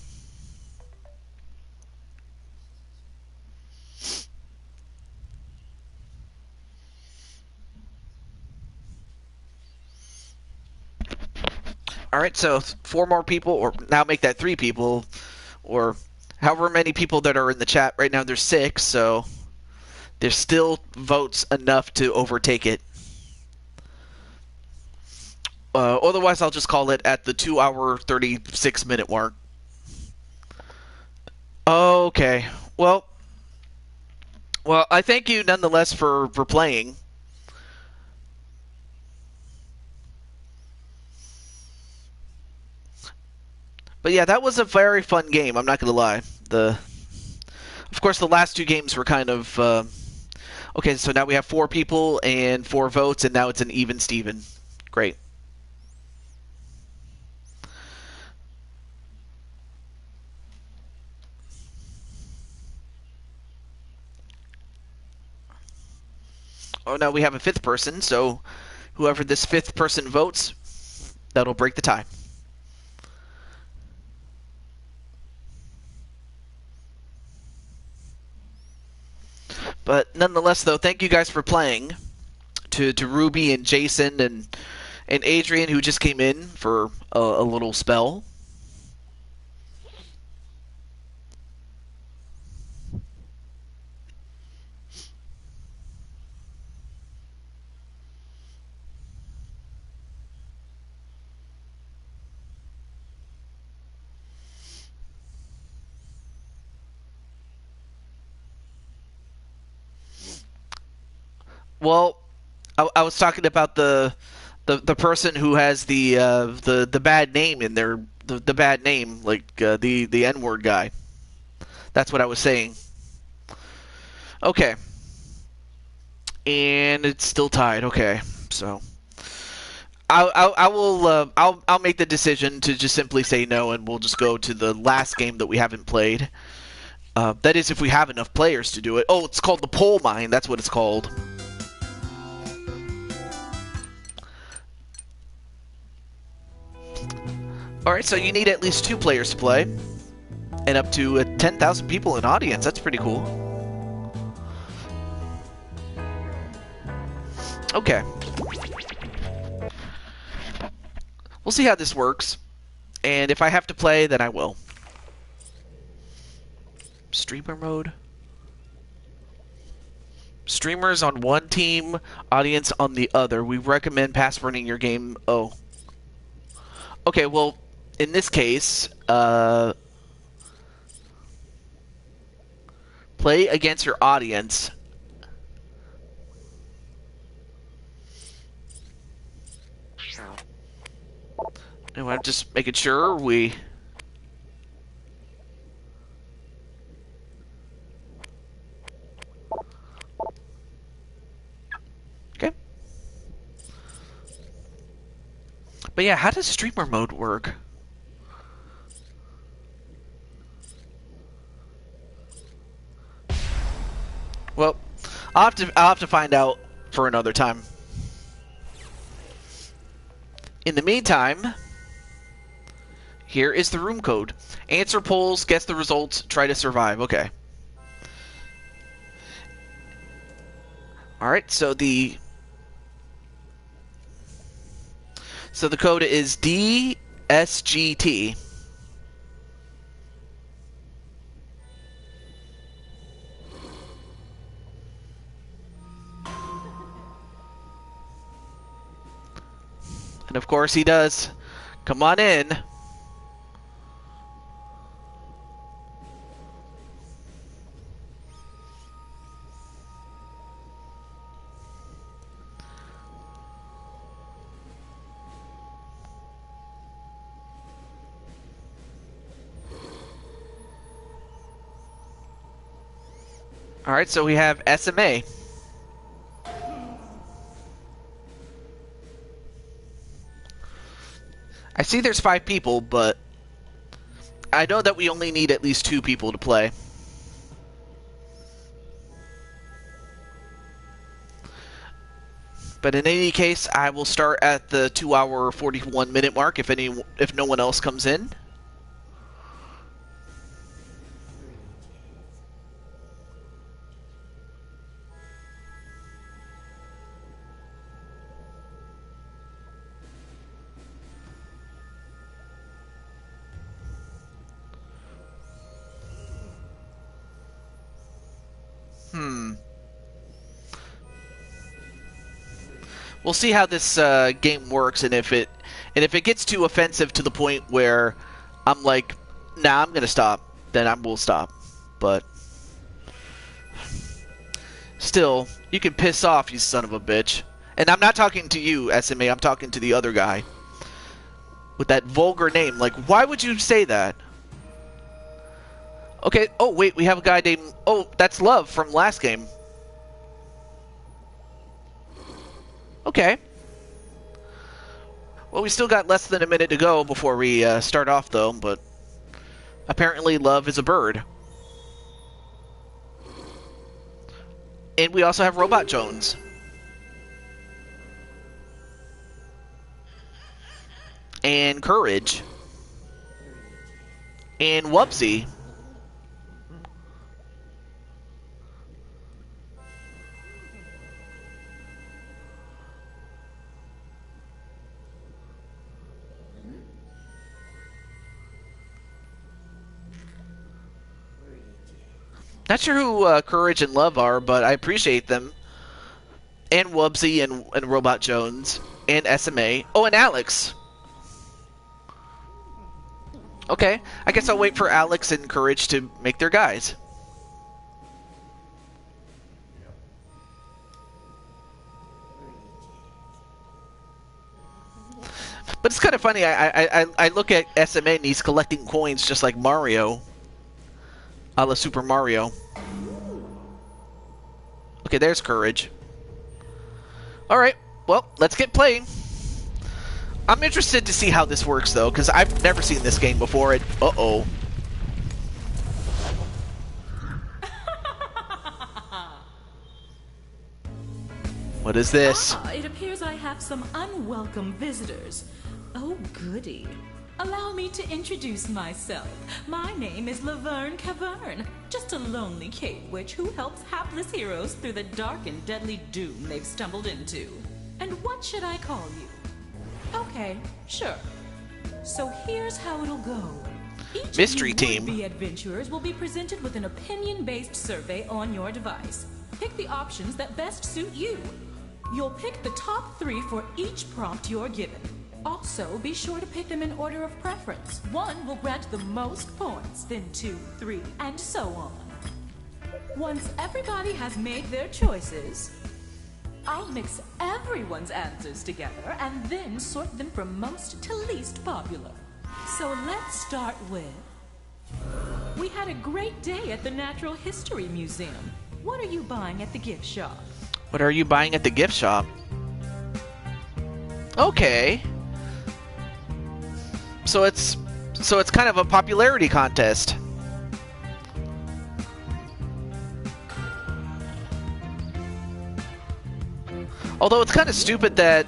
All right, so 4 more people, or now make that 3 people, or however many people that are in the chat right now. There's 6, so there's still votes enough to overtake it. Otherwise, I'll just call it at the 2-hour, 36-minute mark. Okay. Well, I thank you nonetheless for playing. But yeah, that was a very fun game. I'm not gonna lie. Of course, the last 2 games were kind of. Okay, so now we have 4 people and 4 votes, and now it's an even Steven. Great. Oh, now we have a 5th person, so whoever this 5th person votes, that'll break the tie. But nonetheless, though, thank you guys for playing. To Ruby and Jason and Adrian, who just came in for a little spell. Well, I was talking about the person who has the bad name in there, the bad name, like the N-word guy. That's what I was saying. Okay, and it's still tied. Okay, so I'll make the decision to just simply say no, and we'll just go to the last game that we haven't played. That is, if we have enough players to do it. Oh, it's called the Pole Mine. That's what it's called. Alright, so you need at least 2 players to play. And up to 10,000 people in audience. That's pretty cool. Okay. We'll see how this works. And if I have to play, then I will. Streamer mode. Streamers on one team, audience on the other. We recommend passwording your game. Oh. Okay, well, in this case, play against your audience. And I'm just making sure we... Okay. But yeah, how does streamer mode work? Well, I'll have to find out for another time. In the meantime, here is the room code. Answer polls, guess the results, try to survive. Okay. Alright, so So the code is DSGT. And of course he does. Come on in. Alright, so we have SMA. I see there's 5 people, but I know that we only need at least 2 people to play. But in any case, I will start at the 2-hour 41-minute mark if no one else comes in. We'll see how this game works, and if it gets too offensive to the point where I'm like, nah, I'm gonna stop, then I will stop. But still, you can piss off, you son of a bitch. And I'm not talking to you, SMA. I'm talking to the other guy with that vulgar name. Like, why would you say that? Okay. Oh wait, we have a guy named. Oh, that's Love from last game. Okay. Well, we still got less than a minute to go before we start off, though, but apparently Love is a bird. And we also have Robot Jones. And Courage. And Wubsy. Not sure who Courage and Love are, but I appreciate them. And Wubsy and Robot Jones. And SMA. Oh, and Alex. Okay, I guess I'll wait for Alex and Courage to make their guys. But it's kind of funny, I look at SMA and he's collecting coins just like Mario. A la Super Mario. Okay, there's Courage. Alright, well, let's get playing. I'm interested to see how this works, though, because I've never seen this game before. And uh-oh. What is this? It appears I have some unwelcome visitors. Oh, goody. Allow me to introduce myself. My name is Laverne Cavern, just a lonely cave witch who helps hapless heroes through the dark and deadly doom they've stumbled into. And what should I call you? Okay, sure. So here's how it'll go. Each Mystery of you team. would-be adventurers will be presented with an opinion-based survey on your device. Pick the options that best suit you. You'll pick the top 3 for each prompt you're given. Also, be sure to pick them in order of preference. 1 will grant the most points, then 2, 3, and so on. Once everybody has made their choices, I'll mix everyone's answers together and then sort them from most to least popular. So let's start with... We had a great day at the Natural History Museum. What are you buying at the gift shop? What are you buying at the gift shop? Okay. So it's kind of a popularity contest. Although it's kind of stupid that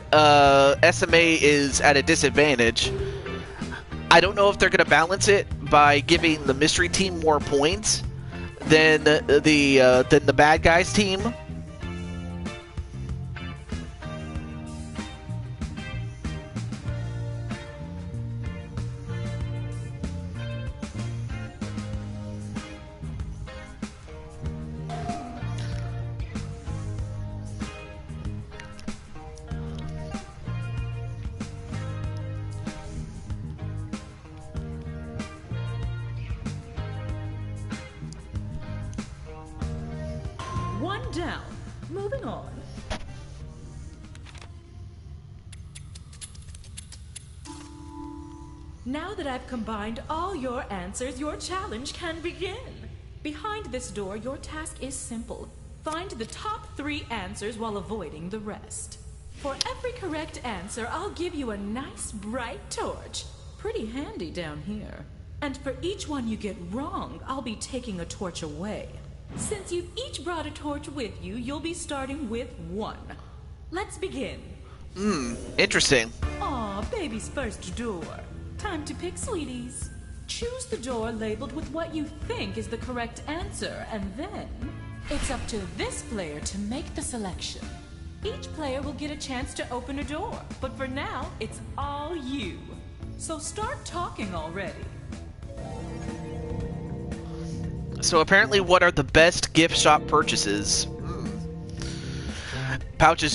SMA is at a disadvantage. I don't know if they're going to balance it by giving the mystery team more points than the bad guys team. one down. Moving on. Now that I've combined all your answers, your challenge can begin. Behind this door, your task is simple. Find the top 3 answers while avoiding the rest. For every correct answer, I'll give you a nice bright torch. Pretty handy down here. And for each one you get wrong, I'll be taking a torch away. Since you've each brought a torch with you, you'll be starting with 1. Let's begin. Interesting. Aw, baby's first door. Time to pick, sweeties. Choose the door labeled with what you think is the correct answer, and then it's up to this player to make the selection. Each player will get a chance to open a door, but for now, it's all you. So start talking already. So apparently, what are the best gift shop purchases? Pouch of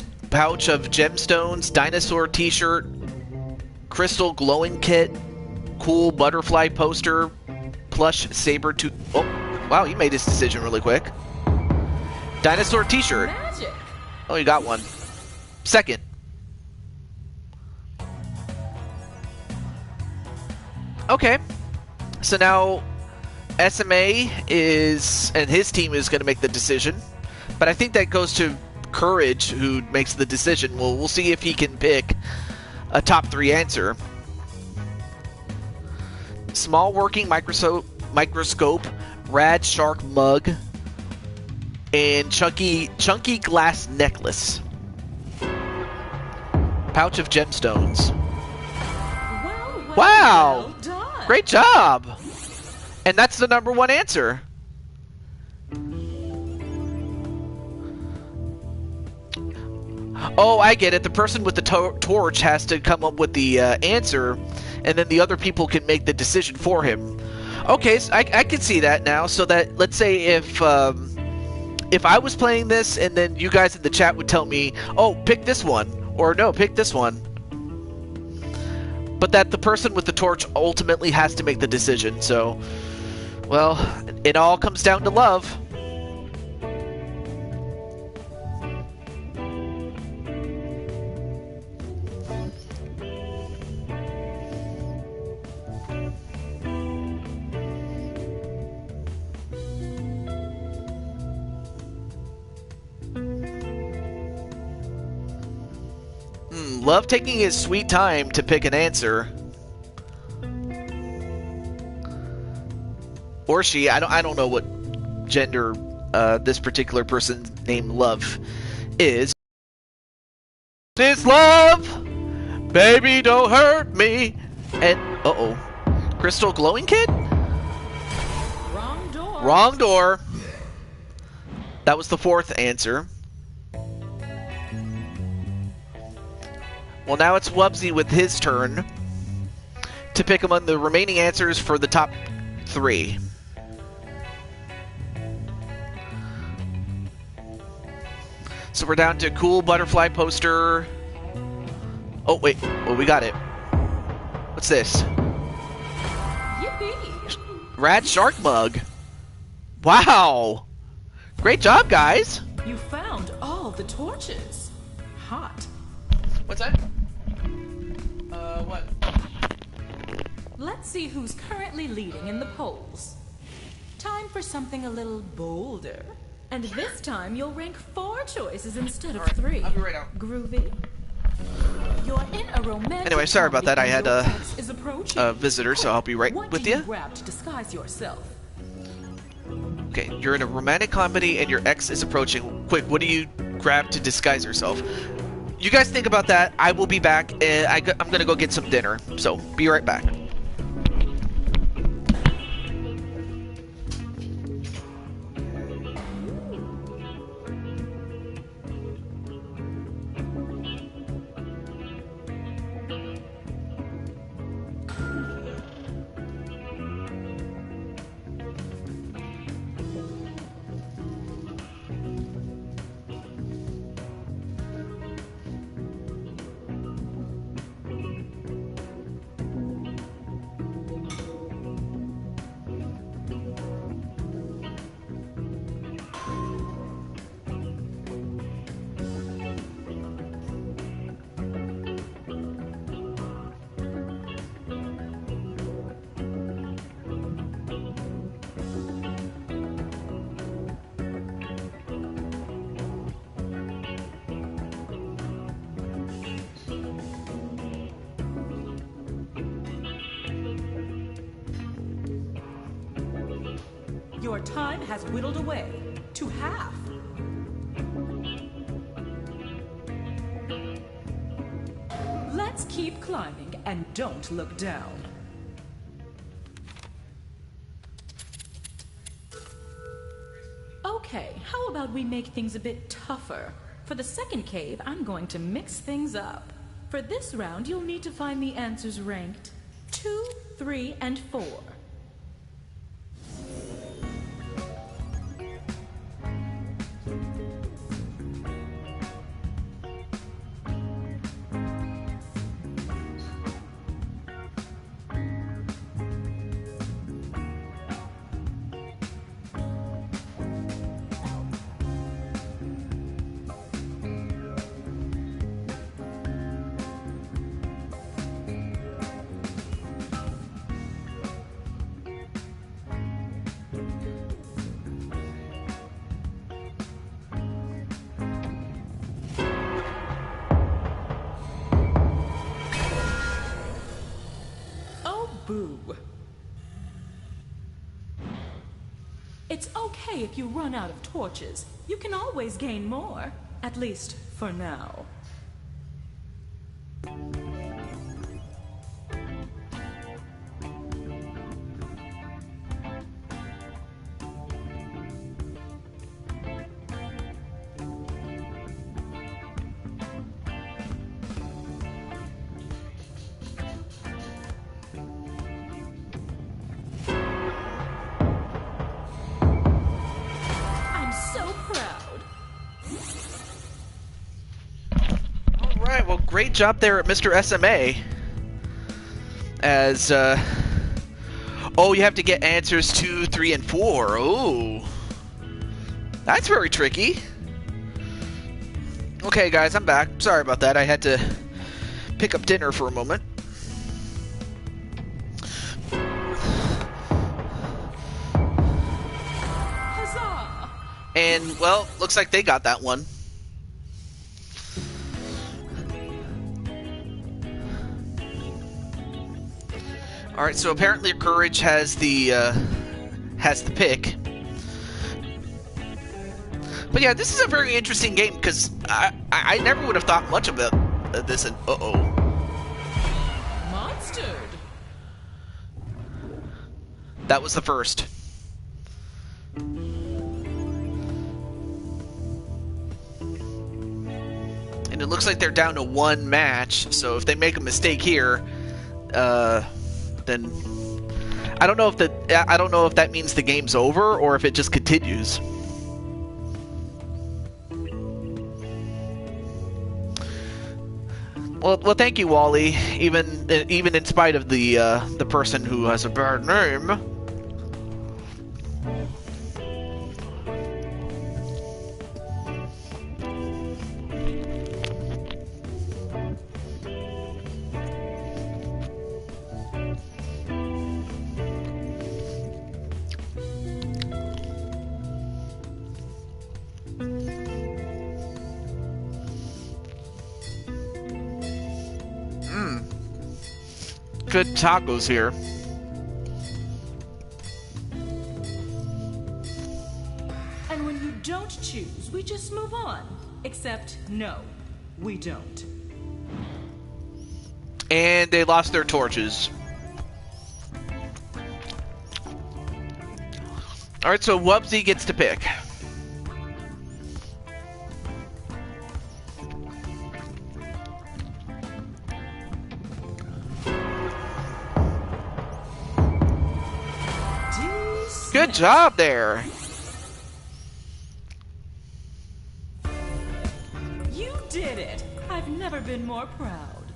gemstones, dinosaur t-shirt, crystal glowing kit, cool butterfly poster, plush saber tooth. Oh, wow, he made his decision really quick. Dinosaur t-shirt. Magic. Oh, you got one. Second. Okay. So now SMA is, and his team is going to make the decision. But I think that goes to Courage, who makes the decision. Well, we'll see if he can pick a top 3 answer. Small working microscope, rad shark mug, and chunky glass necklace. Pouch of gemstones. Well, Wow! well done. Great job! And that's the number 1 answer. Oh, I get it. The person with the torch has to come up with the answer, and then the other people can make the decision for him. Okay, so I can see that now. So that, let's say if I was playing this, and then you guys in the chat would tell me, oh, pick this one, or no, pick this one. But that the person with the torch ultimately has to make the decision. So, well, it all comes down to love. Love taking his sweet time to pick an answer. Or she. I don't know what gender this particular person named Love is. This love, baby, don't hurt me. And uh-oh, crystal glowing kit? Wrong door. Wrong door. That was the 4th answer. Well, now it's Wubsy with his turn to pick among the remaining answers for the top 3. So we're down to cool butterfly poster. Oh, wait. Well, we got it. What's this? Yippee! Rad shark mug. Wow. Great job, guys. You found all the torches. Hot. What's that? What? Let's see who's currently leading in the polls. Time for something a little bolder. And this time you'll rank 4 choices instead of 3. I'll be right out. Groovy? You're in a romantic Anyway, sorry about that. I had a a visitor, so I'll be right with you. What do you grab to disguise yourself? Okay, you're in a romantic comedy and your ex is approaching. Quick, what do you grab to disguise yourself? You guys think about that. I will be back. I'm going to go get some dinner, so be right back. Your time has whittled away to half. Let's keep climbing and don't look down. Okay, how about we make things a bit tougher? For the second cave, I'm going to mix things up. For this round, you'll need to find the answers ranked 2, 3, and 4. Boo. It's okay if you run out of torches. You can always gain more. At least, for now. Great job there at Mr. SMA. As, oh, you have to get answers 2, 3, and 4. Oh. That's very tricky. Okay, guys, I'm back. Sorry about that. I had to pick up dinner for a moment. Huzzah! And, well, looks like they got that one. Alright, so apparently Courage has the pick. But yeah, this is a very interesting game, because I never would have thought much about this, and uh-oh. Monstered! That was the first. And it looks like they're down to 1 match, so if they make a mistake here, then I don't know if that means the game's over or if it just continues. Well, thank you, Wally. Even in spite of the person who has a bad name. Good tacos here. And when you don't choose, we just move on. Except, no, we don't. And they lost their torches. Alright, so Wubsy gets to pick. Good job there. You did it. I've never been more proud.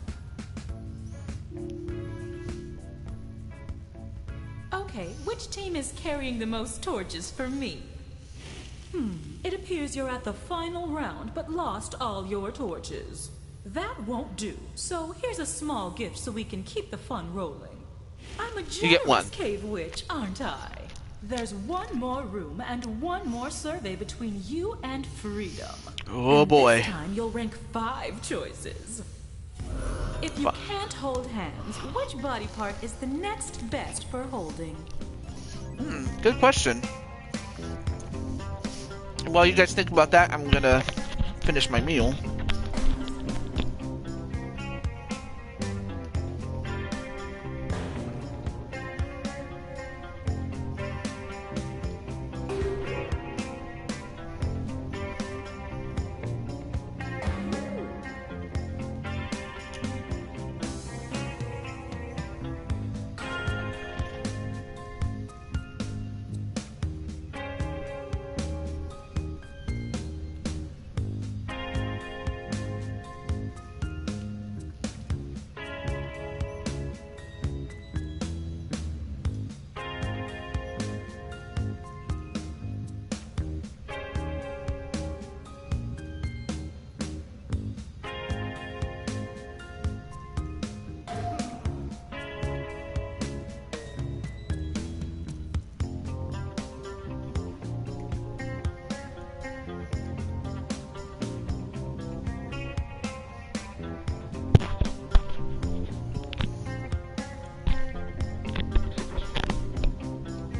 Okay, which team is carrying the most torches for me? It appears you're at the final round, but lost all your torches. That won't do, so here's a small gift so we can keep the fun rolling. I'm a generous cave witch, aren't I? There's 1 more room and 1 more survey between you and freedom. Oh boy. This time you'll rank 5 choices. If you can't hold hands, which body part is the next best for holding? Good question. While you guys think about that, I'm gonna finish my meal.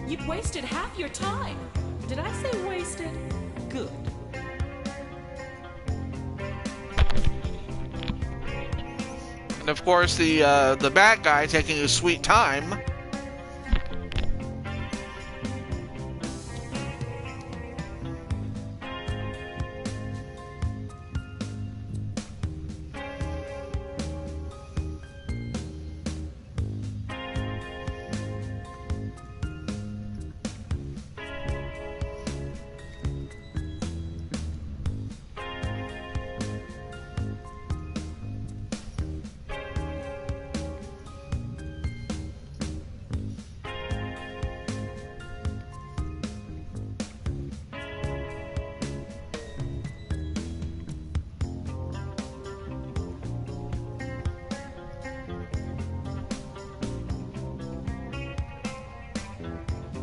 You've wasted half your time. Did I say wasted? Good. And of course, the bad guy taking his sweet time.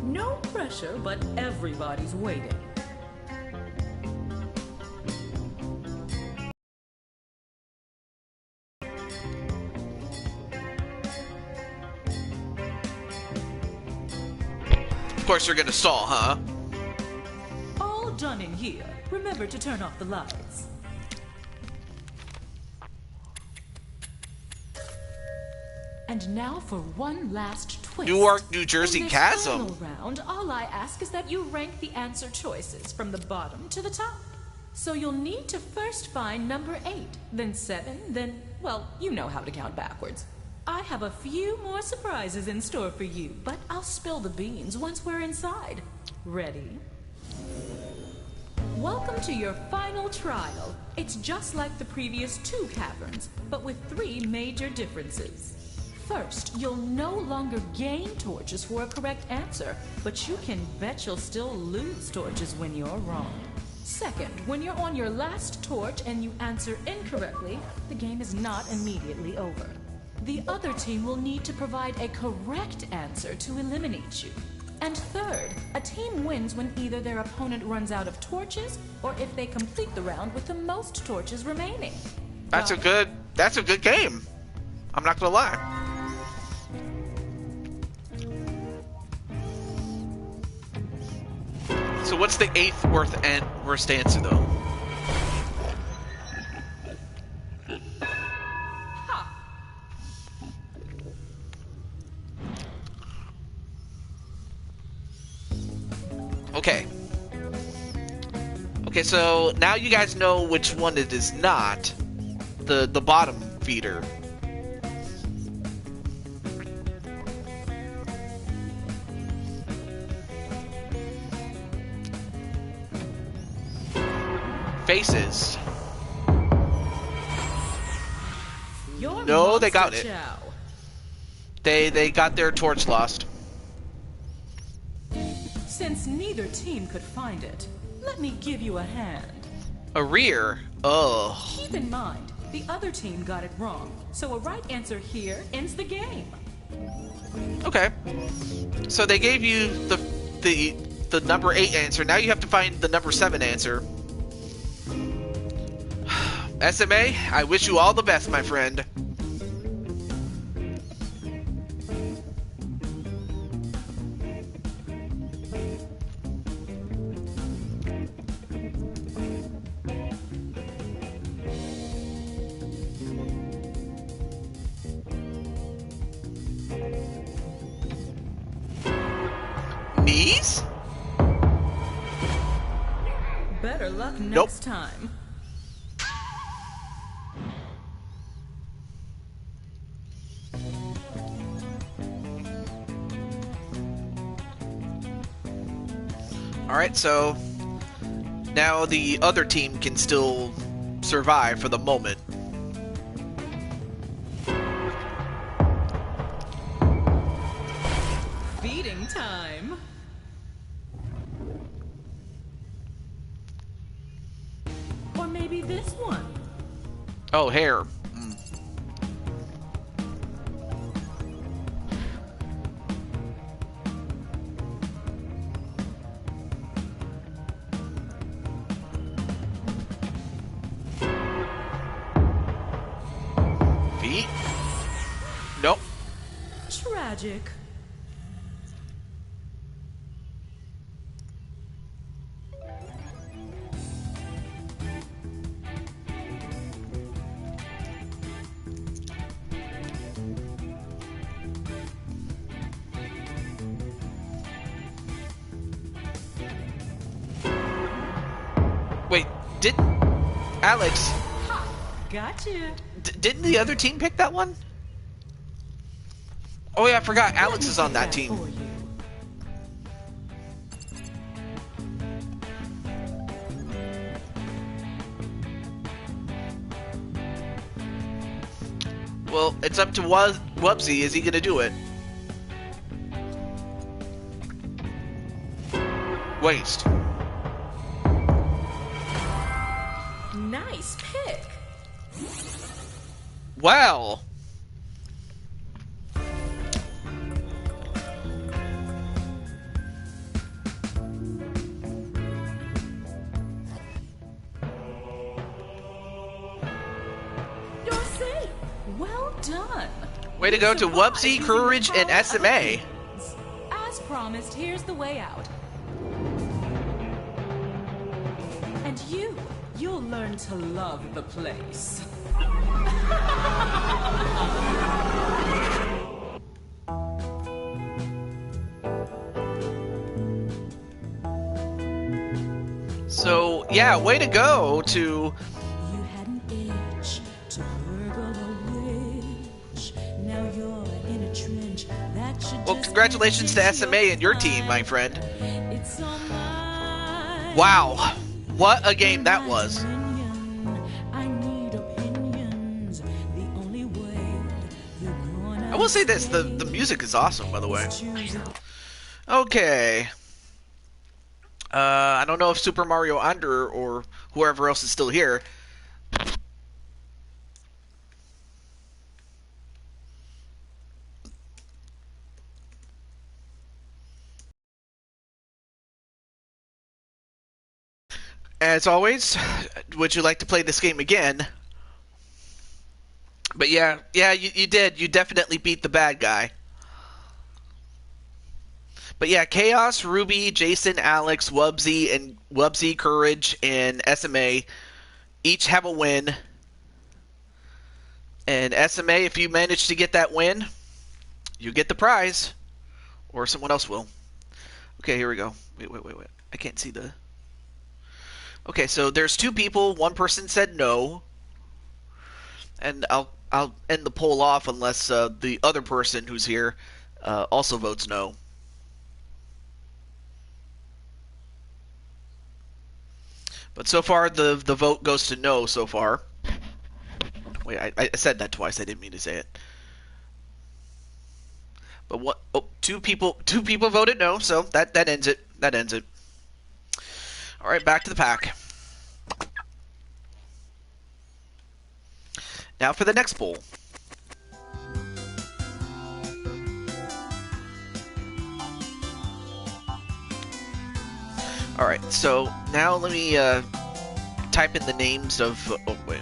No pressure, but everybody's waiting. Of course, you're gonna stall, huh? All done in here. Remember to turn off the lights. And now for one last twist. Newark, New Jersey In this Chasm. final round, all I ask is that you rank the answer choices from the bottom to the top. So you'll need to first find number 8, then 7, then, well, you know how to count backwards. I have a few more surprises in store for you, but I'll spill the beans once we're inside. Ready? Welcome to your final trial. It's just like the previous 2 caverns, but with 3 major differences. First, you'll no longer gain torches for a correct answer, but you can bet you'll still lose torches when you're wrong. Second, when you're on your last torch and you answer incorrectly, the game is not immediately over. The other team will need to provide a correct answer to eliminate you. And third, a team wins when either their opponent runs out of torches or if they complete the round with the most torches remaining. That's a good game. I'm not gonna lie. So what's the 8th worst answer though? Okay. Okay, so now you guys know which one it is not. The bottom feeder. Faces. No, they got it. They got their torch lost. Since neither team could find it, let me give you a hand. A rear? Oh. Keep in mind, the other team got it wrong, so a right answer here ends the game. Okay. So they gave you the number 8 answer. Now you have to find the number 7 answer. SMA, I wish you all the best, my friend. Better luck Nope. next time. Alright, so now the other team can still survive for the moment. Feeding time. Or maybe this one. Oh, hair. Feet? Nope. Tragic. Wait, did Alex? Gotcha. Didn't the other team pick that one? Oh yeah, I forgot. Alex is on that team. Well, it's up to Wubsy. Is he gonna do it? Waste. Nice pick. Well. You're safe. Well done. Way to go to Wubsy, Courage, and SMA. As promised, here's the way out. And you'll learn to love the place. So, yeah, way to go to... You had an itch to burgle a witch. Now you're in a trench that should Well, just congratulations to SMA and your team, my friend. It's all mine. Wow. What a game that was. I need opinions. The only way you're gonna I will say this, the music is awesome, by the way. Okay. I don't know if Super Mario Under or whoever else is still here. As always, would you like to play this game again? But yeah, you did. You definitely beat the bad guy. But yeah, Chaos, Ruby, Jason, Alex, Wubsy, Courage, and SMA each have a win. And SMA, if you manage to get that win, you get the prize. Or someone else will. Okay, here we go. Wait. I can't see the... Okay, so there's two people. One person said no. And I'll end the poll off unless the other person who's here also votes no. But so far, the vote goes to no so far. Wait, I said that twice. I didn't mean to say it. But what? Oh, two people voted no, so that ends it. That ends it. All right, back to the pack. Now for the next poll. Alright, so now let me type in the names of... oh, wait.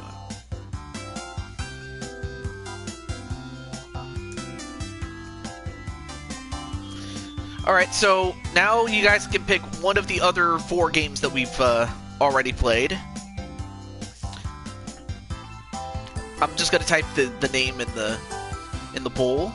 Alright, so now you guys can pick one of the other 4 games that we've already played. I'm just going to type the name in the poll.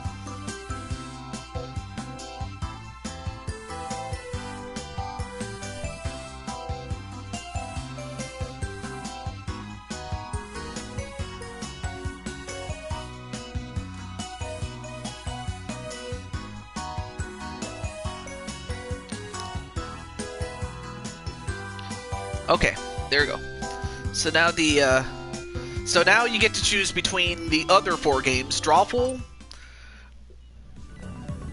Okay, there we go. So now now you get to choose between the other 4 games: Drawful,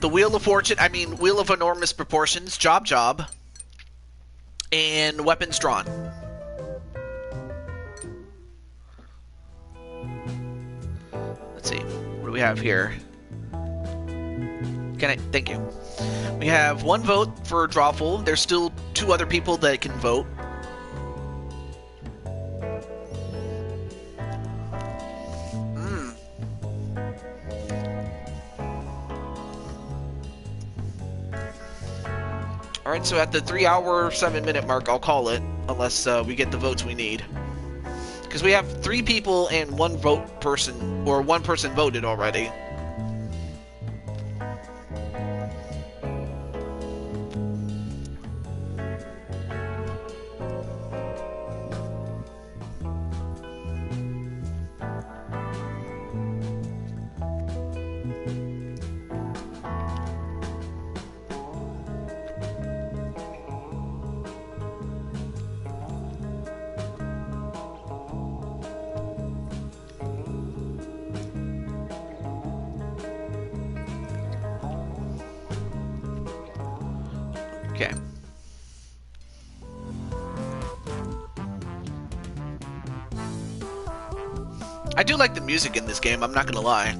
the Wheel of Enormous Proportions, Job, and Weapons Drawn. Let's see, what do we have here? Thank you. We have 1 vote for Drawful. There's still 2 other people that can vote. Alright, so at the 3-hour, 7-minute mark, I'll call it, unless we get the votes we need. Because we have 3 people and 1 person voted already. Okay. I do like the music in this game, I'm not gonna lie.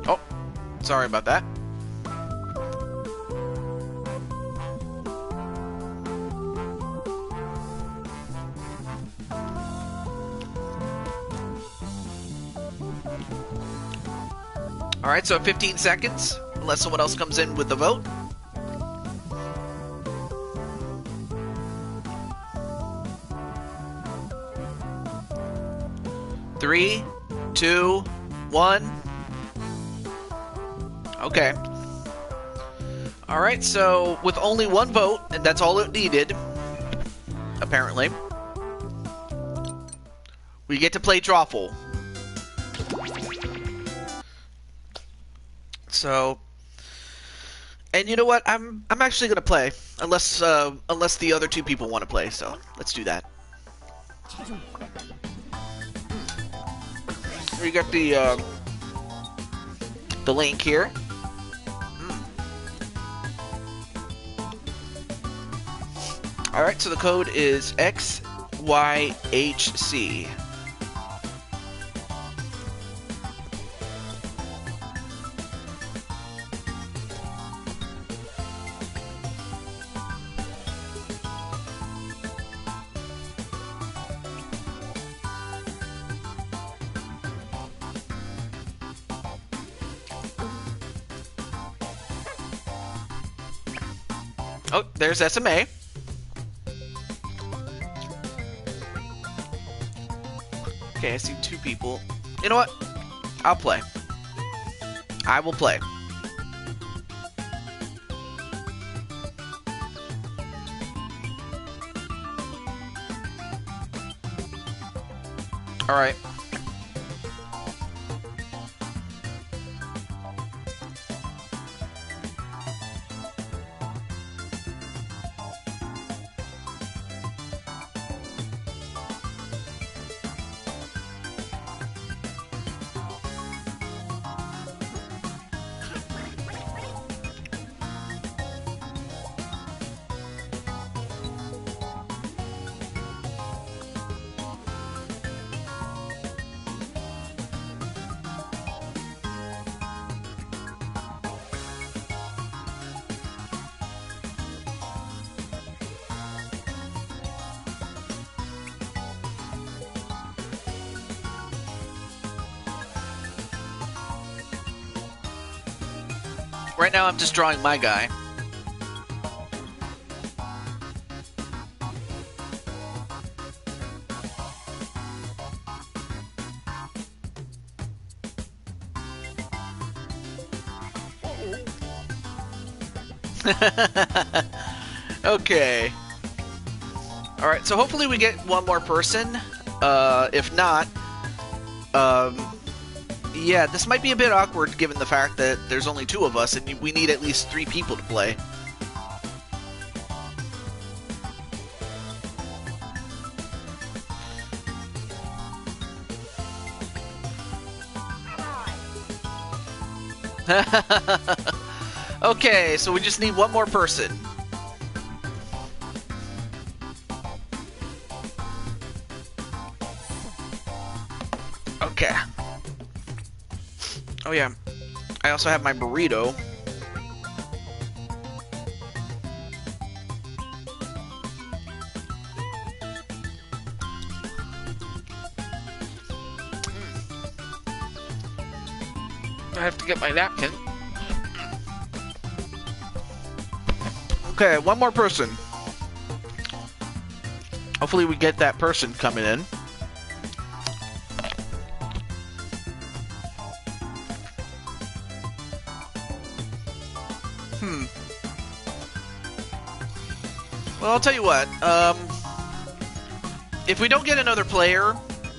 Oh, sorry about that. Alright, so 15 seconds, unless someone else comes in with the vote. Three, 2, 1. Okay. Alright, so with only 1 vote, and that's all it needed, apparently, we get to play Drawful. So, and you know what? I'm actually gonna play, unless the other 2 people want to play. So let's do that. We got the link here. All right, so the code is XYHC. Oh, there's SMA. Okay, I see 2 people. You know what? I'll play. I will play. Alright. Right now I'm just drawing my guy. Okay. Alright, so hopefully we get one more person. If not, yeah, this might be a bit awkward given the fact that there's only 2 of us and we need at least 3 people to play. Okay, so we just need one more person. Okay. Oh yeah, I also have my burrito. I have to get my napkin. Okay, one more person. Hopefully we get that person coming in. Well, I'll tell you what. If we don't get another player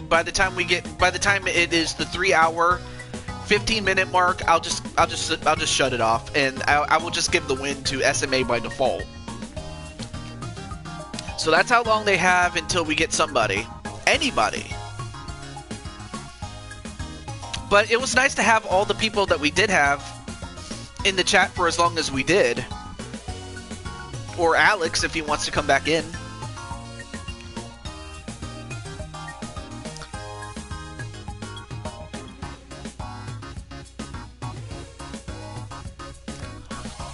by the time it is the 3-hour, 15-minute mark, I'll just shut it off, and I will just give the win to SMA by default. So that's how long they have until we get somebody, anybody. But it was nice to have all the people that we did have in the chat for as long as we did. Or Alex, if he wants to come back in.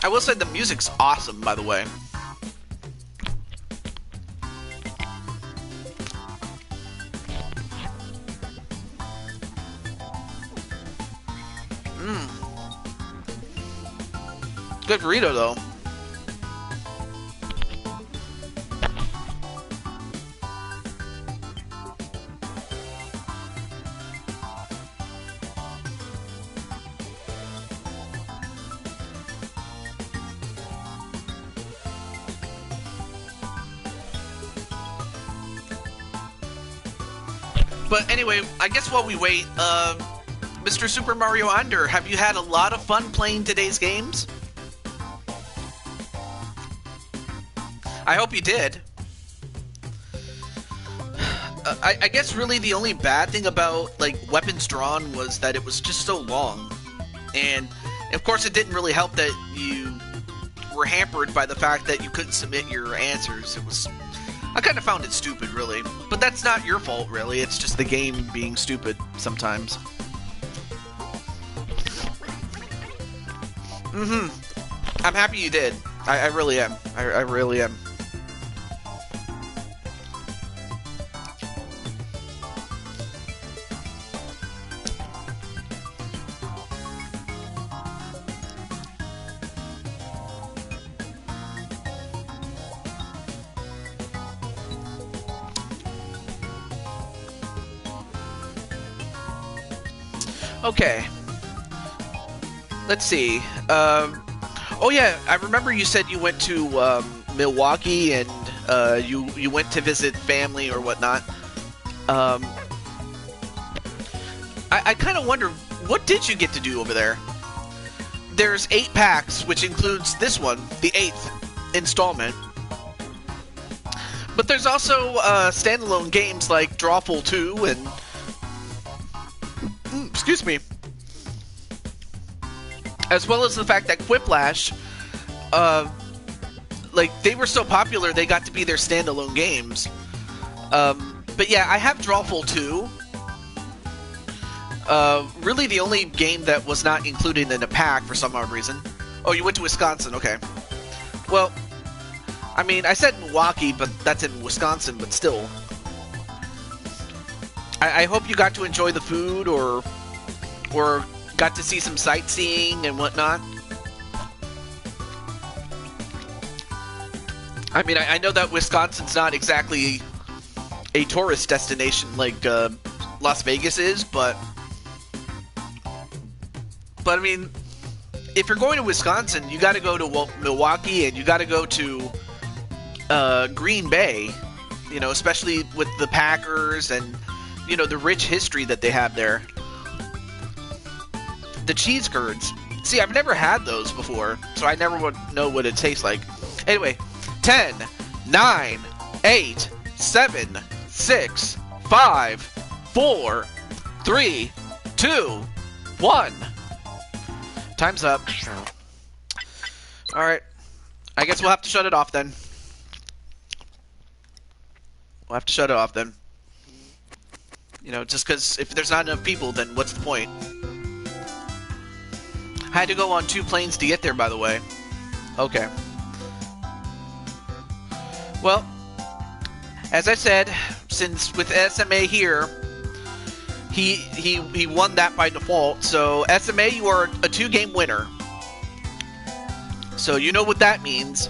I will say the music's awesome, by the way. Good burrito, though. But anyway, I guess while we wait, Mr. Super Mario Under, have you had a lot of fun playing today's games? I hope you did. I guess really the only bad thing about, like, Weapons Drawn was that it was just so long. And, of course, it didn't really help that you were hampered by the fact that you couldn't submit your answers. It was... I kind of found it stupid, really. But that's not your fault, really. It's just the game being stupid sometimes. I'm happy you did. I really am. I really am. Okay. Let's see. Oh yeah, I remember you said you went to Milwaukee and you went to visit family or whatnot. I kind of wonder, what did you get to do over there? There's 8 packs, which includes this one, the 8th installment. But there's also standalone games like Drawful 2 and... excuse me. As well as the fact that Quiplash, like, they were so popular, they got to be their standalone games. But yeah, I have Drawful 2. Really the only game that was not included in a pack for some odd reason. Oh, you went to Wisconsin, okay. Well, I mean, I said Milwaukee, but that's in Wisconsin, but still. I hope you got to enjoy the food, or got to see some sightseeing and whatnot. I mean, I know that Wisconsin's not exactly a tourist destination like Las Vegas is, but I mean, if you're going to Wisconsin, you got to go to Milwaukee, and you got to go to Green Bay, you know, especially with the Packers and, you know, the rich history that they have there. The cheese curds. See, I've never had those before, so I never would know what it tastes like. Anyway, 10, 9, 8, 7, 6, 5, 4, 3, 2, 1. Time's up. Alright. I guess we'll have to shut it off then. We'll have to shut it off then. You know, just because if there's not enough people, then what's the point? I had to go on 2 planes to get there, by the way. Okay. Well, as I said, since with SMA here, he won that by default. So SMA, you are a 2-game winner. So you know what that means.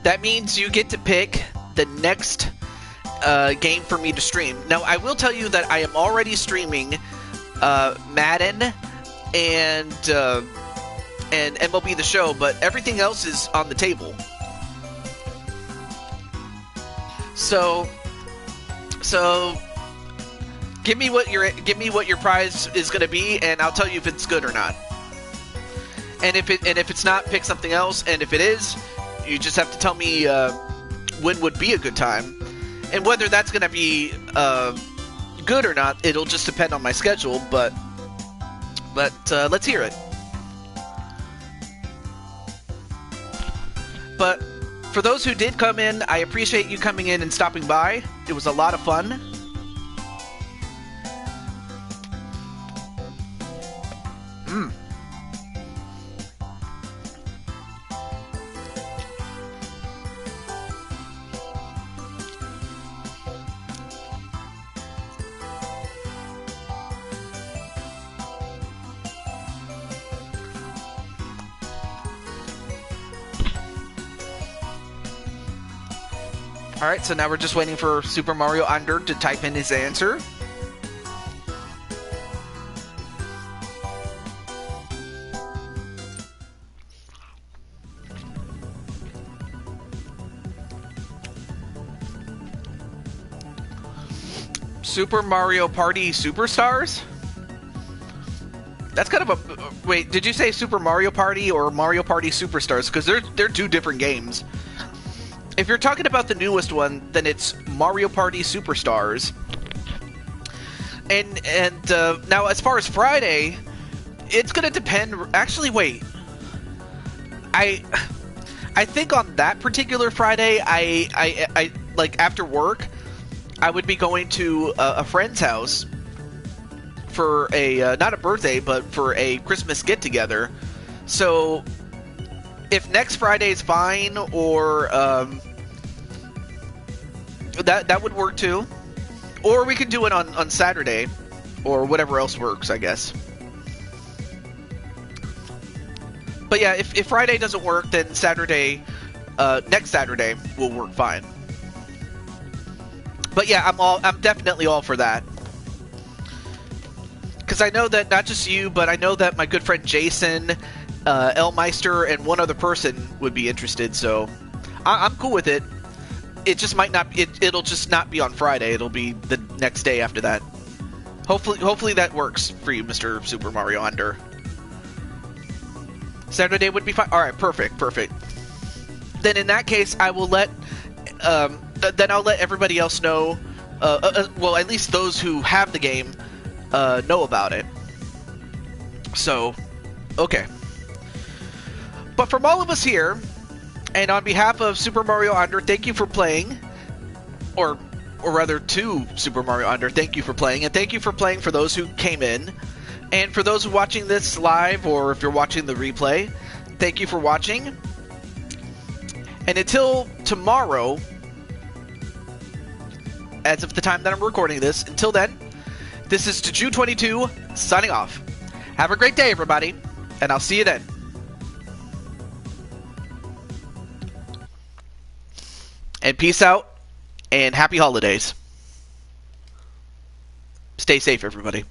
That means you get to pick the next game for me to stream. Now, I will tell you that I am already streaming Madden and MLB The Show, but everything else is on the table. So give me what your prize is going to be, and I'll tell you if it's good or not. And if it's not, pick something else. And if it is, you just have to tell me when would be a good time, and whether that's going to be good or not. It'll just depend on my schedule. But let's hear it. But for those who did come in, I appreciate you coming in and stopping by. It was a lot of fun. Alright, so now we're just waiting for Super Mario Under to type in his answer. Super Mario Party Superstars? That's kind of a... Wait, did you say Super Mario Party or Mario Party Superstars? Because they're 2 different games. If you're talking about the newest one, then it's Mario Party Superstars. And now, as far as Friday, it's going to depend... Actually, wait. I think on that particular Friday, I like, after work, I would be going to a friend's house for a... not a birthday, but for a Christmas get-together. So... if next Friday is fine, or that would work too, or we could do it on Saturday, or whatever else works, I guess. But yeah, if Friday doesn't work, then Saturday, next Saturday will work fine. But yeah, I'm definitely all for that. Because I know that not just you, but I know that my good friend Jason, Elmeister, and one other person would be interested, so I'm cool with it. It just might not. It'll just not be on Friday. It'll be the next day after that. Hopefully that works for you, Mr. Super Mario Under. Saturday would be fine. All right, perfect. Then in that case, I will let. Then I'll let everybody else know. Well, at least those who have the game know about it. So, okay. But from all of us here, and on behalf of Super Mario Under, thank you for playing. Or rather, to Super Mario Under, thank you for playing. And thank you for playing for those who came in. And for those who are watching this live, or if you're watching the replay, thank you for watching. And until tomorrow, as of the time that I'm recording this, until then, this is Ju22 signing off. Have a great day, everybody, and I'll see you then. And peace out, and happy holidays. Stay safe, everybody.